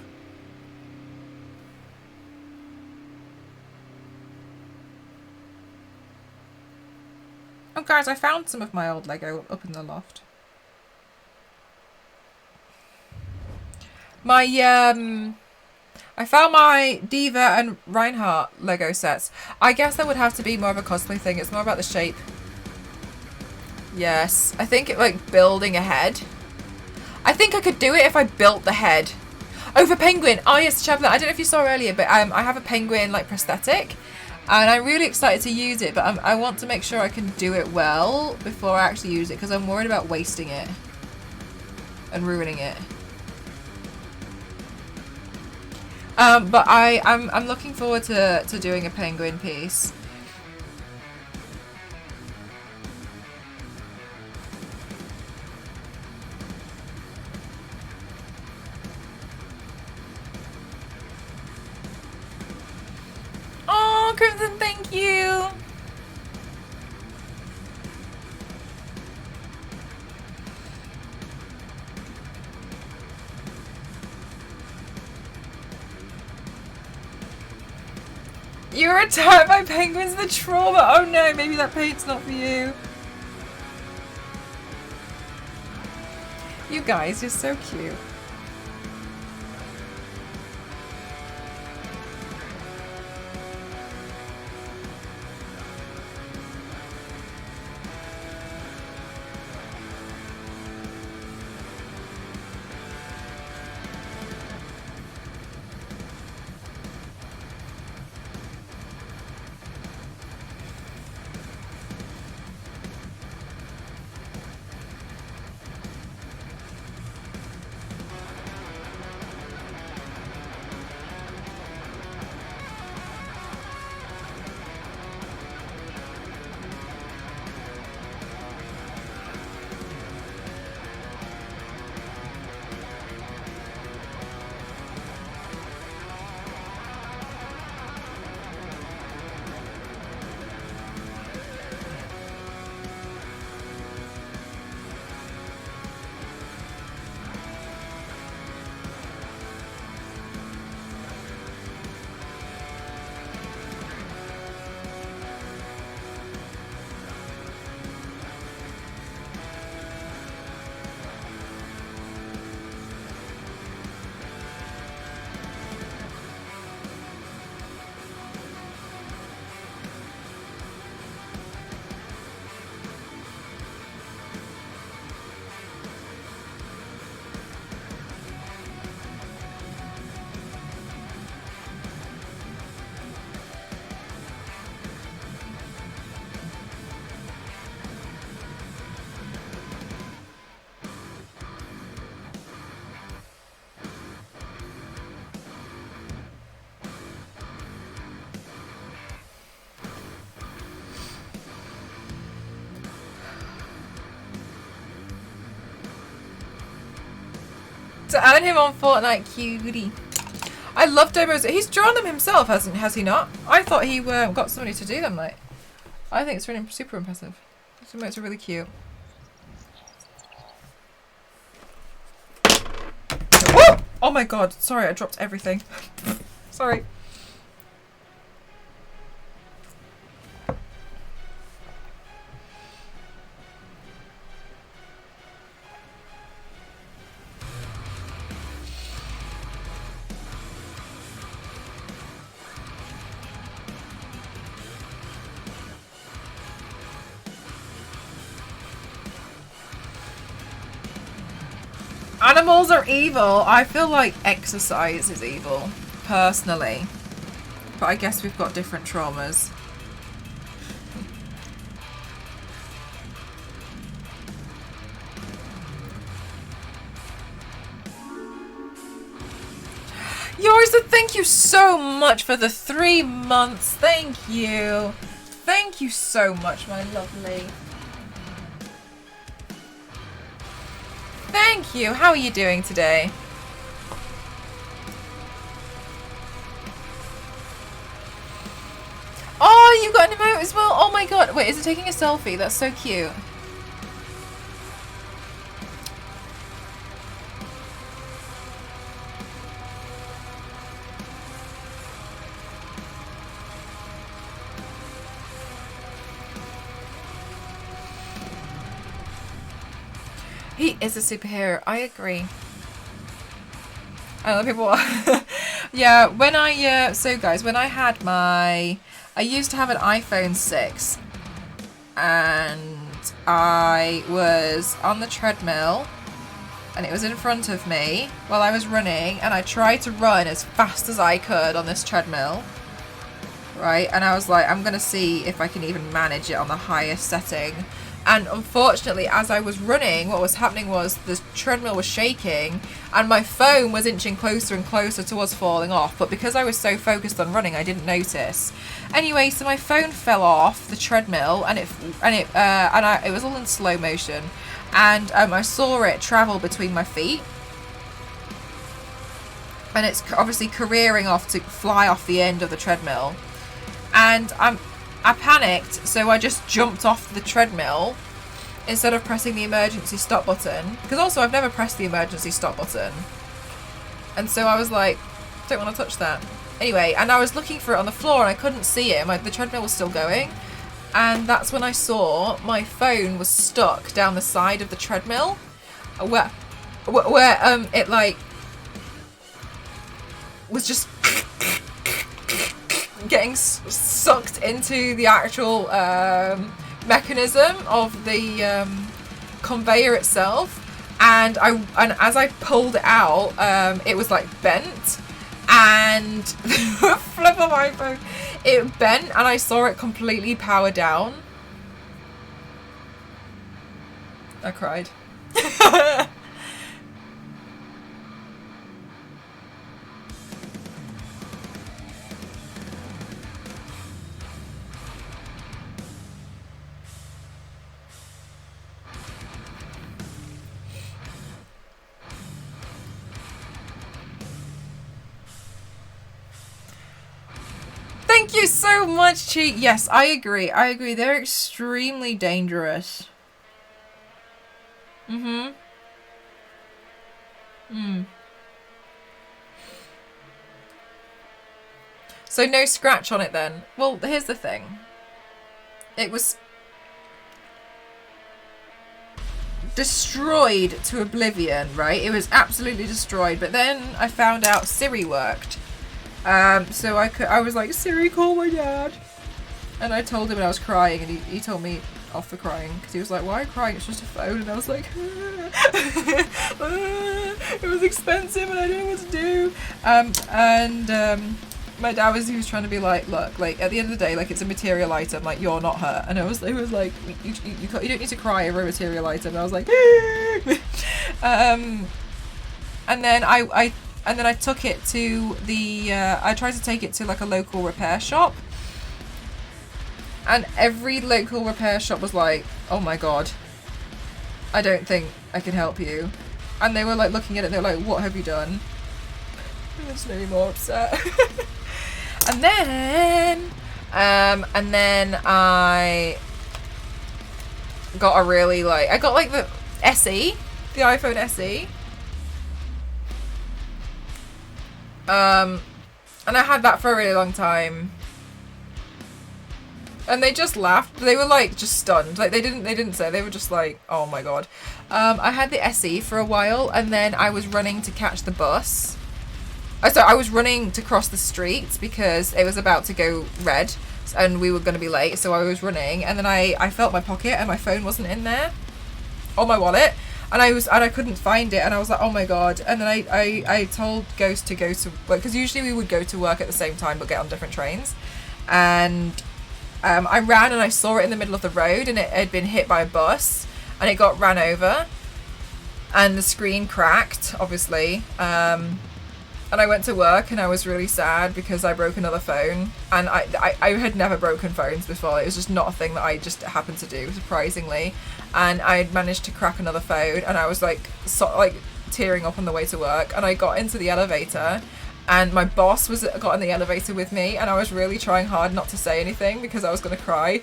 Oh guys, I found some of my old Lego up in the loft. I found my Diva and Reinhardt Lego sets. I guess that would have to be more of a cosplay thing. It's more about the shape. Yes, I think like building a head. I think I could do it if I built the head. Oh, for Penguin. Oh, yes, Chaplain. I don't know if you saw earlier, but I have a Penguin like prosthetic. And I'm really excited to use it, but I want to make sure I can do it well before I actually use it because I'm worried about wasting it and ruining it. But I'm looking forward to doing a Penguin piece. Oh, Crimson, thank you. You were attacked by penguins, the trauma. Oh no, maybe that paint's not for you. You guys, you're so cute. To earn him on Fortnite, cutie. I love Domo's. He's drawn them himself, has he not? I thought he got somebody to do them. Like, I think it's really super impressive. These emotes are really cute. Woo! Oh my god! Sorry, I dropped everything. Sorry. Animals are evil. I feel like exercise is evil, personally. But I guess we've got different traumas. Yorza, thank you so much for the 3 months. Thank you. Thank you so much, my lovely. Thank you. How are you doing today? Oh, you got an emote as well? Oh my god. Wait, is it taking a selfie? That's so cute. He is a superhero. I agree. I know people. Yeah, when I so guys, when I had I used to have an iPhone 6, and I was on the treadmill, and it was in front of me while I was running, and I tried to run as fast as I could on this treadmill, right? And I was like, I'm gonna see if I can even manage it on the highest setting. And unfortunately, as I was running, what was happening was the treadmill was shaking and my phone was inching closer and closer towards falling off. But because I was so focused on running, I didn't notice. Anyway, so my phone fell off the treadmill and it was all in slow motion. And I saw it travel between my feet. And it's obviously careering off to fly off the end of the treadmill. And I panicked, so I just jumped off the treadmill instead of pressing the emergency stop button. Because also, I've never pressed the emergency stop button. And so I was like, don't want to touch that. Anyway, and I was looking for it on the floor and I couldn't see it. The treadmill was still going. And that's when I saw my phone was stuck down the side of the treadmill. Where it like was just getting sucked into the actual mechanism of the conveyor itself, and as I pulled it out, it was like bent, and flip of my phone, it bent, and I saw it completely power down. I cried. Thank you so much, Cheat. Yes, I agree. I agree. They're extremely dangerous. Mm-hmm. So no scratch on it then? Well, here's the thing. It was destroyed to oblivion, right? It was absolutely destroyed. But then I found out Siri worked. So I was like, Siri, call my dad. And I told him and I was crying, and he told me off for crying, because he was like, why are you crying? It's just a phone. And I was like, it was expensive and I didn't know what to do. My dad he was trying to be like, look, like at the end of the day, like it's a material item, like you're not hurt. And he was like, you don't need to cry over a material item. And I was like, and then I took it to the, I tried to take it to like a local repair shop. And every local repair shop was like, oh my god, I don't think I can help you. And they were like looking at it, they were like, what have you done? It just made me more upset. And then I got a really like, I got like the SE, the iPhone SE. And I had that for a really long time. And they just laughed. They were like just stunned. Like they didn't say. They were just like, oh my god. I had the SE for a while, and then I was running to catch the bus. So I was running to cross the street because it was about to go red, and we were going to be late. So I was running, and then I felt my pocket, and my phone wasn't in there, or my wallet, and I couldn't find it, and I was like, oh my god. And then I told Ghost to go to work, because usually we would go to work at the same time but get on different trains, and I ran and I saw it in the middle of the road, and it had been hit by a bus, and it got ran over, and the screen cracked, obviously. And I went to work, and I was really sad because I broke another phone, and I had never broken phones before. It was just not a thing that I just happened to do, surprisingly. And I had managed to crack another phone, and I was like tearing up on the way to work, and I got into the elevator, and my boss got in the elevator with me, and I was really trying hard not to say anything because I was gonna cry,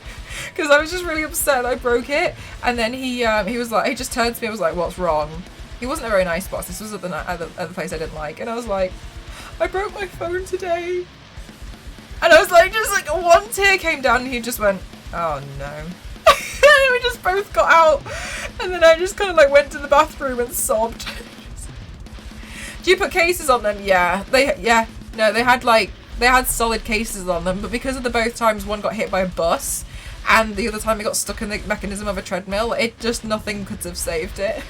because I was just really upset I broke it. And then he was like, he just turned to me and was like, what's wrong? He wasn't a very nice boss. This was at the place I didn't like, and I was like, I broke my phone today. And I was like, just like one tear came down, and he just went, oh no. And we just both got out, and then I just kind of like went to the bathroom and sobbed. Do you put cases on them? Yeah. They had solid cases on them, but because of the both times one got hit by a bus and the other time it got stuck in the mechanism of a treadmill, it just, nothing could have saved it.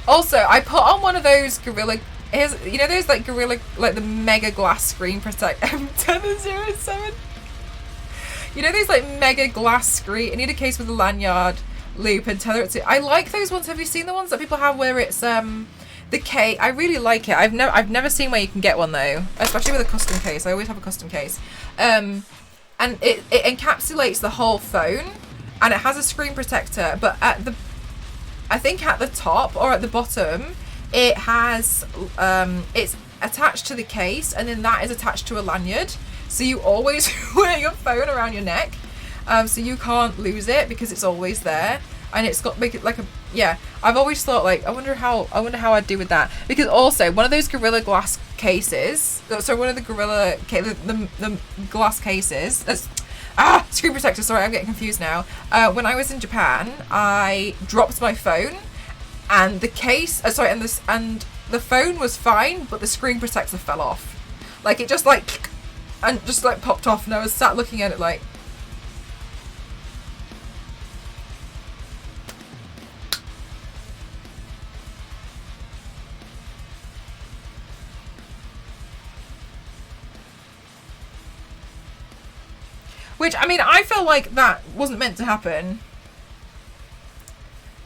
Also, I put on one of those Gorilla, you know those like Gorilla, like the mega glass screen protect M1007? You know those like mega glass screen, I need a case with a lanyard loop and tether it to, I like those ones. Have you seen the ones that people have where it's the case? I really like it. I've never seen where you can get one though, especially with a custom case. I always have a custom case. And it encapsulates the whole phone, and it has a screen protector, but I think at the top or at the bottom, it has, it's attached to the case, and then that is attached to a lanyard. So you always wear your phone around your neck, so you can't lose it because it's always there. And it's got like a, yeah. I've always thought like, I wonder how I'd do with that, because also one of those Gorilla Glass cases. So one of the Gorilla the glass cases. That's screen protector, sorry, I'm getting confused now. When I was in Japan, I dropped my phone, and the case, and the phone was fine, but the screen protector fell off. Like it just like, and just like popped off, and I was sat looking at it like. Which, I mean, I feel like that wasn't meant to happen.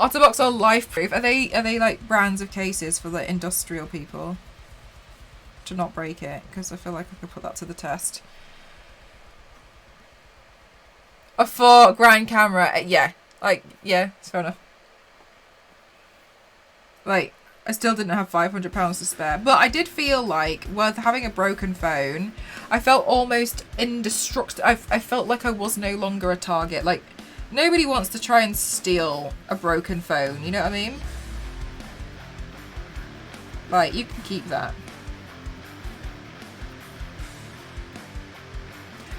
Otterbox are life proof. Are they like brands of cases for the industrial people to not break it? Because I feel like I could put that to the test. A 4 grand camera, yeah, like yeah, it's fair enough. Like I still didn't have £500 to spare, but I did feel like with having a broken phone, I felt almost indestructible. I felt like I was no longer a target. Like nobody wants to try and steal a broken phone, you know what I mean? Like you can keep that.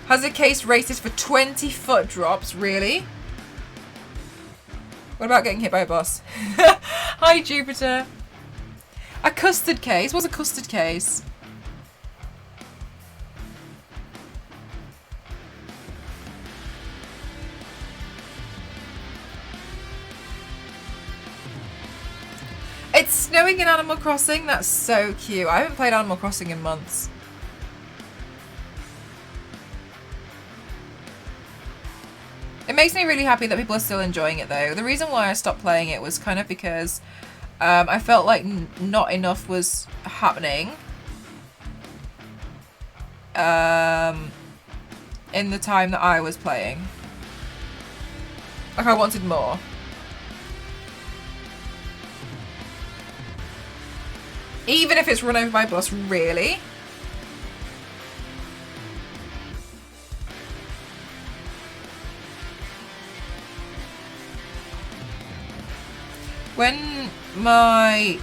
Has a case rated for 20-foot drops, really? What about getting hit by a bus? Hi Jupiter. A custard case? What's a custard case? It's snowing in Animal Crossing? That's so cute. I haven't played Animal Crossing in months. It makes me really happy that people are still enjoying it though. The reason why I stopped playing it was kind of because I felt like not enough was happening. in the time that I was playing. Like, I wanted more. Even if it's run over by bus, really? When my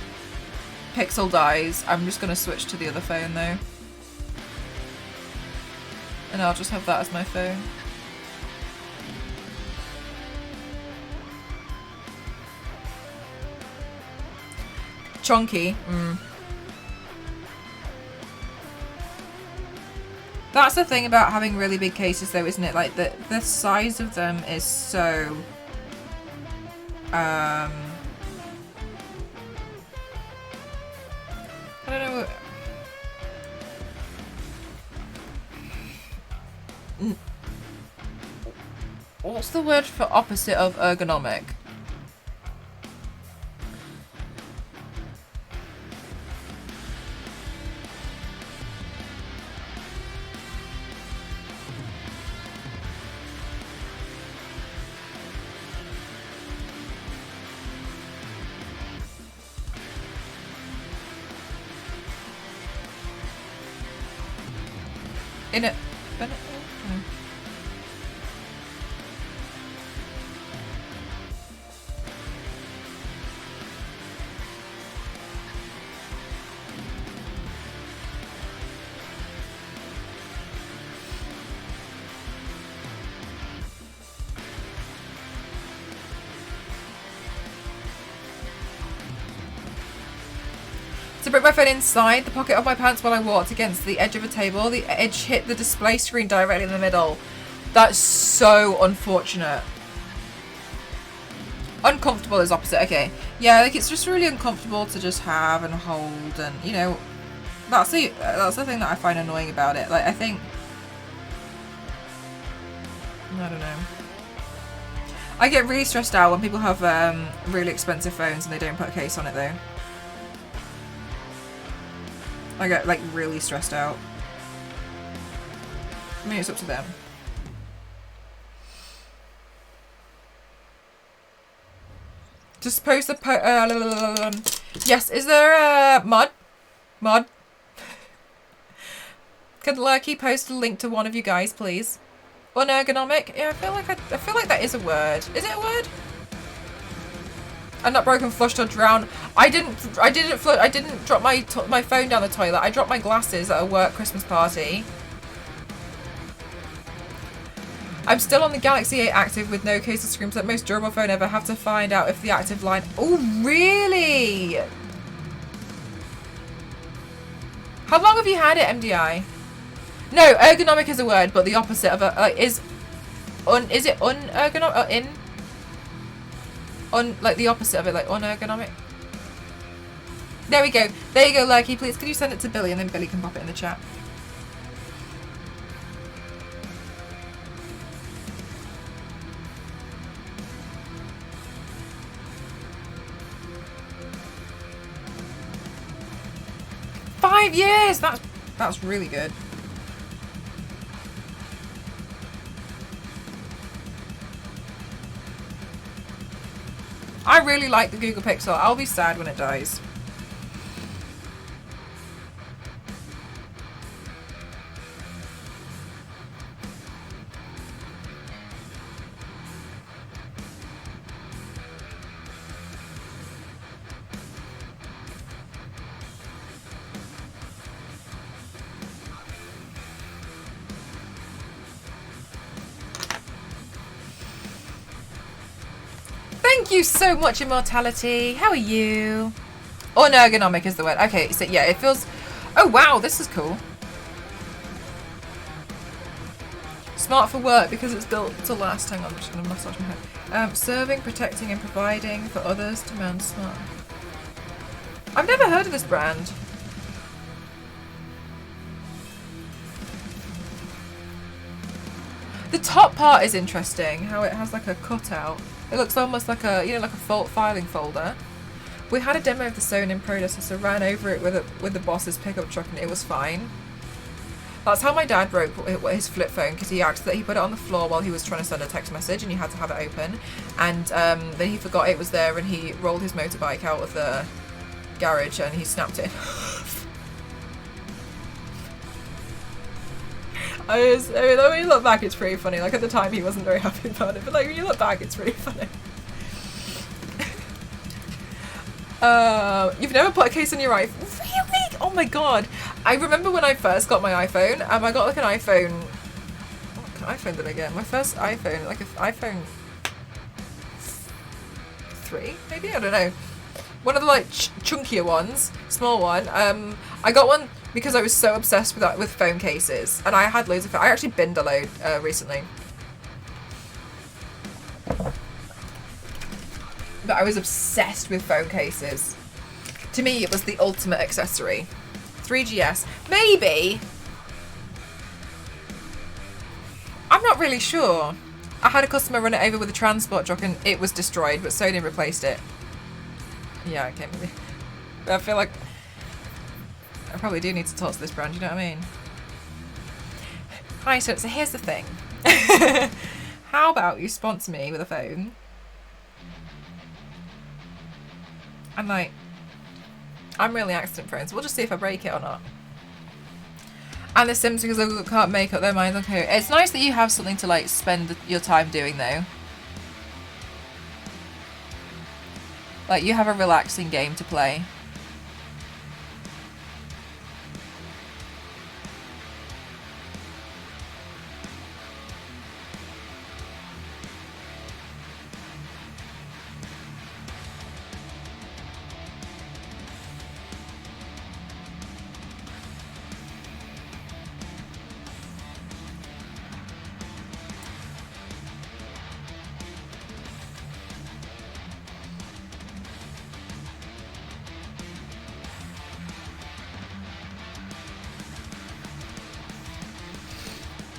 Pixel dies, I'm just going to switch to the other phone though. And I'll just have that as my phone. Chunky. That's the thing about having really big cases though, isn't it? Like the size of them is so I don't know. What's the word for opposite of ergonomic? In it. To put my phone inside the pocket of my pants while I walked against the edge of a table. The edge hit the display screen directly in the middle. That's so unfortunate. Uncomfortable is opposite. Okay. Yeah, like it's just really uncomfortable to just have and hold, and you know, that's the thing that I find annoying about it. Like I think, I don't know. I get really stressed out when people have really expensive phones and they don't put a case on it though. I get like really stressed out. I mean, it's up to them. Just post the yes, is there a mod? Could Lurky post a link to one of you guys, please? Unergonomic? Yeah, I feel like that is a word. Is it a word? I'm not broken, flushed, or drowned. I didn't drop my phone down the toilet. I dropped my glasses at a work Christmas party. I'm still on the Galaxy 8 Active with no case of screams. That most durable phone ever. Have to find out if the active line. Oh, really? How long have you had it, MDI? No, ergonomic is a word, but the opposite of it is it unergonomic or in? Like the opposite of it, like unergonomic. There we go. There you go, Lurky. Please, can you send it to Billy and then Billy can pop it in the chat. Five years. That's really good. I really like the Google Pixel. I'll be sad when it dies. Thank you so much, Immortality. How are you? Unergonomic is the word. Okay, so yeah, it feels... Oh, wow, this is cool. Smart for work because it's built to last. Hang on, I'm just going to massage my head. Serving, protecting, and providing for others. Demand smart. I've never heard of this brand. The top part is interesting, how it has like a cutout. It looks almost like a, you know, like a filing folder. We had a demo of the Sonin processor, ran over it with the boss's pickup truck and it was fine. That's how my dad broke his flip phone, because he accidentally put it on the floor while he was trying to send a text message, and you had to have it open. And then he forgot it was there, and he rolled his motorbike out of the garage, and he snapped it. I mean, when you look back, it's pretty funny. Like, at the time, he wasn't very happy about it, but like when you look back, it's pretty funny. You've never put a case on your iPhone? Really? Oh my god. I remember when I first got my iPhone, I got like an iPhone... What kind of iPhone did I get? My first iPhone, like an iPhone 3, maybe? I don't know. One of the like chunkier ones, small one. I got one because I was so obsessed with phone cases, and I had loads of... I actually binned a load recently. But I was obsessed with phone cases. To me, it was the ultimate accessory. 3GS. Maybe. I'm not really sure. I had a customer run it over with a transport truck and it was destroyed, but Sony replaced it. Yeah, okay, maybe. But I feel like I probably do need to talk to this brand, you know what I mean? Hi, so here's the thing. How about you sponsor me with a phone? I'm like, I'm really accident prone, so we'll just see if I break it or not. And the Sims, because they can't make up their minds. Okay, it's nice that you have something to like spend your time doing though. Like you have a relaxing game to play.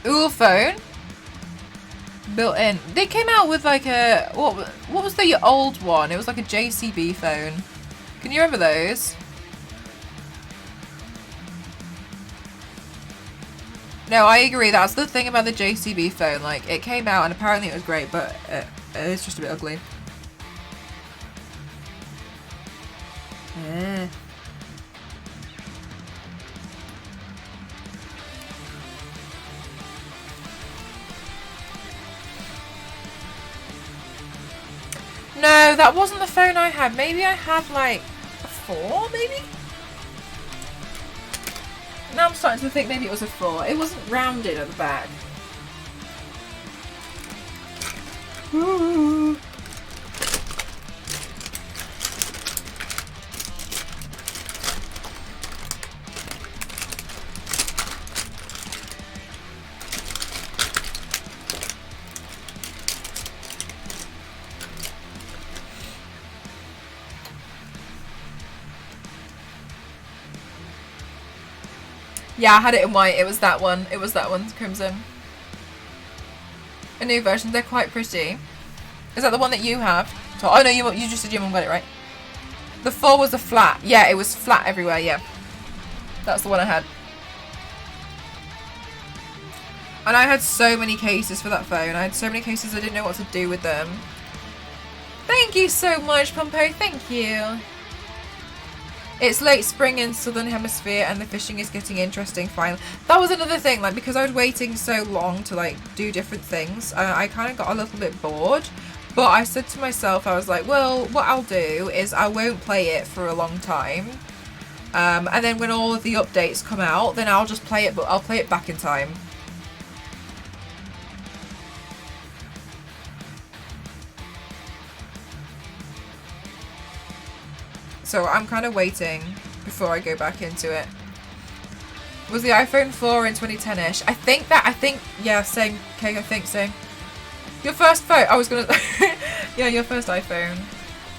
Ooh, phone built in. They came out with like a what was the old one? It was like a JCB phone. Can you remember those? No, I agree. That's the thing about the JCB phone. Like it came out and apparently it was great, but it's just a bit ugly. Yeah. No, that wasn't the phone I had. Maybe I had like a 4, maybe? Now I'm starting to think maybe it was a 4. It wasn't rounded at the back. Ooh. Yeah, I had it in white. It was that one. It was that one, crimson. A new version. They're quite pretty. Is that the one that you have? Oh no, you just said your mum got it, right? The 4 was a flat. Yeah, it was flat everywhere. Yeah, that's the one I had. And I had so many cases for that phone. I had so many cases I didn't know what to do with them. Thank you so much, Pompo. Thank you. It's late spring in Southern Hemisphere and the fishing is getting interesting finally. That was another thing, like because I was waiting so long to like do different things, I kind of got a little bit bored. But I said to myself, I was like, well, what I'll do is I won't play it for a long time. And then when all of the updates come out, then I'll just play it, but I'll play it back in time. So I'm kind of waiting before I go back into it. Was the iPhone 4 in 2010-ish? I think, yeah, same. Okay, I think so. Your first phone, I was gonna, yeah, your first iPhone.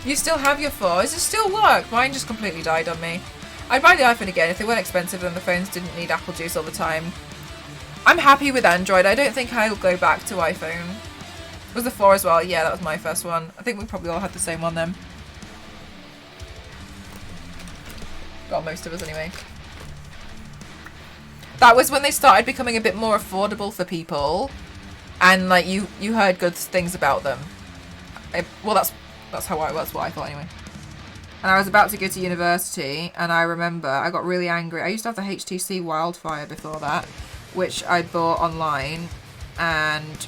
You still have your 4. Does it still work? Mine just completely died on me. I'd buy the iPhone again if they weren't expensive and the phones didn't need Apple Juice all the time. I'm happy with Android. I don't think I'll go back to iPhone. Was the 4 as well? Yeah, that was my first one. I think we probably all had the same one then. Well, most of us anyway. That was when they started becoming a bit more affordable for people, and like you heard good things about them. Well, that's what I thought anyway. And I was about to go to university, and I remember I got really angry. I used to have the HTC Wildfire before that, which I bought online, and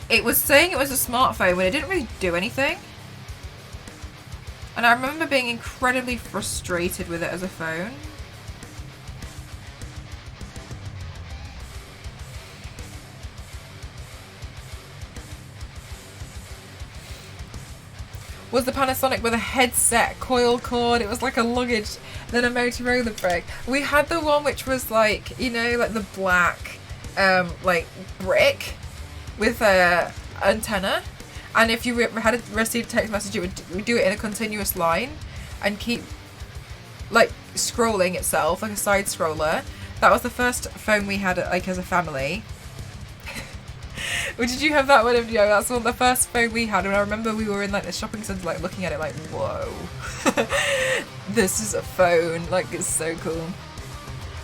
it was saying it was a smartphone when it didn't really do anything. And I remember being incredibly frustrated with it as a phone. Was the Panasonic with a headset, coil cord, it was like a luggage, then a Motorola brick. We had the one which was like, you know, like the black, like brick with a antenna. And if you had received a text message, it would do it in a continuous line and keep like scrolling itself, like a side scroller. That was the first phone we had like as a family. Well, did you have that one? Yeah, that's the first phone we had, and I remember we were in like the shopping centre, like looking at it, like, whoa, this is a phone. Like, it's so cool.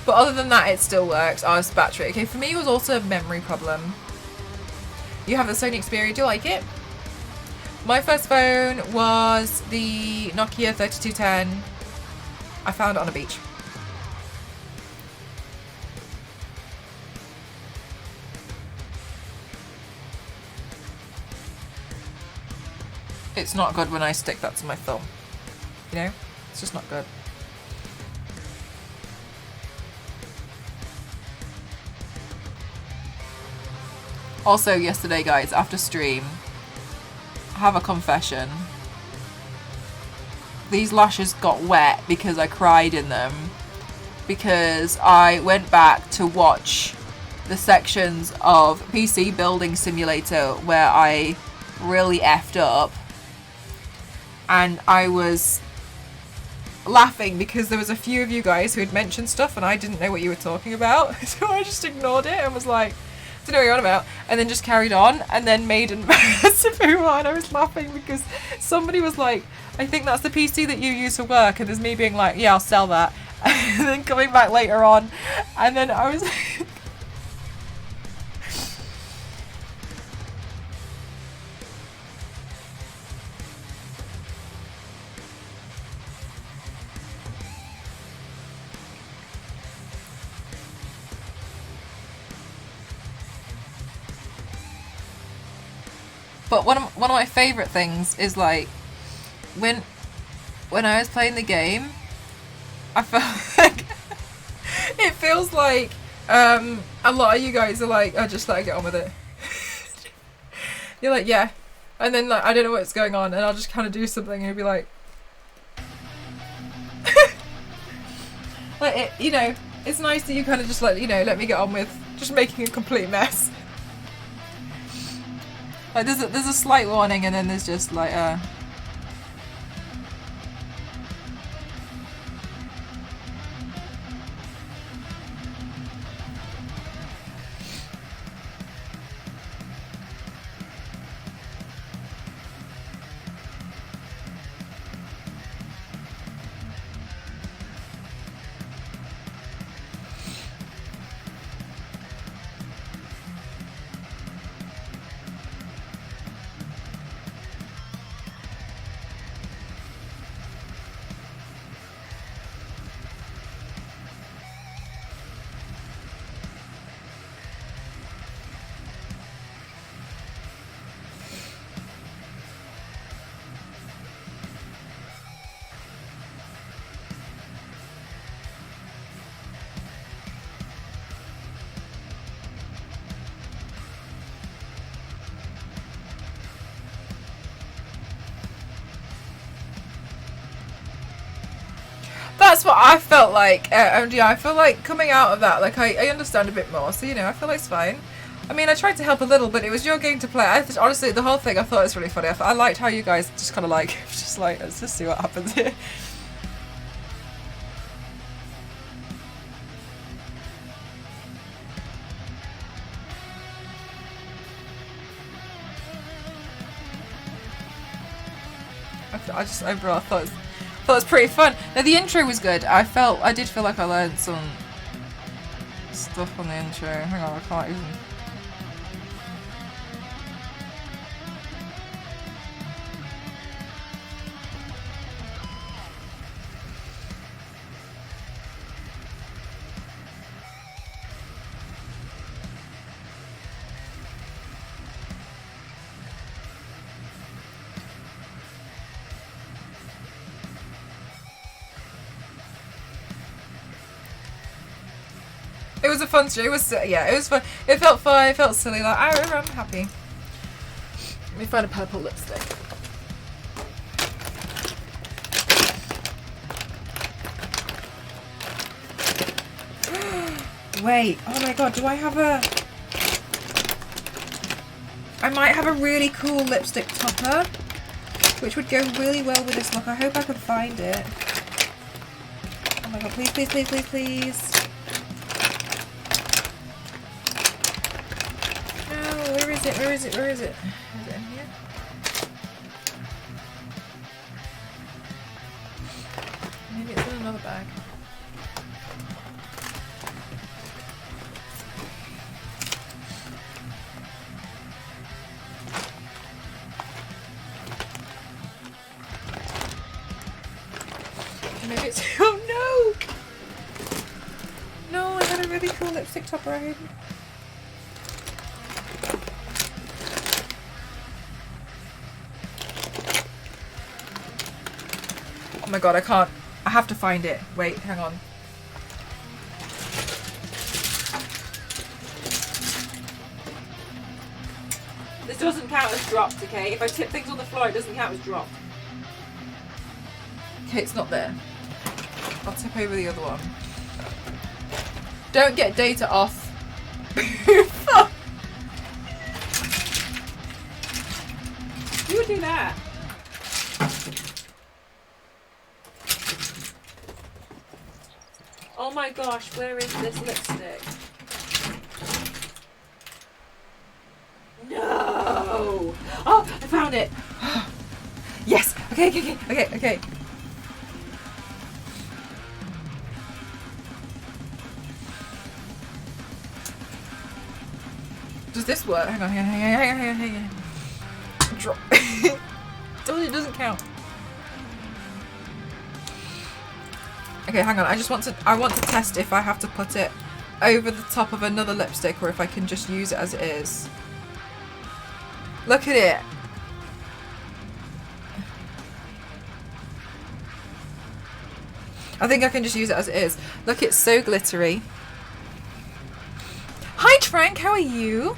But other than that, it still works. Oh, it's battery. Okay, for me, it was also a memory problem. You have the Sony Xperia. Do you like it? My first phone was the Nokia 3210. I found it on a beach. It's not good when I stick that to my thumb. You know? It's just not good. Also, yesterday, guys, after stream, I have a confession. These lashes got wet because I cried in them. Because I went back to watch the sections of PC Building Simulator where I really effed up. And I was laughing because there was a few of you guys who had mentioned stuff and I didn't know what you were talking about. So I just ignored it and was like, I don't know what you're on about. And then just carried on and then made a massive hoo-ha. And I was laughing because somebody was like, I think that's the PC that you use for work. And there's me being like, yeah, I'll sell that. And then coming back later on. And then I was But one of my favourite things is like when I was playing the game, I felt like it feels like a lot of you guys are like, oh, just let her get on with it. You're like, yeah, and then like I don't know what's going on, and I'll just kind of do something, and you'll be like, like it, you know, it's nice that you kind of just like, you know, let me get on with just making a complete mess. Like there's a slight warning, and then there's just like that's what I felt like at MDI. I feel like coming out of that, like I understand a bit more, so you know, I feel like it's fine. I mean, I tried to help a little, but it was your game to play. Honestly, the whole thing I thought was really funny. I liked how you guys just kind of like, just like, let's just see what happens here. I thought Thought it was pretty fun. No, the intro was good. I did feel like I learned some stuff on the intro. Hang on, I can't even. It was a fun show. It was, yeah, it was fun. It felt fun. It felt silly. Like I'm happy. Let me find a purple lipstick. Wait. Oh my god. Do I have a? I might have a really cool lipstick topper, which would go really well with this look. I hope I can find it. Oh my god! Please, please, please, please, please. Where is it? Where is it? Is it in here? Maybe it's in another bag. Maybe it's... Oh no! No, I had a really cool lipstick topper I hid. Oh my god, I can't. I have to find it. Wait, hang on. This doesn't count as dropped, okay? If I tip things on the floor, it doesn't count as dropped. Okay, it's not there. I'll tip over the other one. Don't get data off. You would do that. Oh my gosh, where is this lipstick? No! Oh, I found it! Yes! Okay. Does this work? Hang on. Drop. It doesn't count. Okay, hang on. I want to test if I have to put it over the top of another lipstick or if I can just use it as it is. Look at it. I think I can just use it as it is. Look, it's so glittery. Hi, Trank. How are you?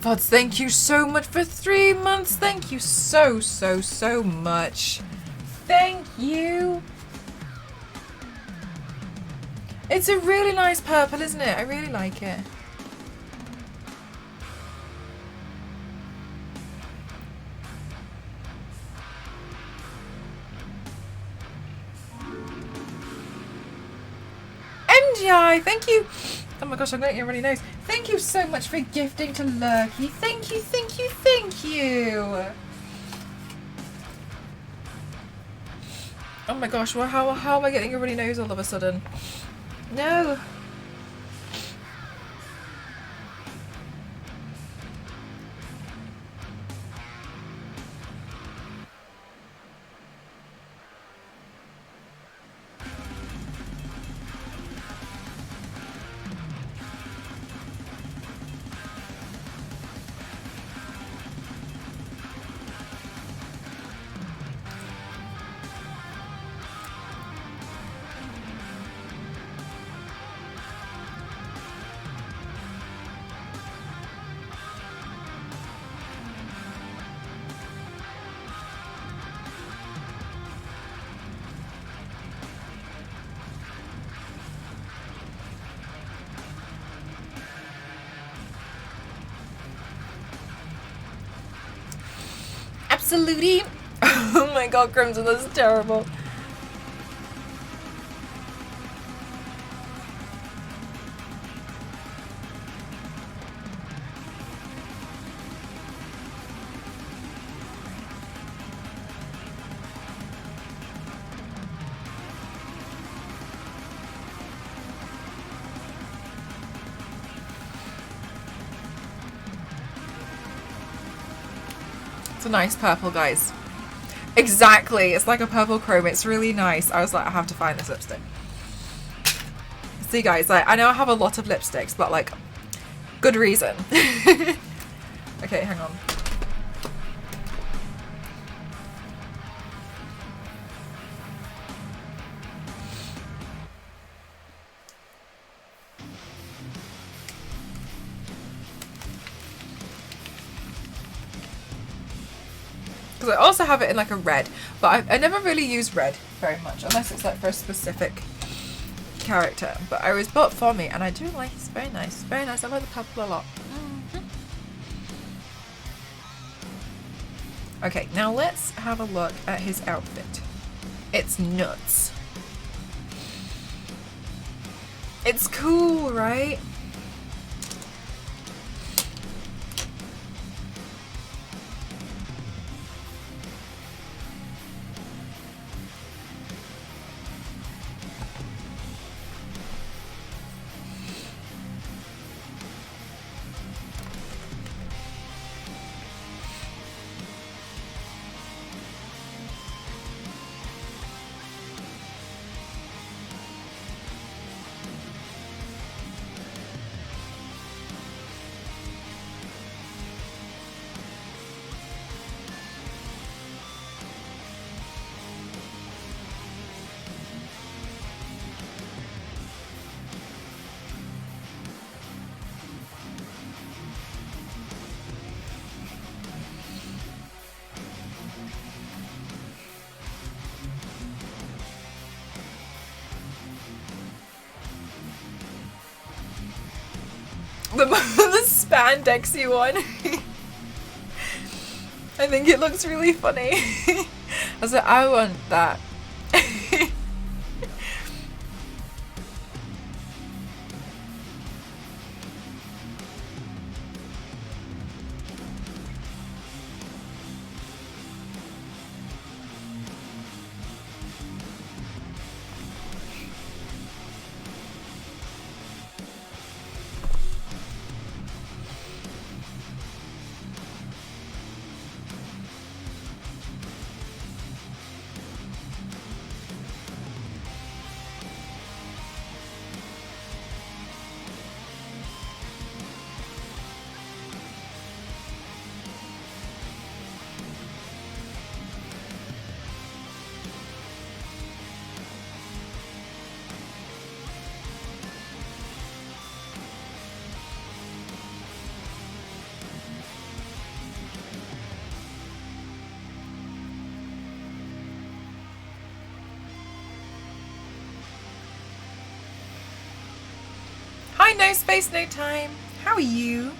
Vods, thank you so much for 3 months. Thank you so much. Thank you. It's a really nice purple, isn't it? I really like it. MGI, thank you. Oh my gosh, I'm getting everybody knows. Thank you so much for gifting to Lurky. Thank you. Oh my gosh, well, how am I getting everybody knows all of a sudden? No. Absolutely. Oh my god, Crimson, that's terrible. It's a nice purple, guys. Exactly. It's like a purple chrome. It's really nice. I was like, I have to find this lipstick. See, guys, like, I know I have a lot of lipsticks, but like, good reason. Okay, hang on. Because I also have it in like a red, but I never really use red very much, unless it's like for a specific character. But I was bought for me, and I do like it. It's very nice. Very nice. I like the purple a lot. Okay, now let's have a look at his outfit. It's nuts. It's cool, right? The spandexy one. I think it looks really funny. I was like, I want that. Hi, no space, no time. How are you?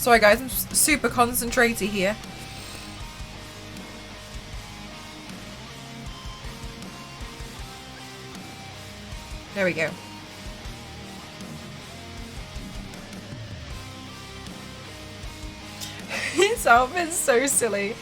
Sorry guys, I'm super concentrated here. There we go. His outfit's so silly.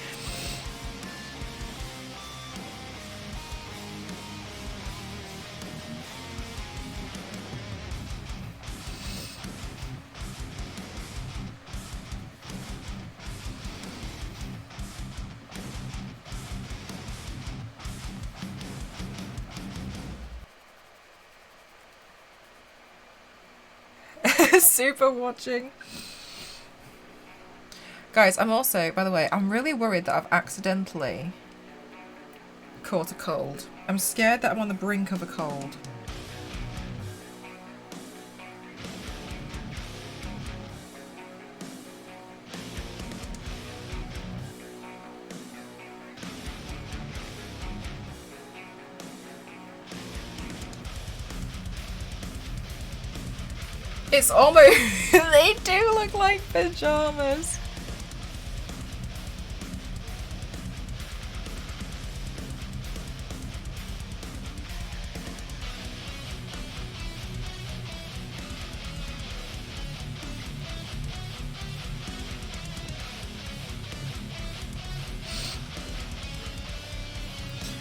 Super watching. Guys, I'm also, by the way, I'm really worried that I've accidentally caught a cold. I'm scared that I'm on the brink of a cold. It's almost, they do look like pajamas.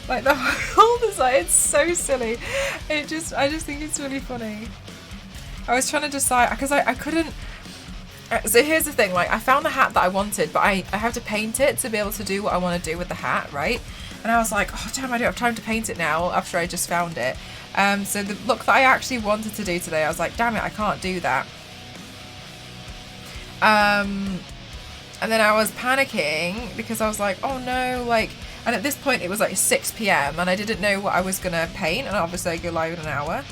Like the whole design, it's so silly. I just think it's really funny. I was trying to decide, because I couldn't, so here's the thing, like I found the hat that I wanted, but I have to paint it to be able to do what I want to do with the hat, right? And I was like, oh damn, I don't have time to paint it now after I just found it. So the look that I actually wanted to do today, I was like, damn it, I can't do that. And then I was panicking because I was like, oh no, like, and at this point it was like 6 PM and I didn't know what I was going to paint, and obviously I go live in an hour.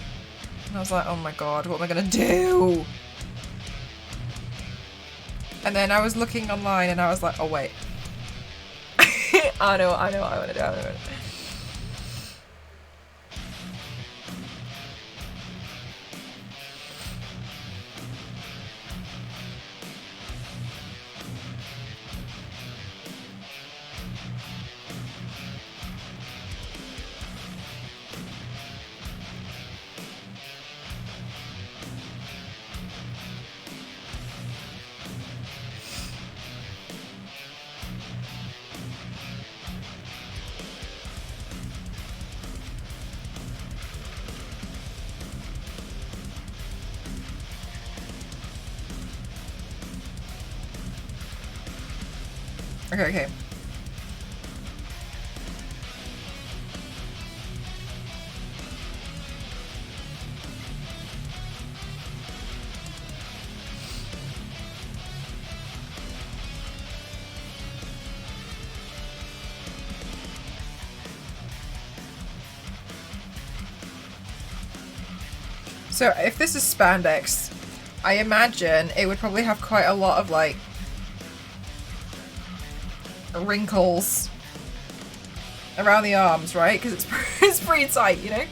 And I was like, oh my god, what am I going to do? And then I was looking online and I was like, oh wait. I know what I want to do. Okay. So if this is spandex, I imagine it would probably have quite a lot of like wrinkles around the arms, right? Because it's pretty tight, you know?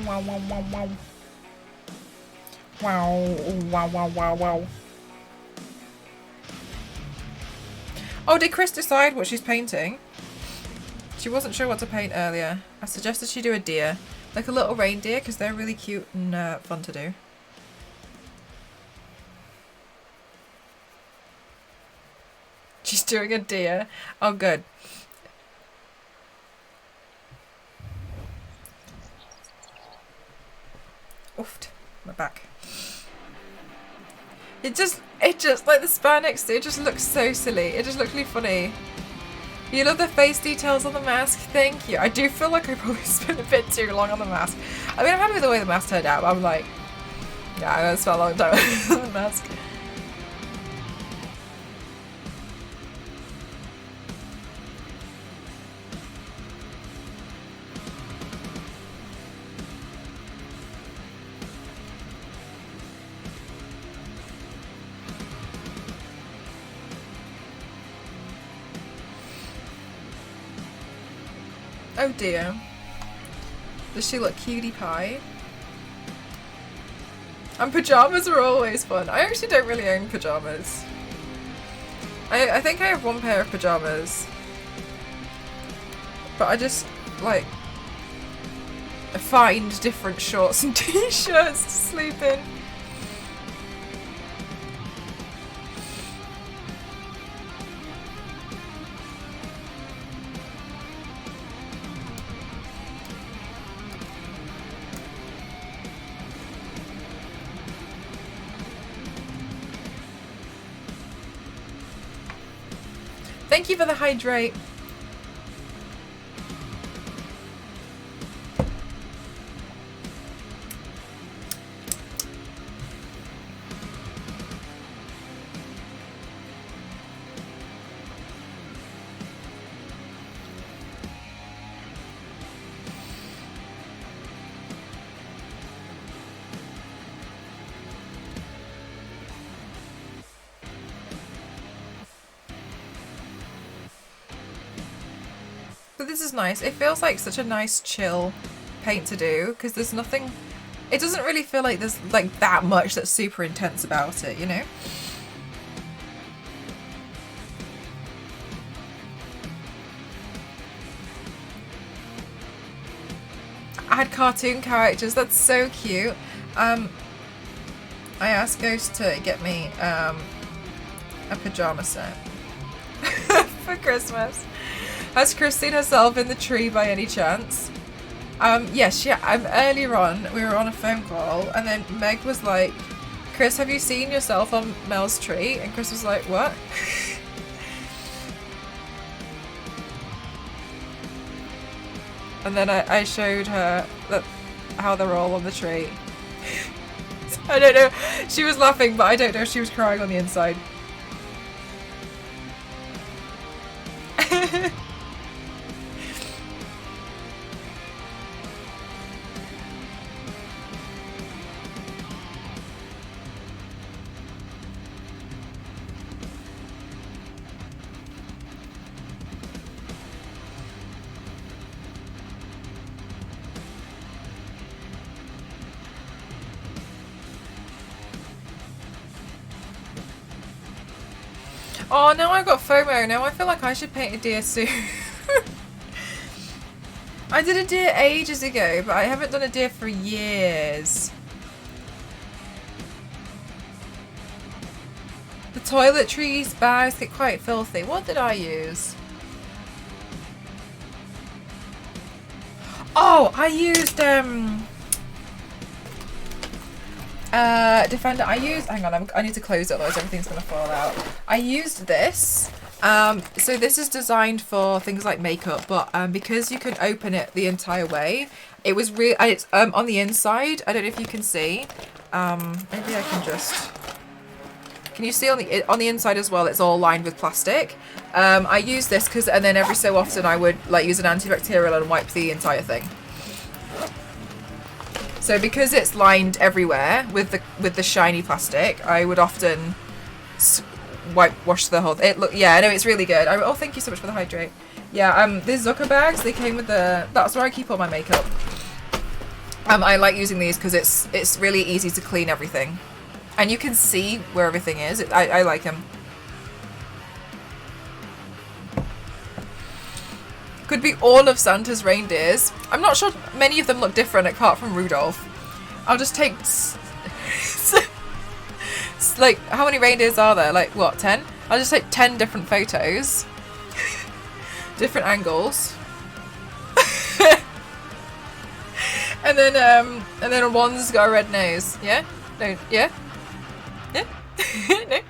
Wow, wow, wow, wow. Wow. Oh, did Chris decide what she's painting? She wasn't sure what to paint earlier. I suggested she do a deer. Like a little reindeer, because they're really cute and fun to do. She's doing a deer. Oh, good. Oofed. My back. It just like the spandex, it just looks so silly. It just looks really funny. You love the face details on the mask. Thank you. I do feel like I probably spent a bit too long on the mask. I mean, I'm happy with the way the mask turned out, but I'm like, yeah, I'm gonna spend a long time on the mask. Oh dear. Does she look cutie pie? And pajamas are always fun. I actually don't really own pajamas. I think I have one pair of pajamas. But I just, like, find different shorts and t-shirts to sleep in. Thank you for the hydrate. But this is nice. It feels like such a nice chill paint to do because there's nothing, it doesn't really feel like there's like that much that's super intense about it, you know? Add cartoon characters, that's so cute. I asked Ghost to get me a pajama set for Christmas. Has Chris seen herself in the tree by any chance? Yes, yeah, earlier on, we were on a phone call, and then Meg was like, Chris, have you seen yourself on Mel's tree? And Chris was like, what? And then I showed her how they're all on the tree. I don't know, she was laughing, but I don't know if she was crying on the inside. Oh, now I've got FOMO. Now I feel like I should paint a deer soon. I did a deer ages ago, but I haven't done a deer for years. The toiletries bags get quite filthy. What did I use? Oh, I used Defender. Hang on, I need to close it, otherwise everything's gonna fall out. I used this. So this is designed for things like makeup, but because you can open it the entire way, it was real. And it's on the inside. I don't know if you can see. Maybe I can just. Can you see on the inside as well? It's all lined with plastic. I use this because, and then every so often I would like use an antibacterial and wipe the entire thing. So because it's lined everywhere with the shiny plastic, I would often wash the whole thing. Yeah, I know, it's really good. Oh, thank you so much for the hydrate. Yeah, these Zucker bags, they came with that's where I keep all my makeup. I like using these because it's really easy to clean everything. And you can see where everything is. I like them. Could be all of Santa's reindeers. I'm not sure many of them look different apart from Rudolph. I'll just take... like, how many reindeers are there? Like, what, 10? I'll just take 10 different photos. Different angles. and then one's got a red nose. Yeah? No, yeah? Yeah? No?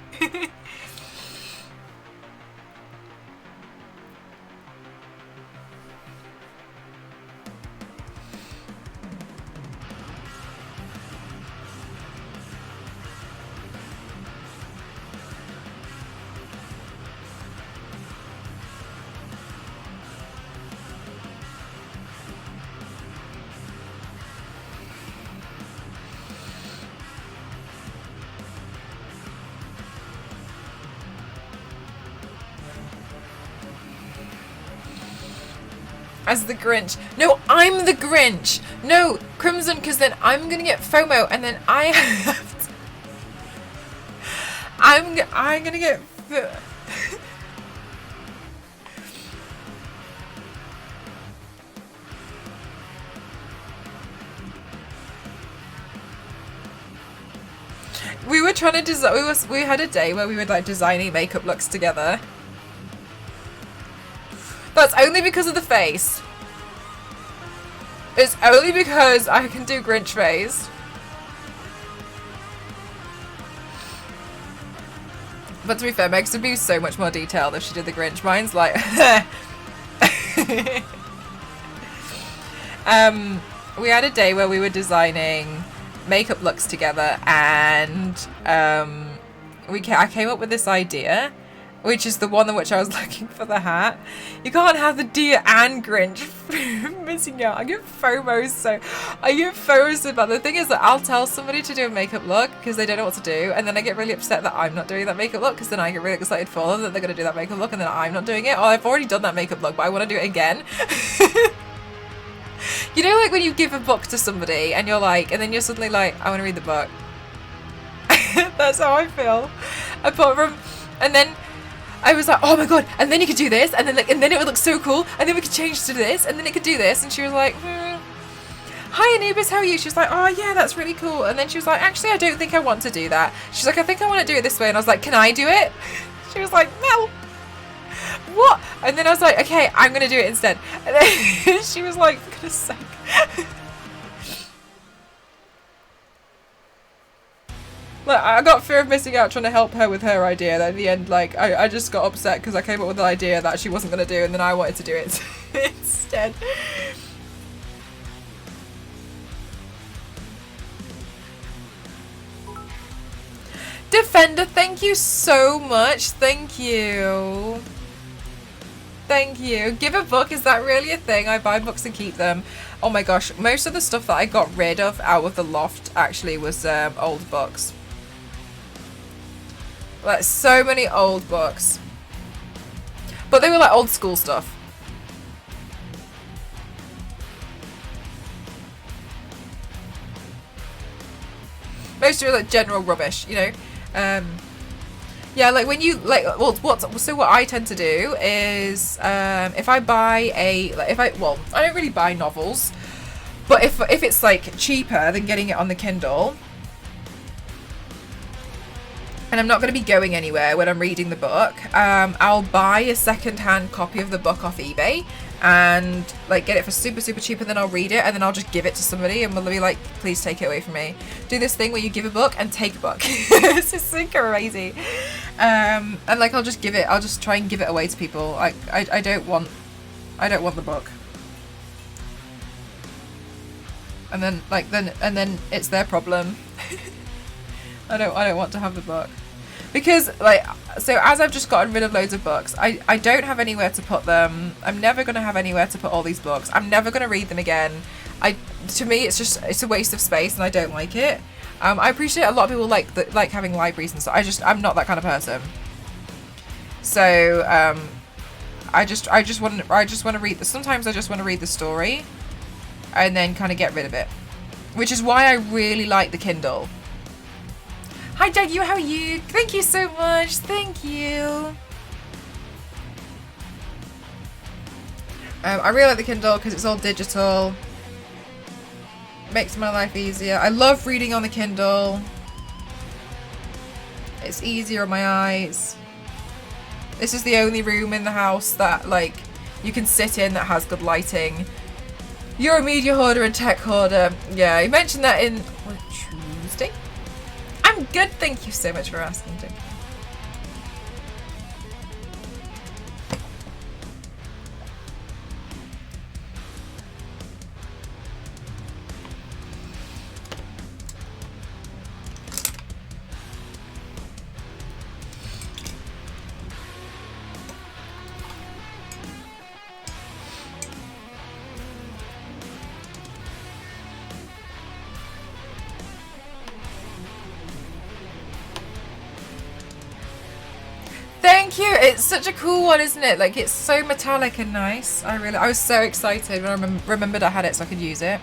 as the Grinch. No, I'm the Grinch. No, Crimson, because then I'm gonna get FOMO, and then I have to, I'm gonna get. We were trying to design. We had a day where we were like designing makeup looks together. That's only because of the face. It's only because I can do Grinch face. But to be fair, Meg's would be so much more detailed if she did the Grinch. Mine's like... we had a day where we were designing makeup looks together, and I came up with this idea, which is the one in which I was looking for the hat. You can't have the deer and Grinch missing out. I get FOMO so bad. The thing is that I'll tell somebody to do a makeup look because they don't know what to do, and then I get really upset that I'm not doing that makeup look, because then I get really excited for them that they're going to do that makeup look, and then I'm not doing it. Oh, I've already done that makeup look, but I want to do it again. You know, like when you give a book to somebody and you're like, and then you're suddenly like, I want to read the book. That's how I feel. Apart from, and then I was like, oh my god, and then you could do this, and then like, and then it would look so cool, and then we could change to this, and then it could do this, and she was like, hi Anubis, how are you? She was like, oh yeah, that's really cool, and then she was like, actually, I don't think I want to do that. She's like, I think I want to do it this way, and I was like, can I do it? She was like, no. What? And then I was like, okay, I'm gonna do it instead. And then she was like, for goodness sake. Like, I got fear of missing out trying to help her with her idea. That in the end, like, I just got upset because I came up with an idea that she wasn't gonna do, and then I wanted to do it instead. Defender, thank you so much. Thank you. Thank you. Give a book, is that really a thing? I buy books and keep them. Oh my gosh, most of the stuff that I got rid of out of the loft actually was old books. Like, so many old books. But they were like old school stuff. Most of it like general rubbish, you know? Yeah, like when you like, well, what I tend to do is if I buy I don't really buy novels, but if it's like cheaper than getting it on the Kindle, and I'm not going to be going anywhere when I'm reading the book, I'll buy a second-hand copy of the book off eBay and like get it for super cheap, and then I'll read it, and then I'll just give it to somebody and we'll be like, please take it away from me. Do this thing where you give a book and take a book. This is so crazy. And like I'll just try and give it away to people. Like I don't want the book. And then then it's their problem. I don't want to have the book. Because, like, so as I've just gotten rid of loads of books, I don't have anywhere to put them. I'm never going to have anywhere to put all these books. I'm never going to read them again. To me, it's a waste of space, and I don't like it. I appreciate a lot of people like having libraries and stuff. I'm not that kind of person. So, I just want to read. Sometimes I just want to read the story, and then kind of get rid of it. Which is why I really like the Kindle. Hi Doug, how are you? Thank you so much. Thank you. I really like the Kindle because it's all digital. Makes my life easier. I love reading on the Kindle. It's easier on my eyes. This is the only room in the house that like you can sit in that has good lighting. You're a media hoarder and tech hoarder. Yeah, you mentioned that in Tuesday. I'm good, thank you so much for asking, Dick. Thank you. It's such a cool one, isn't it? Like, it's so metallic and nice. I was so excited when I remembered I had it so I could use it.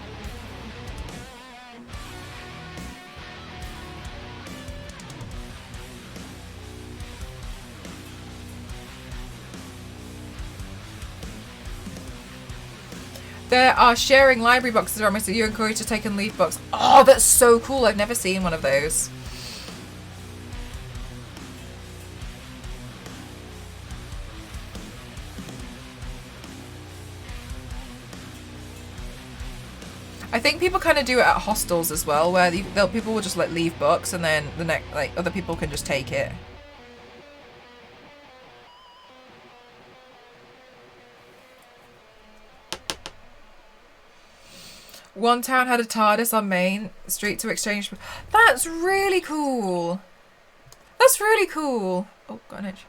There are sharing library boxes around me, so you're encouraged to take and leave books. Oh, that's so cool. I've never seen one of those. I think people kind of do it at hostels as well, where people will just like leave books and then the next, like, other people can just take it. One town had a TARDIS on Main Street to exchange. That's really cool. That's really cool. Oh, got an itch.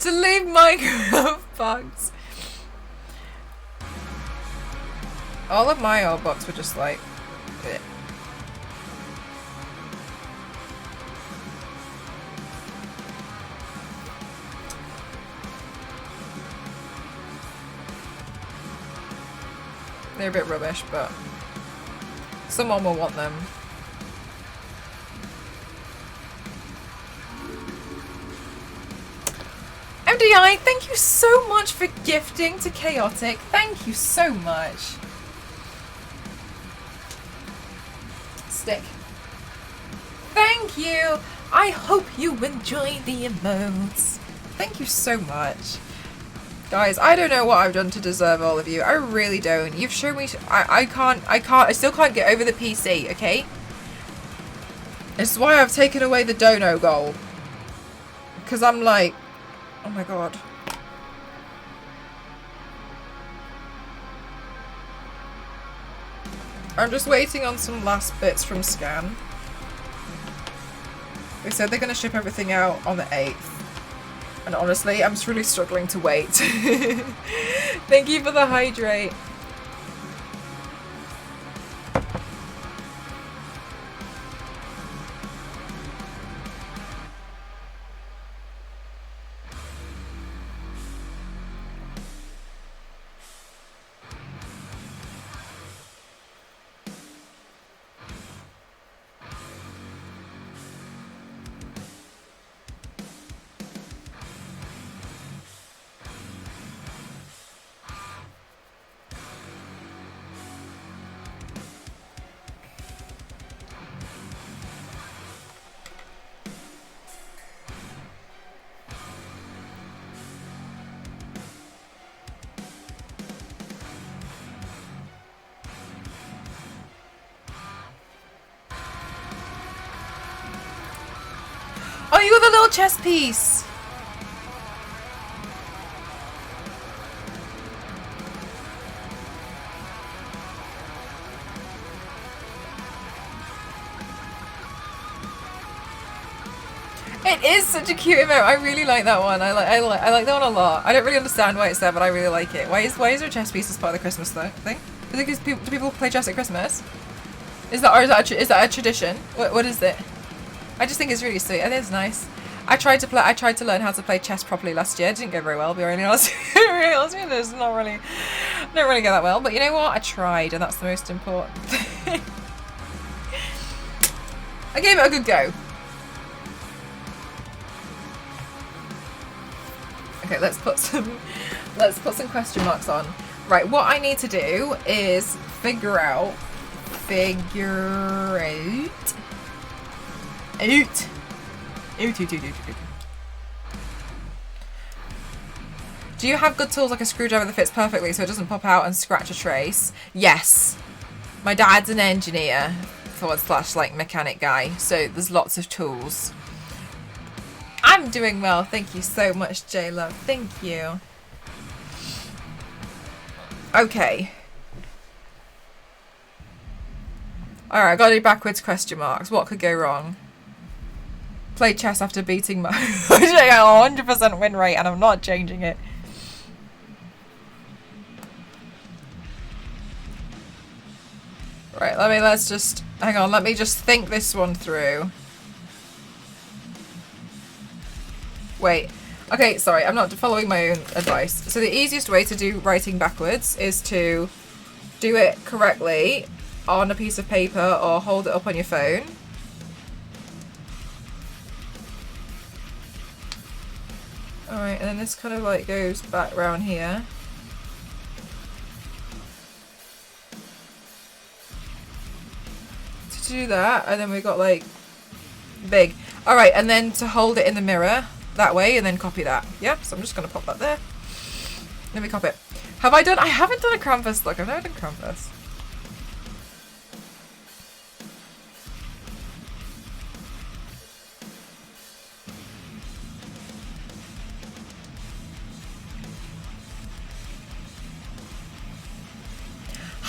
To leave Minecraft bugs. All of my old books were just like, bleh. They're a bit rubbish, but someone will want them. MDI, thank you so much for gifting to Chaotic. Thank you so much. Stick. Thank you. I hope you enjoy the emotes. Thank you so much. Guys, I don't know what I've done to deserve all of you. I really don't. You've shown me... I still can't get over the PC, okay? This is why I've taken away the dono goal. Because I'm like... Oh my god. I'm just waiting on some last bits from Scan. They said they're going to ship everything out on the 8th. And honestly, I'm just really struggling to wait. Thank you for the hydrate. Oh, you got the little chess piece! It is such a cute emote. I really like that one. I like that one a lot. I don't really understand why it's there, but I really like it. Why is there a chess piece as part of the Christmas thing? Is it because do people play chess at Christmas? Is that a tradition? What is it? I just think it's really sweet. It is nice. I tried to learn how to play chess properly last year. It didn't go very well, to be really honest. It's not really, don't really go that well. But you know what? I tried, and that's the most important thing. I gave it a good go. Okay, let's put some question marks on. Right, what I need to do is figure out. Do you have good tools like a screwdriver that fits perfectly so it doesn't pop out and scratch a trace? Yes. My dad's an engineer / like mechanic guy, so there's lots of tools. I'm doing well, thank you so much, J-Love. Thank you. Okay. Alright, I gotta do backwards question marks. What could go wrong? Play chess after beating my 100% win rate, and I'm not changing it. Right, let's just, hang on, let me just think this one through. Wait, okay, sorry, I'm not following my own advice. So the easiest way to do writing backwards is to do it correctly on a piece of paper or hold it up on your phone. Alright, and then this kind of like goes back around here. To do that, and then we've got like big. Alright, and then to hold it in the mirror that way and then copy that. Yeah, so I'm just going to pop that there. Let me copy it. Have I done? I haven't done a canvas look. I've never done canvas.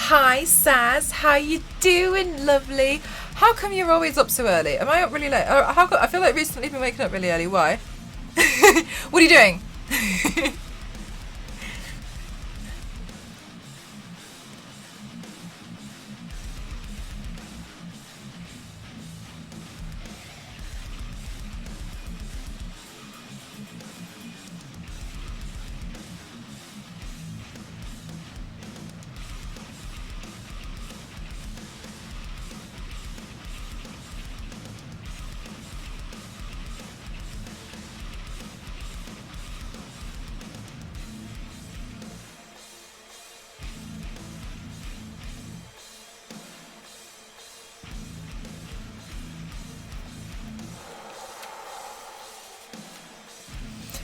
Hi Saz, how you doing, lovely? How come you're always up so early? Am I up really late? I feel like recently you've been waking up really early. Why? What are you doing?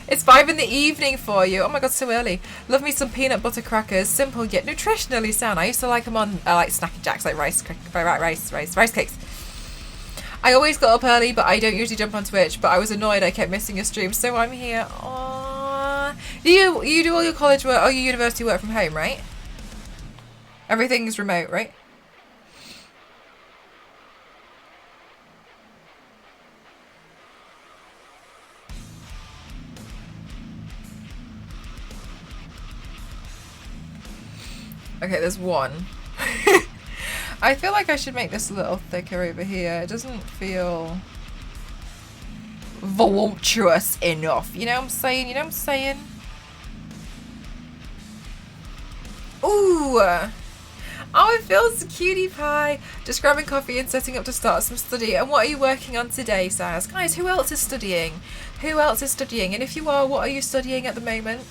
It's 5 in the evening for you. Oh my god, so early. Love me some peanut butter crackers. Simple yet nutritionally sound. I used to like them on like Snacky Jacks, like rice cakes. I always got up early, but I don't usually jump on Twitch. But I was annoyed I kept missing your stream, so I'm here. Aww. You do all your college work, your university work from home, right? Everything's remote, right? Okay, there's one. I feel like I should make this a little thicker over here. It doesn't feel voluptuous enough. You know what I'm saying? You know what I'm saying? Ooh! Oh, it feels cutie pie. Just grabbing coffee and setting up to start some study. And what are you working on today, Saz? Guys, who else is studying? Who else is studying? And if you are, what are you studying at the moment?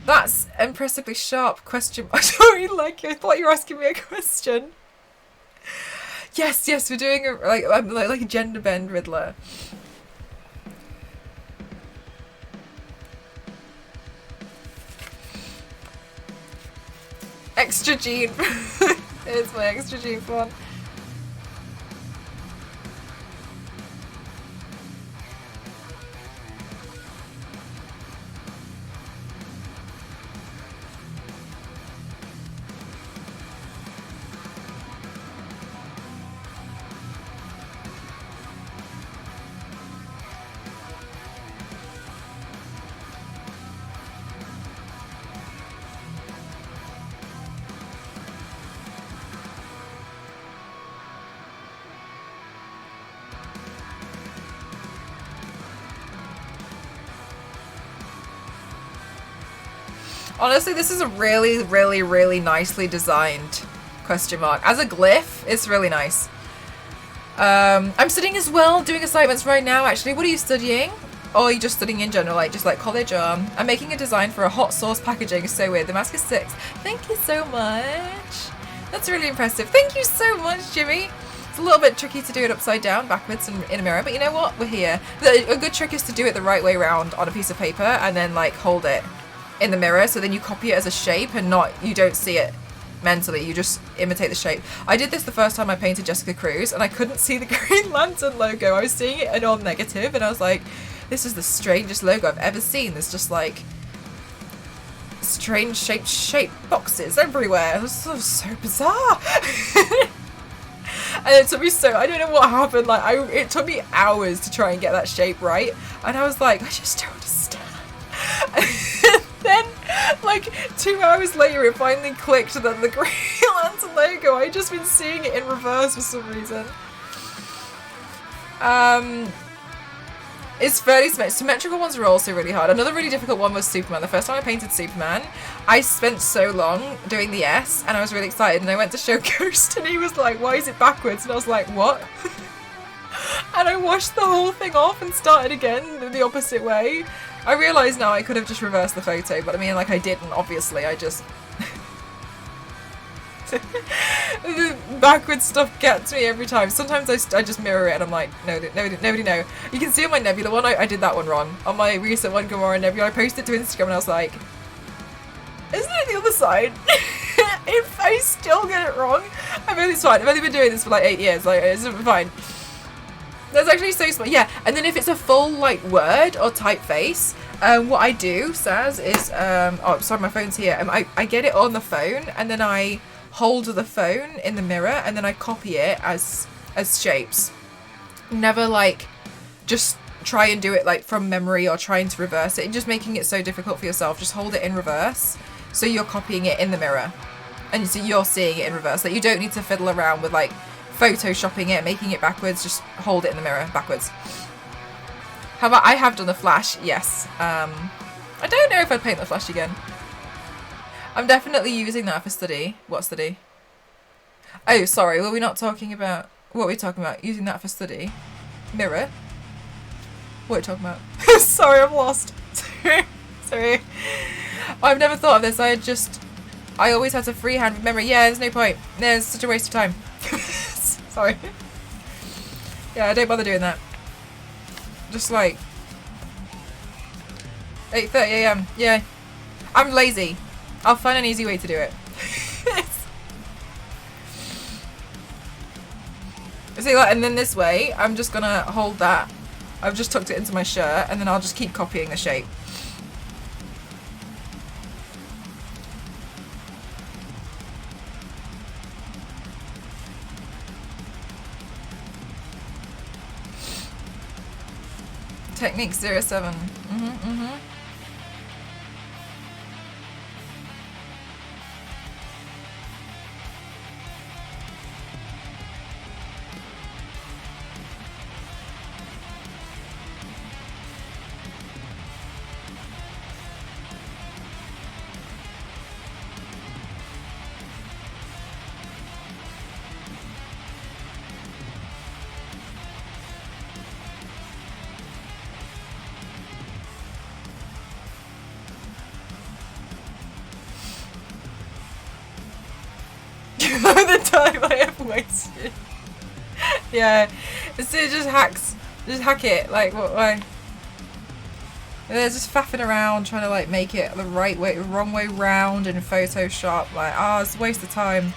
That's impressively sharp question. I don't really like you. I thought you were asking me a question. Yes, we're doing a like a gender bend Riddler. Extra gene. Here's my extra gene one. Honestly, this is a really, really, really nicely designed question mark. As a glyph, it's really nice. I'm studying as well, doing assignments right now, actually. What are you studying? Or are you just studying in general, like just like college? I'm making a design for a hot sauce packaging. It's so weird. The mask is 6. Thank you so much. That's really impressive. Thank you so much, Jimmy. It's a little bit tricky to do it upside down, backwards, and in a mirror, but you know what? We're here. A good trick is to do it the right way around on a piece of paper and then like hold it in the mirror, so then you copy it as a shape and you don't see it mentally, you just imitate the shape. I did this the first time I painted Jessica Cruz and I couldn't see the Green Lantern logo. I was seeing it in all negative and I was like, this is the strangest logo I've ever seen. There's just like strange shaped boxes everywhere. It was so bizarre. And it took me I don't know what happened, like it took me hours to try and get that shape right, and I was like, I just don't understand. And then like 2 hours later it finally clicked that the Green Lantern logo, I'd just been seeing it in reverse for some reason. It's fairly symmetrical ones are also really hard. Another really difficult one was Superman. The first time I painted Superman, I spent so long doing the S and I was really excited, and I went to show Ghost and he was like, why is it backwards? And I was like, what? And I washed the whole thing off and started again the opposite way. I realise now I could have just reversed the photo, but I mean, like, I didn't, obviously. I just... the backwards stuff gets me every time. Sometimes I just mirror it and I'm like, no, nobody know. You can see on my Nebula one, I did that one wrong. On my recent one, Gamora Nebula, I posted it to Instagram and I was like, isn't it the other side? If I still get it wrong, it's fine. I've only been doing this for like 8 years, like, it's fine. That's actually so smart. Yeah, and then if it's a full, like, word or typeface, what I do, Saz, is, oh, sorry, my phone's here. I get it on the phone, and then I hold the phone in the mirror, and then I copy it as shapes. Never, like, just try and do it, like, from memory or trying to reverse it. And just making it so difficult for yourself. Just hold it in reverse, so you're copying it in the mirror. And so you're seeing it in reverse. Like, you don't need to fiddle around with, like, photoshopping it, making it backwards. Just hold it in the mirror backwards. How about I have done the Flash? Yes. I don't know if I'd paint the Flash again. I'm definitely using that for study. What study? Oh, sorry. Were we not talking about... What were we talking about? Using that for study? Mirror? What are we talking about? Sorry, I'm lost. Sorry. I've never thought of this. I always had to freehand with memory. Yeah, there's no point. There's such a waste of time. Sorry. Yeah, I don't bother doing that. Just like 8:30 AM. Yeah. I'm lazy. I'll find an easy way to do it. See, like, and then this way, I'm just gonna hold that. I've just tucked it into my shirt, and then I'll just keep copying the shape. Technique 07. The time I have wasted. Yeah, it's just hack it. Like, what? Why? They're just faffing around trying to like make it the right way, wrong way round in Photoshop. Like, it's a waste of time.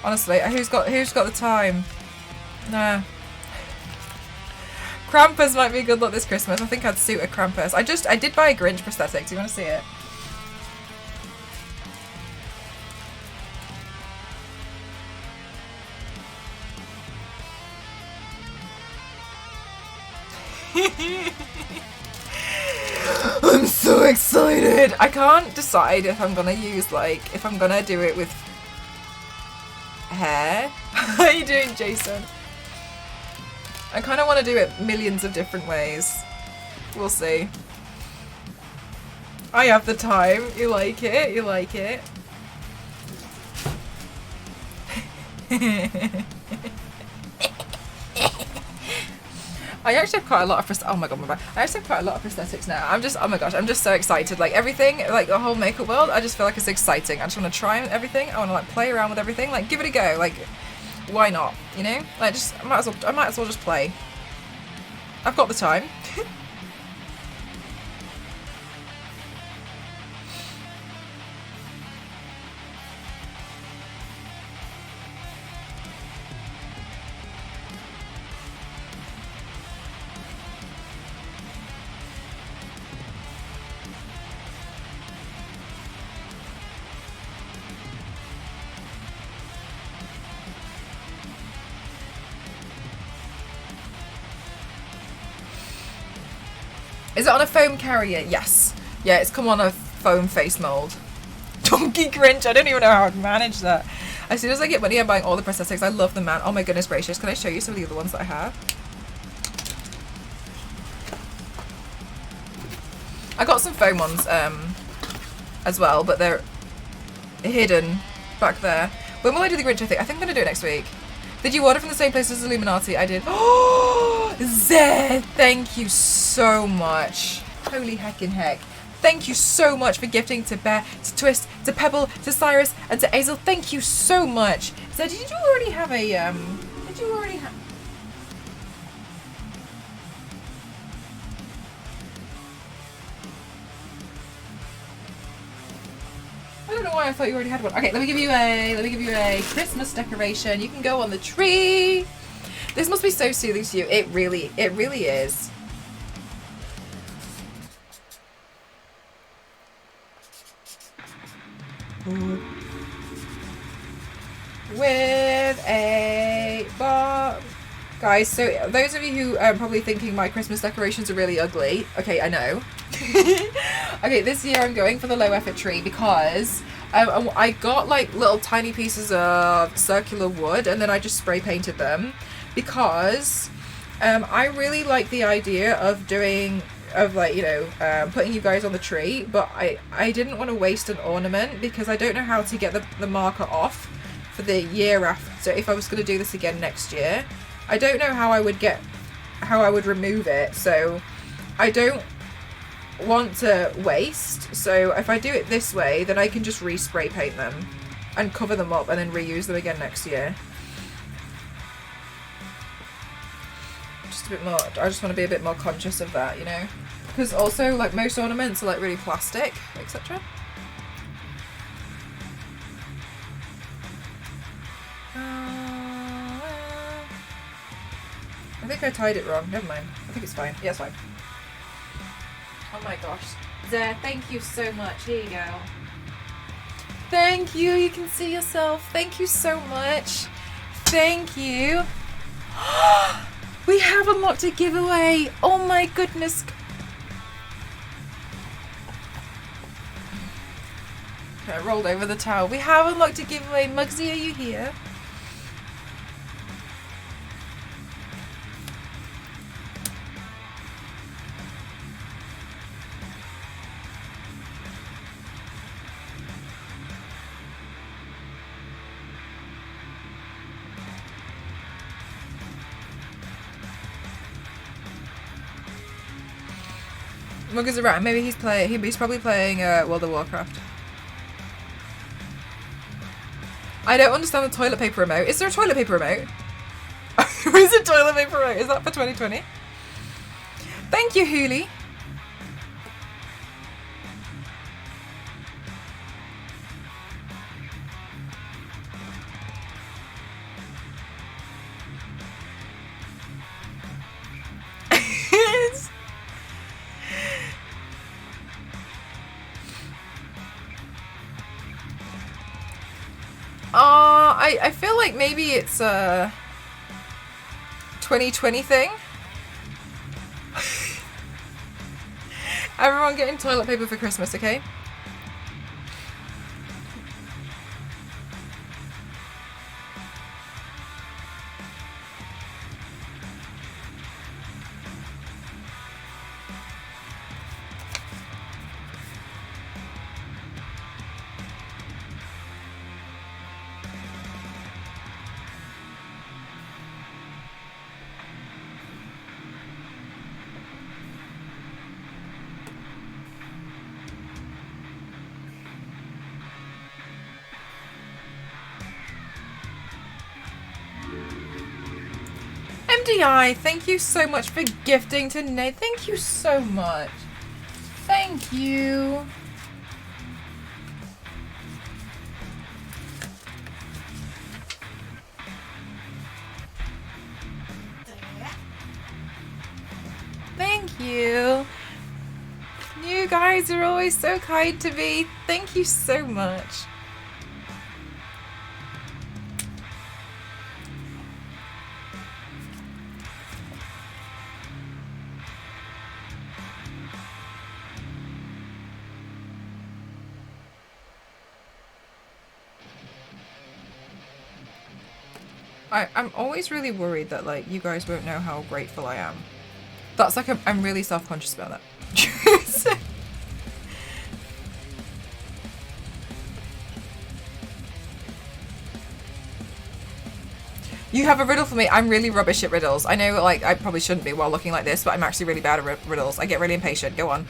Honestly, who's got the time? Nah. Krampus might be a good look this Christmas. I think I'd suit a Krampus. I did buy a Grinch prosthetic. Do you want to see it? I'm so excited! I can't decide if I'm gonna use, like, if I'm gonna do it with hair. How are you doing, Jason? I kind of want to do it millions of different ways. We'll see. I have the time. You like it? You like it? I actually have quite a lot of oh my god, my bad. I actually have quite a lot of prosthetics now. Oh my gosh, I'm just so excited. Like everything, like the whole makeup world, I just feel like it's exciting. I just want to try everything. I want to like play around with everything. Like give it a go. Like why not? You know? Like I might as well just play. I've got the time. Is it on a foam carrier? Yes. Yeah, it's come on a foam face mold. Donkey Grinch. I don't even know how I'd manage that. As soon as I get money, I'm buying all the prosthetics. I love them, man. Oh my goodness gracious. Can I show you some of the other ones that I have? I got some foam ones as well, but they're hidden back there. When will I do the Grinch, I think? I think I'm going to do it next week. Did you order from the same place as Illuminati? I did. Oh, Zed, thank you so much. Holy heckin' heck. Thank you so much for gifting to Bear, to Twist, to Pebble, to Cyrus, and to Azel. Thank you so much. Zed, did you already have a, did you already have... I don't know why I thought you already had one. Okay, let me give you a Christmas decoration. You can go on the tree. This must be so soothing to you. It really is. With a bar. Guys, so those of you who are probably thinking my Christmas decorations are really ugly. Okay, I know. Okay, this year I'm going for the low effort tree because I got like little tiny pieces of circular wood and then I just spray painted them because I really like the idea of doing putting you guys on the tree, but I didn't want to waste an ornament because I don't know how to get the marker off for the year after if I was going to do this again next year. I don't know how I would remove it, so I don't want to waste. So if I do it this way, then I can just respray paint them and cover them up and then reuse them again next year. Just a bit more, I just want to be a bit more conscious of that, you know, because also like most ornaments are like really plastic, etc. I think I tied it wrong. Never mind. I think it's fine. Yeah, it's fine. Oh my gosh. There, thank you so much. Here you go. Thank you. You can see yourself. Thank you so much. Thank you. We have unlocked a giveaway. Oh my goodness. I rolled over the towel. We have unlocked a giveaway. Muggsy, are you here? Mug is around. Maybe he's probably playing World of Warcraft. I don't understand the toilet paper remote. Is there a toilet paper remote? Where's the toilet paper remote? Is that for 2020? Thank you, Hooli. I feel like maybe it's a 2020 thing. Everyone getting toilet paper for Christmas, okay? MDI, thank you so much for gifting to Nate. Thank you so much. Thank you. Thank you. You guys are always so kind to me. Thank you so much. I'm always really worried that like you guys won't know how grateful I am. That's like I'm really self-conscious about that. You have a riddle for me. I'm really rubbish at riddles. I know, like, I probably shouldn't be while looking like this, but I'm actually really bad at riddles. I get really impatient. Go on.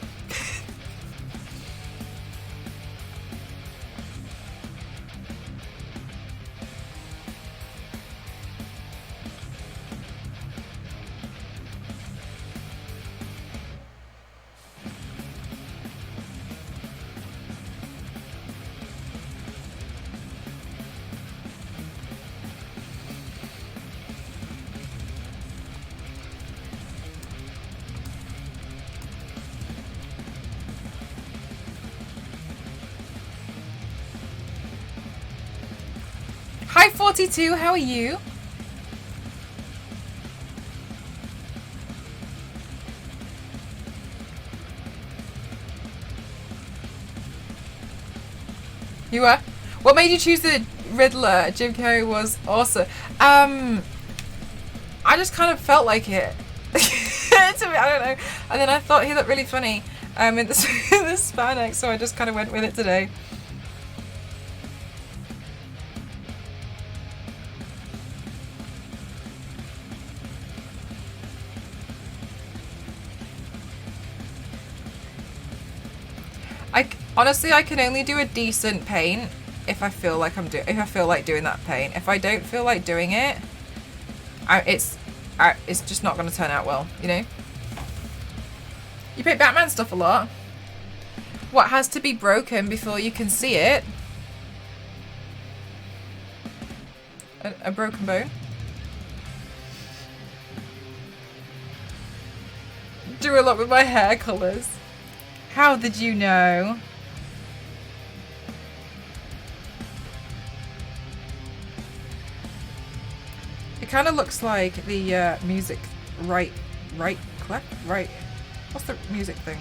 Hi, 42. How are you? You were? What made you choose the Riddler? Jim Carrey was awesome. I just kind of felt like it. I don't know. And then I thought he looked really funny in the spandex, so I just kind of went with it today. Honestly, I can only do a decent paint if I feel like doing that paint. If I don't feel like doing it, it's just not going to turn out well, you know? You paint Batman stuff a lot. What has to be broken before you can see it? A broken bone? Do a lot with my hair colours. How did you know? It kind of looks like the music right. What's the music thing?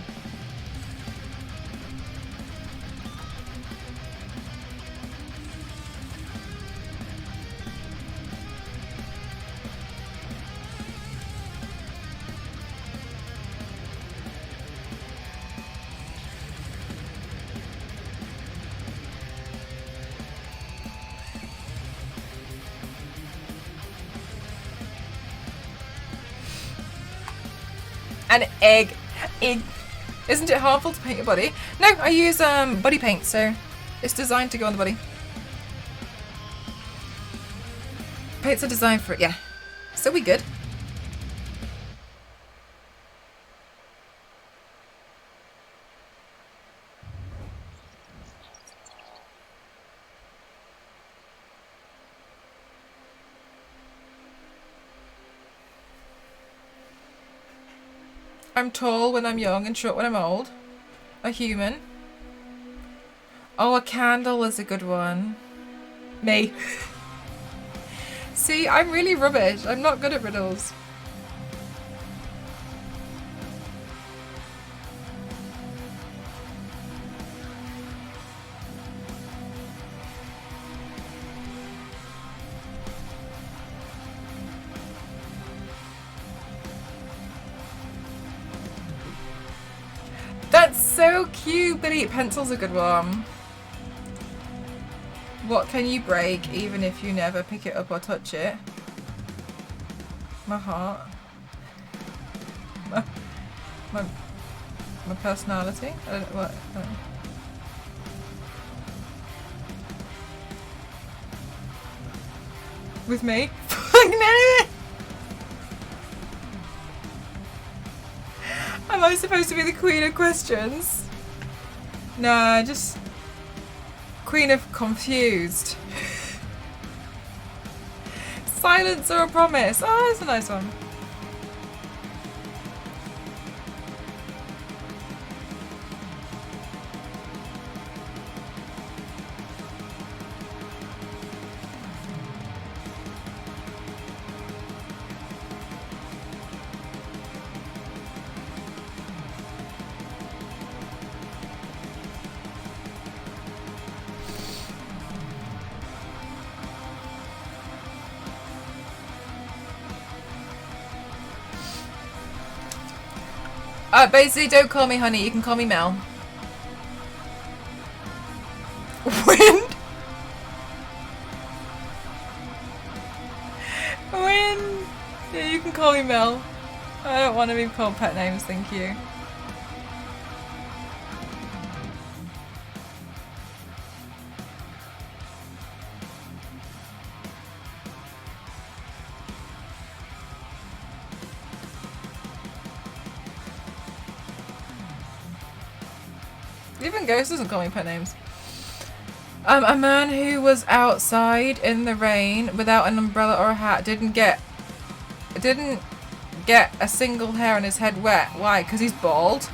An egg. Isn't it harmful to paint your body? No, I use body paint, so it's designed to go on the body. Paints are designed for it, yeah. So we good. I'm tall when I'm young and short when I'm old. A human. Oh, a candle is a good one. Me. See, I'm really rubbish. I'm not good at riddles. That's so cute, Billy. Pencil's a good one. What can you break even if you never pick it up or touch it? My heart. My personality? I don't know what. I don't know. With me? Am I supposed to be the queen of questions? Nah, just queen of confused. Silence or a promise? Oh, that's a nice one. Basically, don't call me honey. You can call me Mel. Wind. Wind. Yeah, you can call me Mel. I don't want to be called pet names, thank you. Even Ghost doesn't call me pet names. A man who was outside in the rain without an umbrella or a hat didn't get a single hair on his head wet. Why? Because he's bald.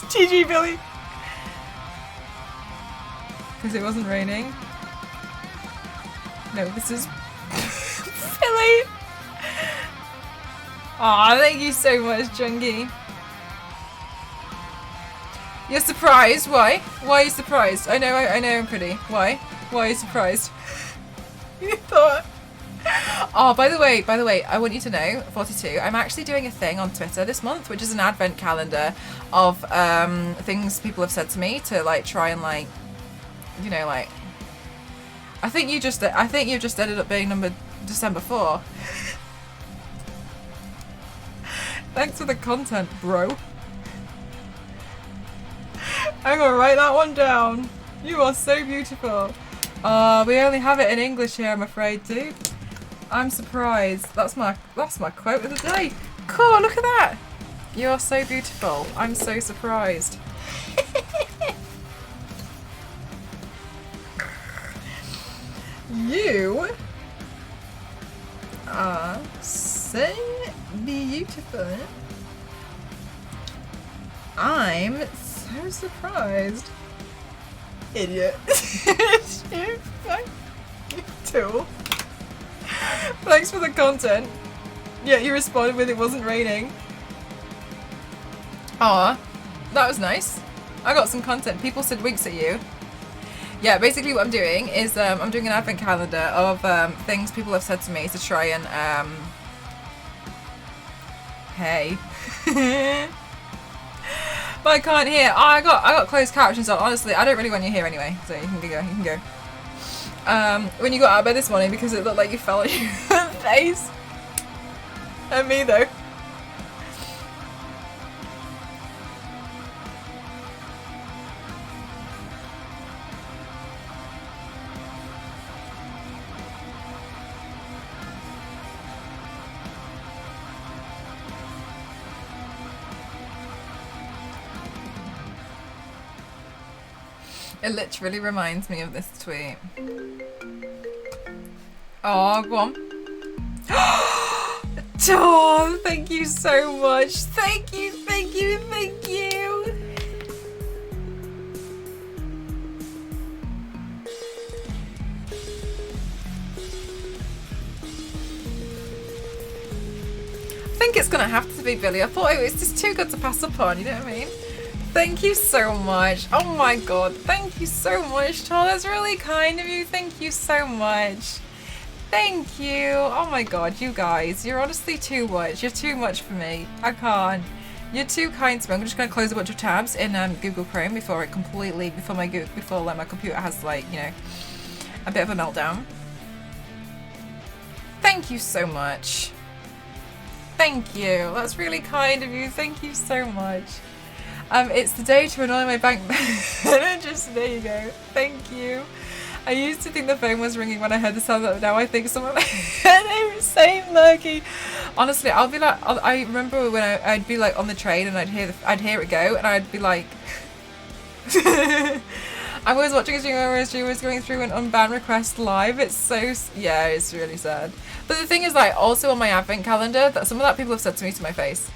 GG Billy. Because it wasn't raining. No, this is Billy. Aw, thank you so much, Jungie. You're surprised? Why? Why are you surprised? I know I'm pretty. Why? Why are you surprised? You thought... Oh, by the way, I want you to know, 42, I'm actually doing a thing on Twitter this month, which is an advent calendar of things people have said to me to like try and like, you know, like. I think you just ended up being number December 4. Thanks for the content, bro. I'm gonna write that one down. You are so beautiful. We only have it in English here, I'm afraid, dude. I'm surprised. That's my quote of the day. Cool, look at that. You are so beautiful. I'm so surprised. You are so beautiful. I'm so surprised. Idiot. You tool. Thanks for the content. Yeah, you responded with it wasn't raining. Aw, that was nice. I got some content. People said winks at you. Yeah, basically what I'm doing is I'm doing an advent calendar of things people have said to me to try and hey. But I can't hear. Oh, I got closed captions on. Honestly, I don't really want you here anyway. So you can go. You can go. When you got out of bed this morning because it looked like you fell on your face. And me though. It literally reminds me of this tweet. Oh, go on. Tom, thank you so much. Thank you, thank you, thank you. I think it's gonna have to be Billy. I thought it was just too good to pass up on, you know what I mean? Thank you so much. Oh my god, thank you so much, Tom. That's really kind of you. Thank you so much. Thank you. Oh my god, you guys. You're honestly too much. You're too much for me. I can't. You're too kind to me. I'm just going to close a bunch of tabs in Google Chrome before my computer has like, you know, a bit of a meltdown. Thank you so much. Thank you. That's really kind of you. Thank you so much. It's the day to annoy my bank manager. There you go. Thank you. I used to think the phone was ringing when I heard the sound, but now I think someone they were saying murky. Honestly, I'll be like, I remember when I'd be like on the train and I'd hear it go, and I'd be like, I was watching a stream where a streamer was going through an unbanned request live. It's so, yeah, it's really sad. But the thing is, like, also on my advent calendar, that some of that people have said to me to my face.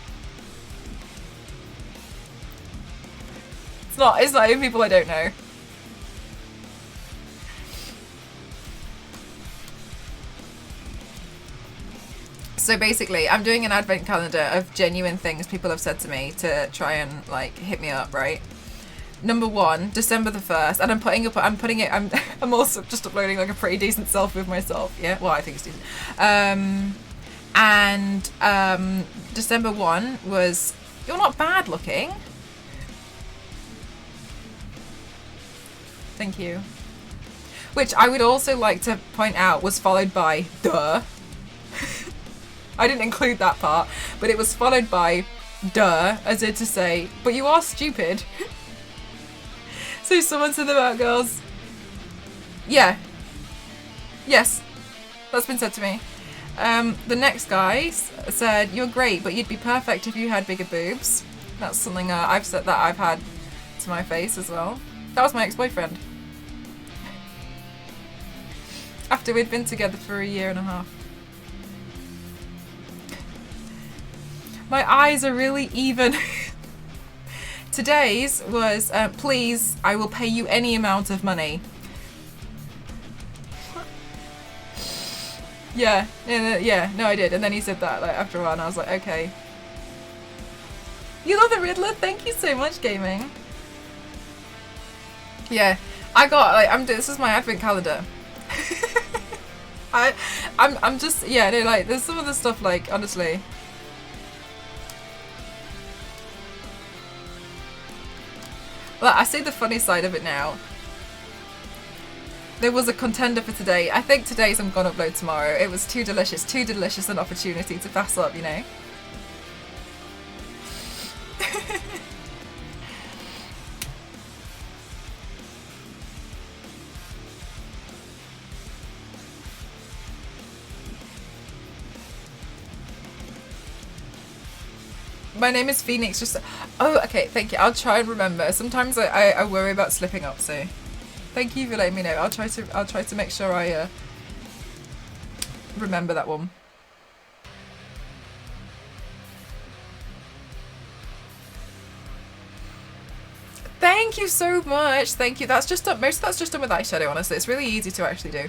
It's not even people I don't know. So basically, I'm doing an advent calendar of genuine things people have said to me to try and like hit me up, right? Number 1, December the 1st, and I'm also just uploading like a pretty decent selfie of myself. Yeah, well, I think it's decent. And December 1 was You're Not Bad Looking. Thank you. Which I would also like to point out was followed by duh. I didn't include that part, but it was followed by duh, as if to say, but you are stupid. So someone said about girls. Yeah. Yes. That's been said to me. The next guy said, you're great, but you'd be perfect if you had bigger boobs. That's something I've said that I've had to my face as well. That was my ex-boyfriend. After we'd been together for a year and a half. My eyes are really even. Today's was, please, I will pay you any amount of money. Yeah, no, I did. And then he said that like after a while, and I was like, okay. You love the Riddler? Thank you so much, gaming. Yeah, I got like this is my advent calendar. I'm just no, like there's some of the stuff like honestly. Well, I see the funny side of it now. There was a contender for today. I think today's I'm gonna upload tomorrow. It was too delicious an opportunity to pass up, you know. My name is Phoenix. Just oh, okay, thank you. I'll try and remember. Sometimes I worry about slipping up, so thank you for letting me know. I'll try to make sure I remember that one. Thank you so much. Thank you. That's just done. Most of that's just done with eyeshadow. Honestly, it's really easy to actually do.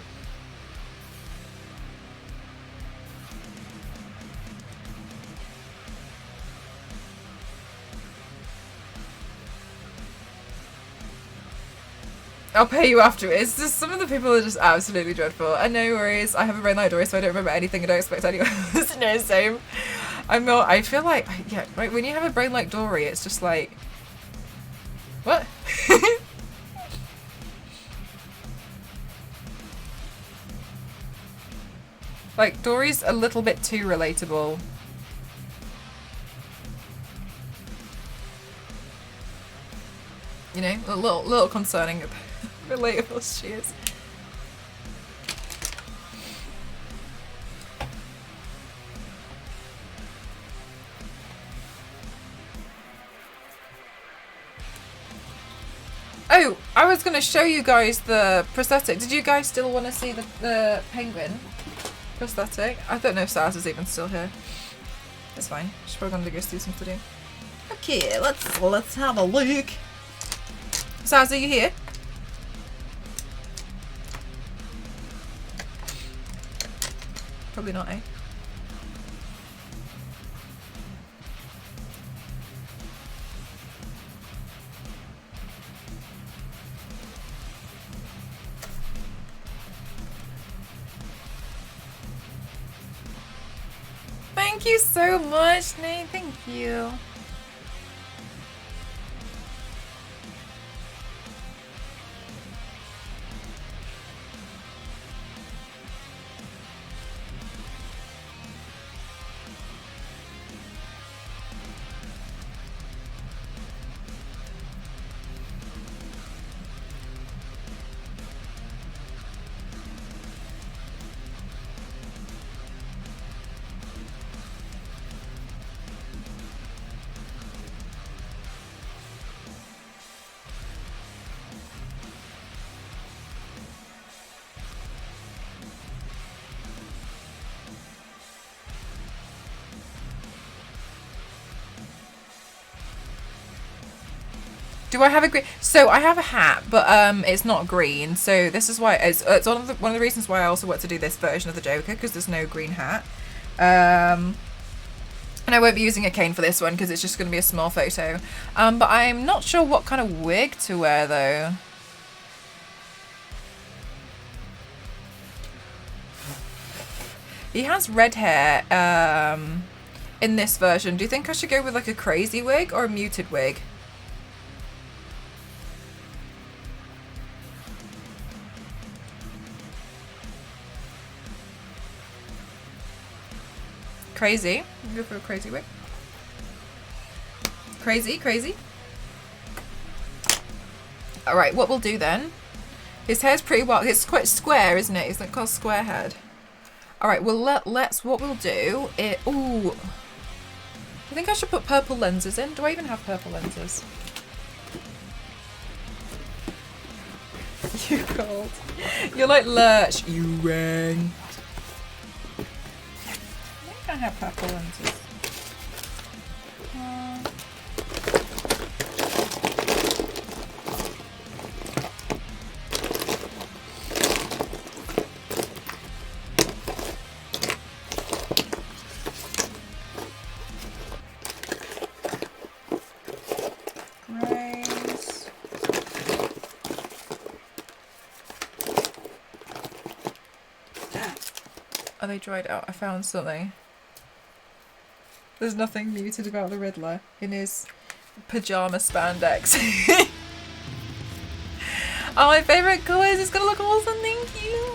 I'll pay you after it. It's just some of the people are just absolutely dreadful. And no worries, I have a brain like Dory, so I don't remember anything. I don't expect anyone else. No, same. I'm not. I feel like yeah, right. When you have a brain like Dory, it's just like what? Like Dory's a little bit too relatable. You know, a little concerning. Relatable she is. Oh, I was going to show you guys the prosthetic. Did you guys still want to see the penguin prosthetic? I don't know if Saz is even still here. It's fine. She's probably going to go do some to do. Okay, let's have a look. Saz, are you here? Probably not, eh? Thank you so much, Nate. Thank you. Do I have a green? So I have a hat, but it's not green. So this is why it's one of the reasons why I also want to do this version of the Joker, because there's no green hat. And I won't be using a cane for this one because it's just going to be a small photo. But I'm not sure what kind of wig to wear though. He has red hair in this version. Do you think I should go with like a crazy wig or a muted wig? Crazy. Go for a crazy wig. Crazy, crazy. All right, what we'll do then. His hair's pretty wild. It's quite square, isn't it? It's like called square head. All right, well let's. What we'll do is. Ooh. I think I should put purple lenses in. Do I even have purple lenses? You cold. You're like Lurch. You rang. I think I have purple lenses. Are they dried out? I found something. There's nothing muted about the Riddler in his pajama spandex. Oh, my favourite colours. It's gonna look awesome. Thank you.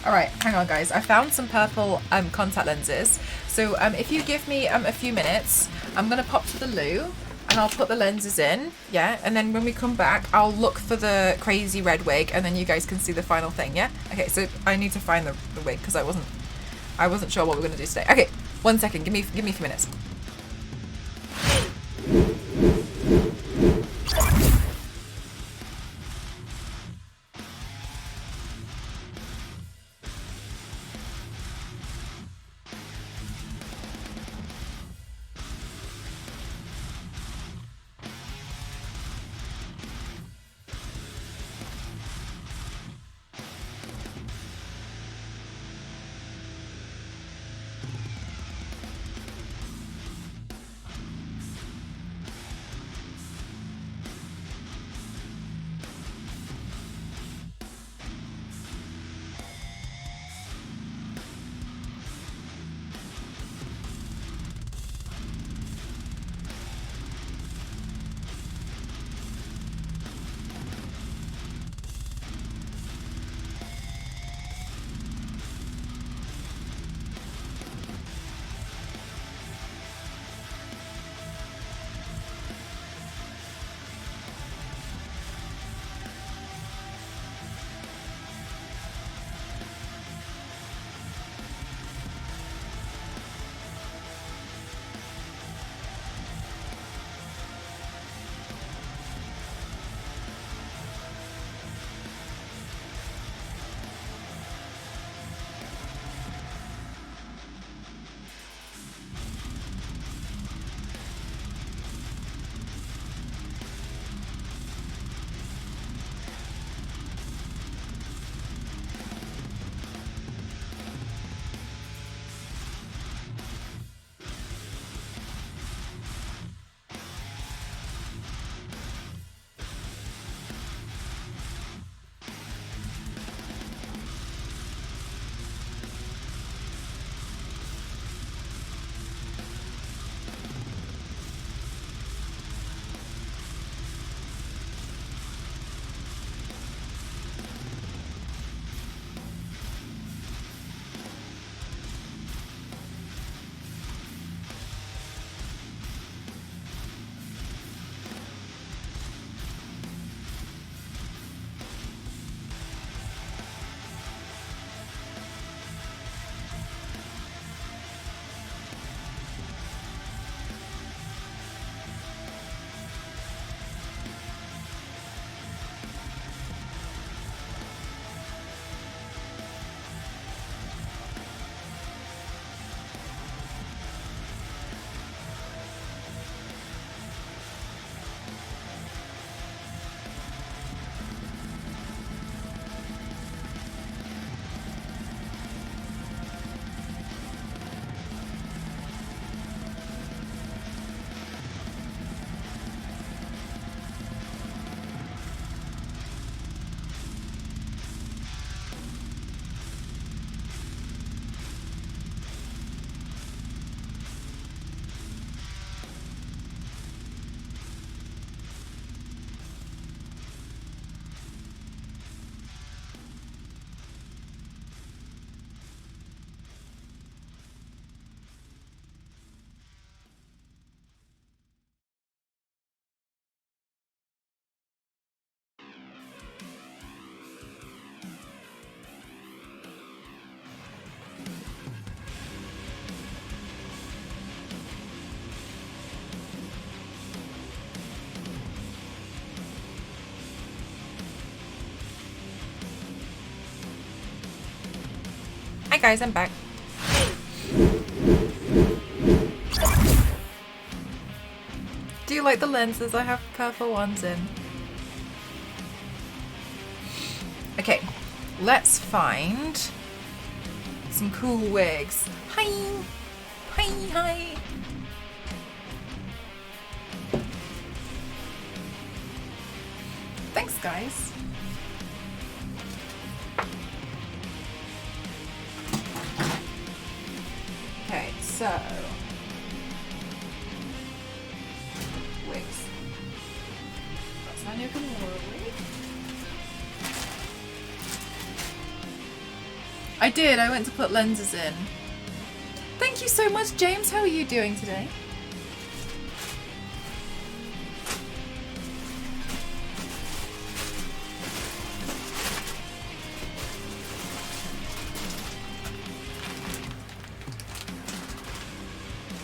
Alright, hang on guys. I found some purple contact lenses. So if you give me a few minutes, I'm gonna pop to the loo and I'll put the lenses in, yeah? And then when we come back, I'll look for the crazy red wig and then you guys can see the final thing, yeah? Okay, so I need to find the wig because I wasn't sure what we were gonna do today. Okay, 1 second, give me a few minutes. Hi guys, I'm back. Do you like the lenses? I have purple ones in. Okay, let's find some cool wigs. Hi! Hi, hi! Thanks, guys. Okay, so wigs. That's my new wig. I did. I went to put lenses in. Thank you so much, James. How are you doing today?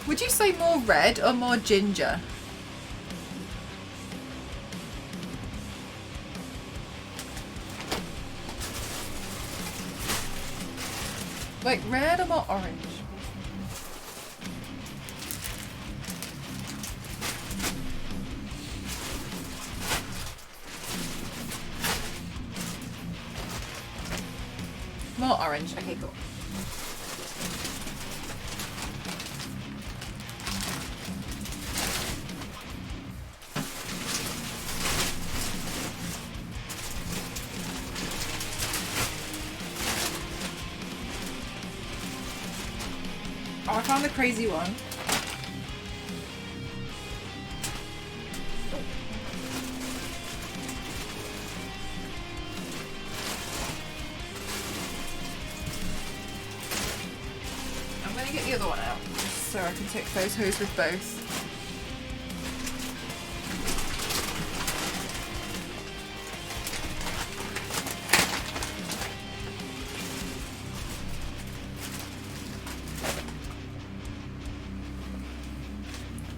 Would you say more red or more ginger? Like red or more orange? More orange. Okay, cool. Oh, I found the crazy one. I'm gonna get the other one out so I can take photos with both.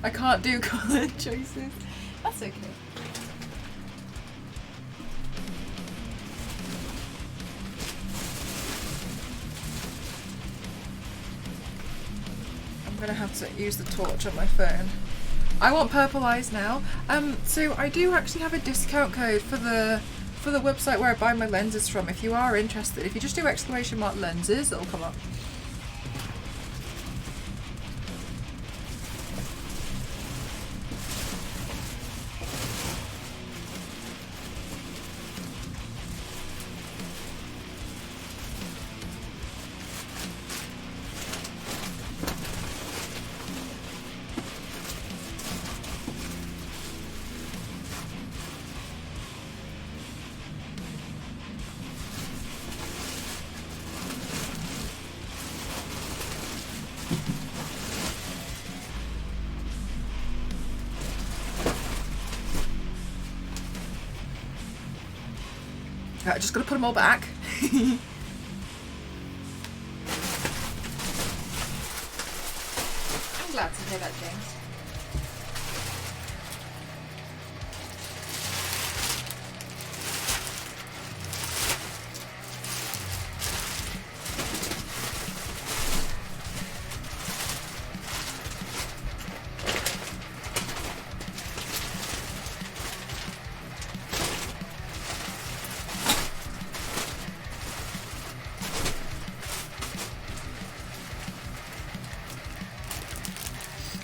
I can't do colour choices. That's okay. I'm gonna have to use the torch on my phone. I want purple eyes now. So I do actually have a discount code for the website where I buy my lenses from. If you are interested, if you just do !lenses, it'll come up. Right, just gotta put them all back. I'm glad to hear that, James.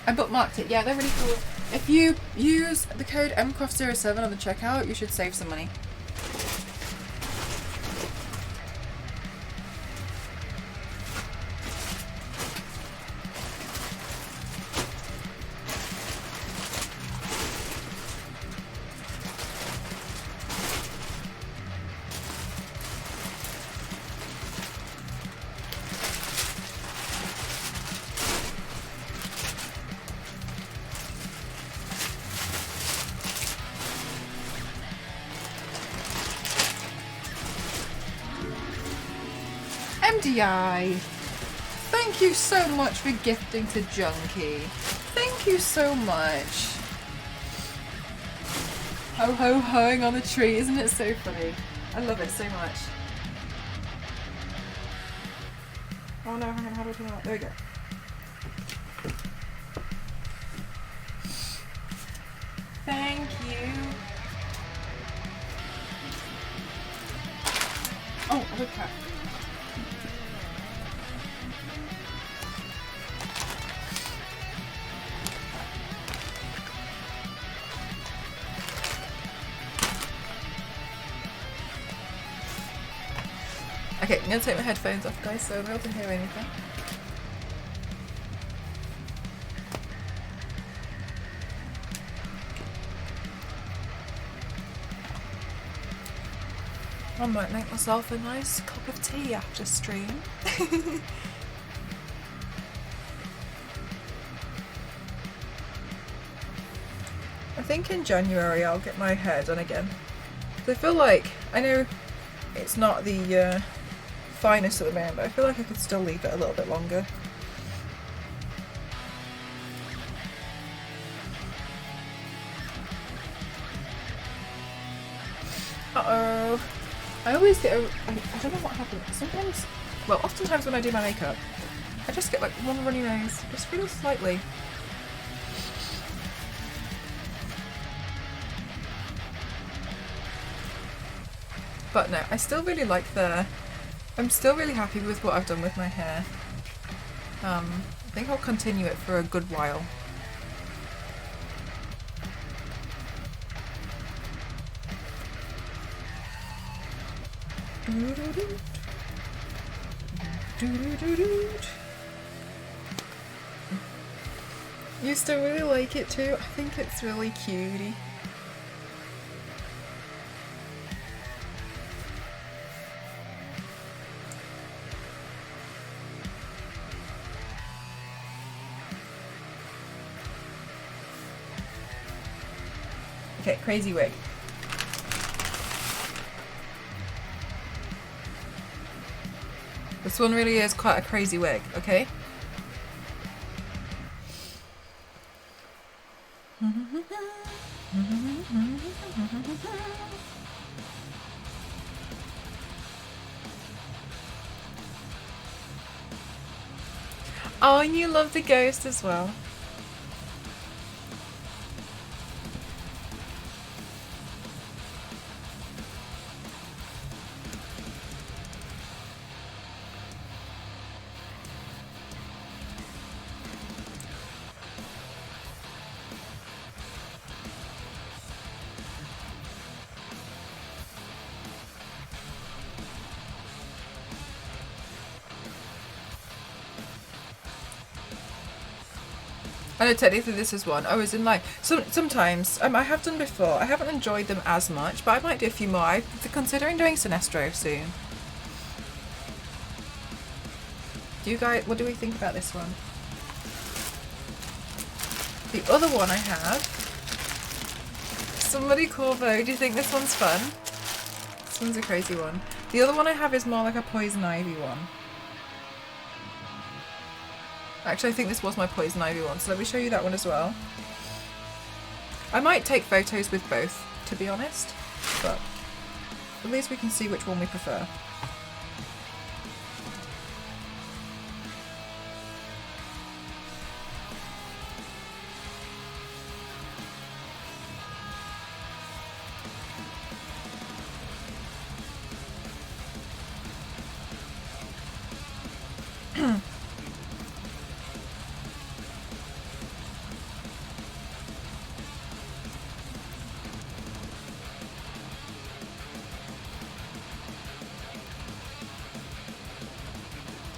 I bookmarked it. Yeah, they're really cool. If you use the code MCroft07 on the checkout, you should save some money. MDI, thank you so much for gifting to Junkie. Thank you so much. Ho ho hoing on the tree, isn't it so funny? I love it so much. Oh no, hang on, how do I turn it on? There we go. Thank you. Oh, okay. Okay, I'm gonna take my headphones off, guys, so I'm able to hear anything. I might make myself a nice cup of tea after stream. I think in January I'll get my hair done again. I feel like, I know it's not the finest at the moment, but I feel like I could still leave it a little bit longer. Uh-oh. I always get I don't know what happens. Sometimes, well, oftentimes when I do my makeup, I just get like one runny nose, just really slightly. But no, I still really like I'm still really happy with what I've done with my hair. I think I'll continue it for a good while. You still really like it too? I think it's really cutie. Okay, crazy wig. This one really is quite a crazy wig, okay? Oh, and you love the ghost as well. I know technically this is one. I was in like sometimes I have done before. I haven't enjoyed them as much, but I might do a few more. I'm considering doing Sinestro soon. Do you guys? What do we think about this one? The other one I have. Somebody call Vogue. Do you think this one's fun? This one's a crazy one. The other one I have is more like a Poison Ivy one. Actually, I think this was my Poison Ivy one, so let me show you that one as well. I might take photos with both, to be honest, but at least we can see which one we prefer.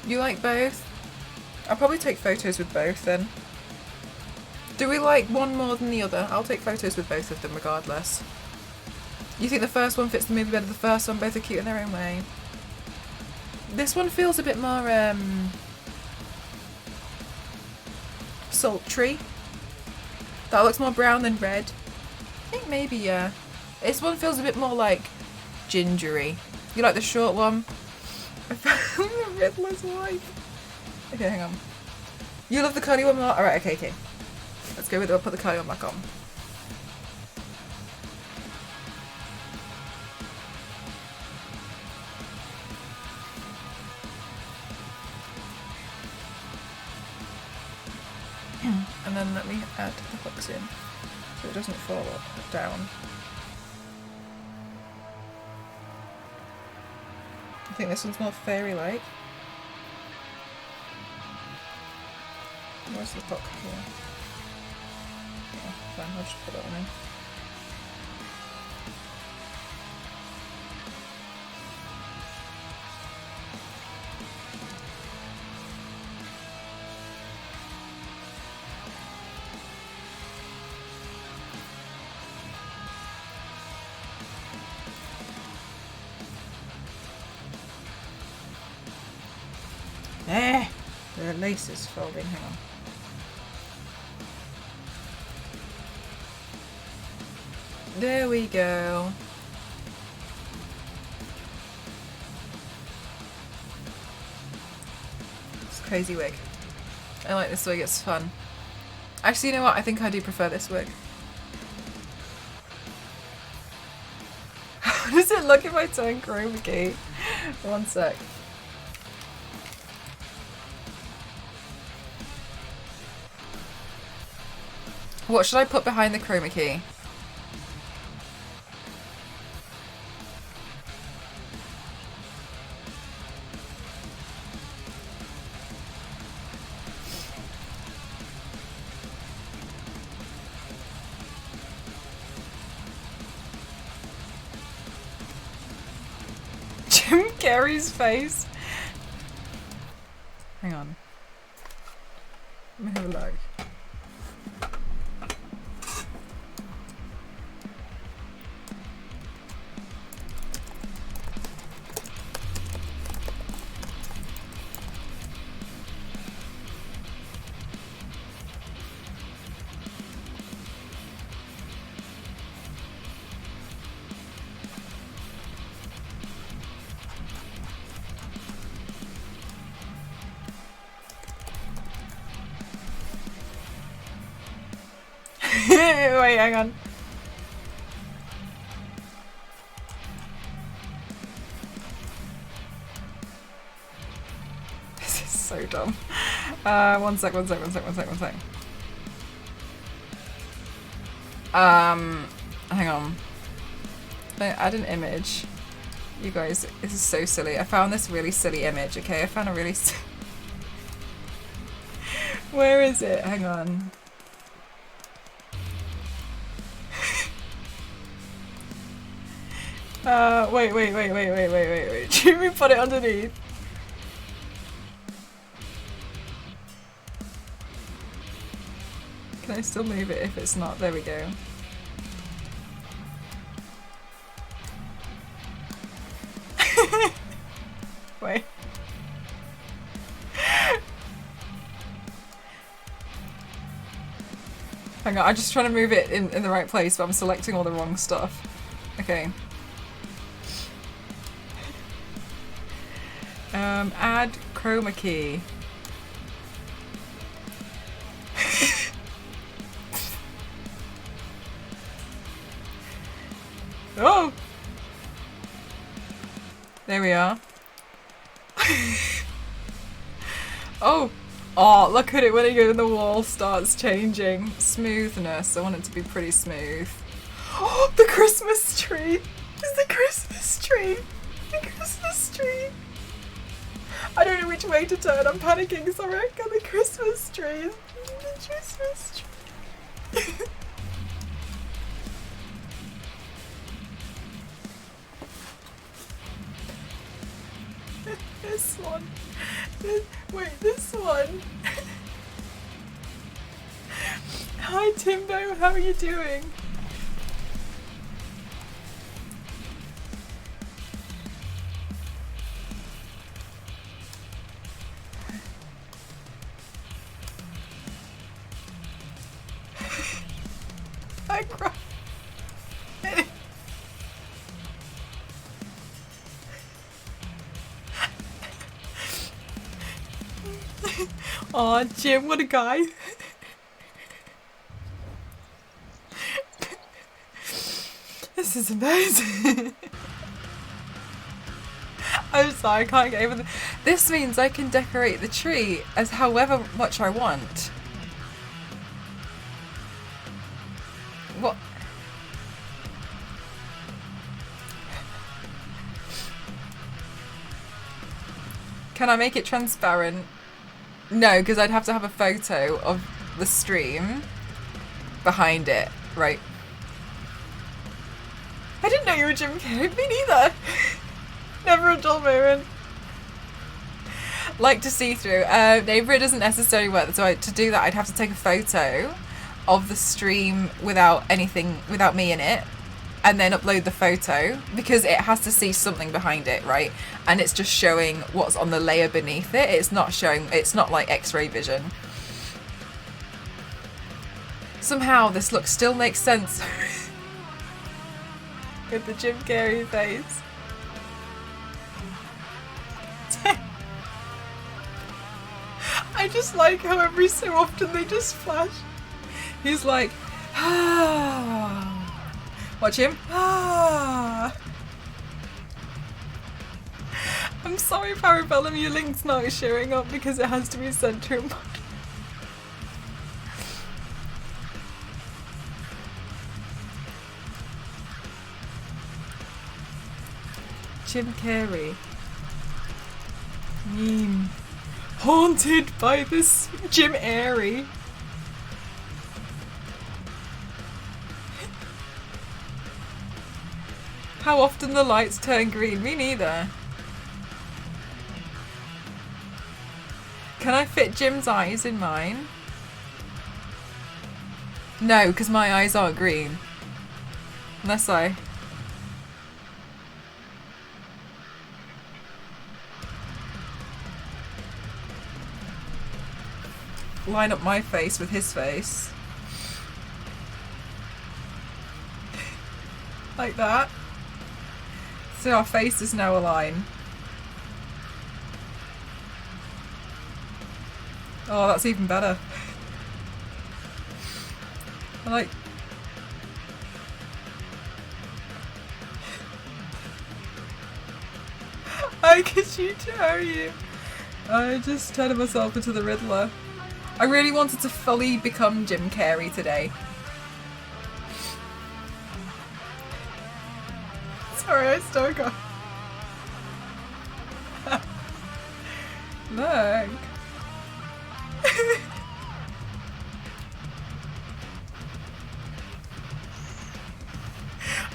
You like both? I'll probably take photos with both then. Do we like one more than the other? I'll take photos with both of them regardless. You think the first one fits the movie better than the first one? Both are cute in their own way. This one feels a bit more sultry. That looks more brown than red. I think maybe, yeah. This one feels a bit more like gingery. You like the short one? I found the Riddler's wife. Okay, hang on. You love the curly one more? Alright, okay. Let's go with it. I'll put the curly one back on. and then let me add the hooks in so it doesn't fall down. I think this one's more fairy-like. Where's the hook here? Oh, fine, I'll just put that one in. Eh! The lace is folding, hang on. There we go. It's a crazy wig. I like this wig, it's fun. Actually, you know what? I think I do prefer this wig. How does it look if I turn chroma key? One sec. What should I put behind the chroma key? Jim Carrey's face. Hang on. Let me have a look. Wait, hang on. This is so dumb. One sec. Hang on. Add an image. You guys, this is so silly. I found this really silly image, okay? I found a really Where is it? Hang on. Wait. Should we put it underneath? Can I still move it if it's not? There we go. Wait. Hang on, I'm just trying to move it in the right place, but I'm selecting all the wrong stuff. Okay. Add chroma key. Oh! There we are. Oh! Oh, look at it when the wall starts changing. Smoothness. I want it to be pretty smooth. Oh, the Christmas tree! It's the Christmas tree! The Christmas tree! I don't know which way to turn. I'm panicking. Sorry, I got the Christmas tree. The Christmas tree. This one. Wait, this one. Hi Timbo, how are you doing? I cried. Aw, Jim, what a guy. This is amazing. I'm sorry, I can't get over the... This means I can decorate the tree as however much I want. Can I make it transparent? No, because I'd have to have a photo of the stream behind it, right? I didn't know you were Jim Carrey. Me neither. Never a dull moment. Like to see through. Neighbourhood doesn't necessarily work. So to do that, I'd have to take a photo of the stream without me in it, and then upload the photo, because it has to see something behind it, right? And it's just showing what's on the layer beneath it. It's not like X-ray vision. Somehow this look still makes sense with the Jim Carrey face. I just like how every so often they just flash. He's like, ah. Watch him. Ah. I'm sorry, Parabellum, your link's not showing up because it has to be sent to him. Jim Carrey. Meme. Haunted by this Jim Airy. How often the lights turn green? Me neither. Can I fit Jim's eyes in mine? No, because my eyes aren't green. Unless I... line up my face with his face. Like that. So our faces now align. Oh, that's even better. I like... How could you tell you? I just turned myself into the Riddler. I really wanted to fully become Jim Carrey today. Sorry, I still got... Look.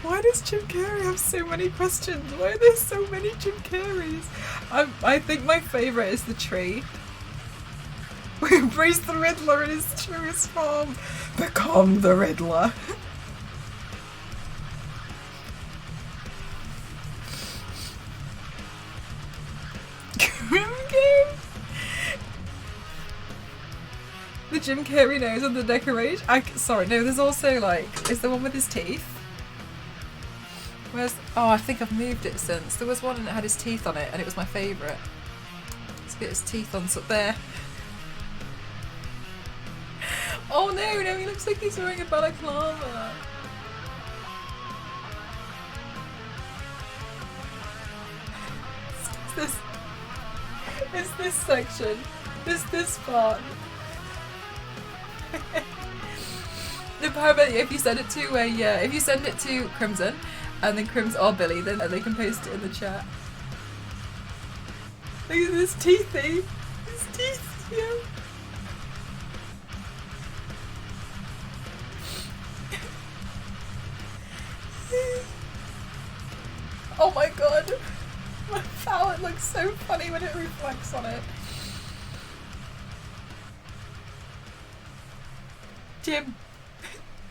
Why does Jim Carrey have so many questions? Why are there so many Jim Carreys? I think my favourite is the tree. We embrace the Riddler in his truest form. Become the Riddler. The Jim Carrey nose on the decoration. Sorry, no, there's also like, is there one with his teeth? Where's, oh, I think I've moved it since. There was one that had his teeth on it and it was my favourite. Let's get his teeth on up there. Oh no, he looks like he's wearing a balaclava. It's this section. This part. No, how about if you send it to if you send it to Crimson, and then Crimson or Billy, then they can post it in the chat. Look at this teethy. His teeth, yeah. Oh my god! My palette looks so funny when it reflects on it. Jim!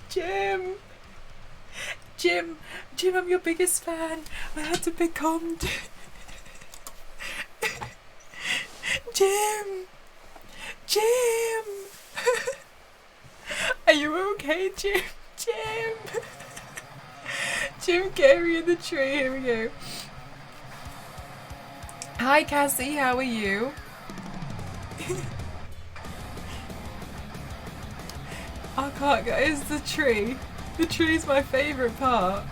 Jim! Jim! Jim, I'm your biggest fan! I had to become... Jim! Jim! Are you okay, Jim? Jim! Jim Carrey in the tree, here we go. Hi Cassie, how are you? I can't go, it's the tree. The tree's my favourite part.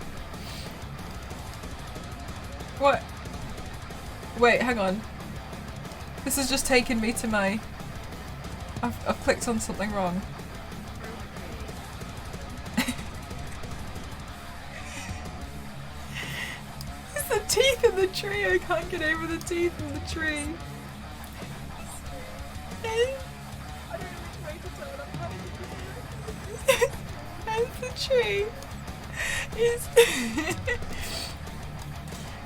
What? Wait, hang on. This has just taken me to my... I've clicked on something wrong. It's the teeth in the tree, I can't get over the teeth in the tree. I don't know which way to turn. I'm trying to do this. The tree is...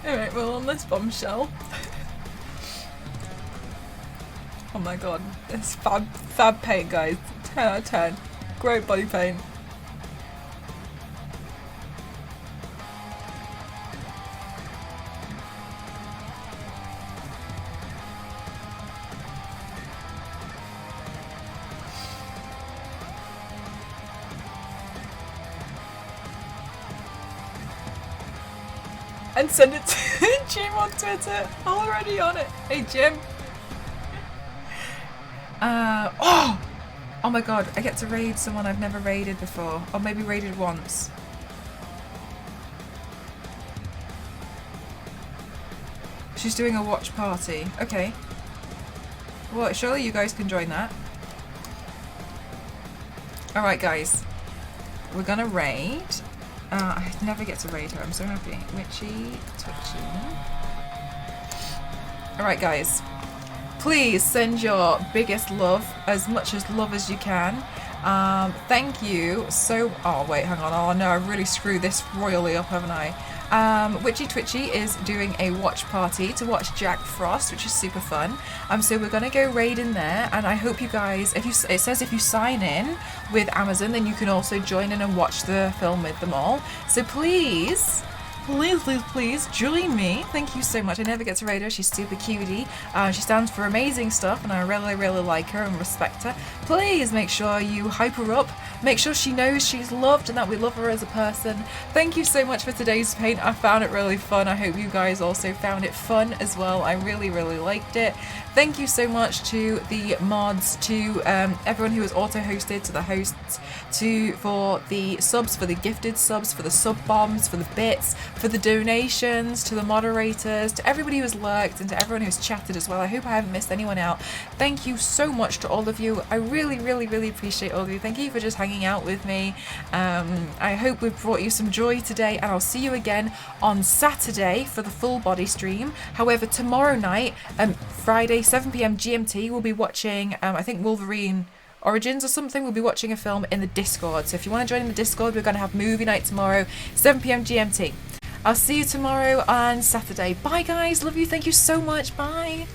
Alright, well, on this bombshell. Oh my god, it's fab paint, guys. 10 out of 10. Great body paint. And send it to Jim on Twitter. Already on it. Hey Jim. Oh my god, I get to raid someone I've never raided before. Or maybe raided once. She's doing a watch party. Okay. Well, surely you guys can join that. Alright guys. We're gonna raid. I never get to raid her. I'm so happy. Witchy, Twitchy. Alright guys. Please send your biggest love, as much as love as you can. Thank you so... Oh wait, hang on. Oh no, I really screwed this royally up, haven't I? Witchy Twitchy is doing a watch party to watch Jack Frost, which is super fun. So we're gonna go raid in there, and I hope you guys, it says if you sign in with Amazon, then you can also join in and watch the film with them all. So please join me. Thank you so much. I never get to raid her. She's super cutie. She stands for amazing stuff, and I really like her and respect her. Please make sure you hype her up. Make sure she knows she's loved and that we love her as a person. Thank you so much for today's paint. I found it really fun. I hope you guys also found it fun as well. I really liked it. Thank you so much to the mods, to everyone who was auto-hosted, to the hosts, for the subs, for the gifted subs, for the sub bombs, for the bits, for the donations, to the moderators, to everybody who has lurked, and to everyone who's chatted as well. I hope I haven't missed anyone out. Thank you so much to all of you. I really appreciate all of you. Thank you for just hanging out with me. I hope we've brought you some joy today, and I'll see you again on Saturday for the full body stream. However, tomorrow night, Friday, 7 PM GMT, we'll be watching, I think Wolverine Origins or something. We'll be watching a film in the Discord. So if you want to join in the Discord, we're going to have movie night tomorrow, 7 PM GMT. I'll see you tomorrow on Saturday. Bye guys, love you, thank you so much, bye.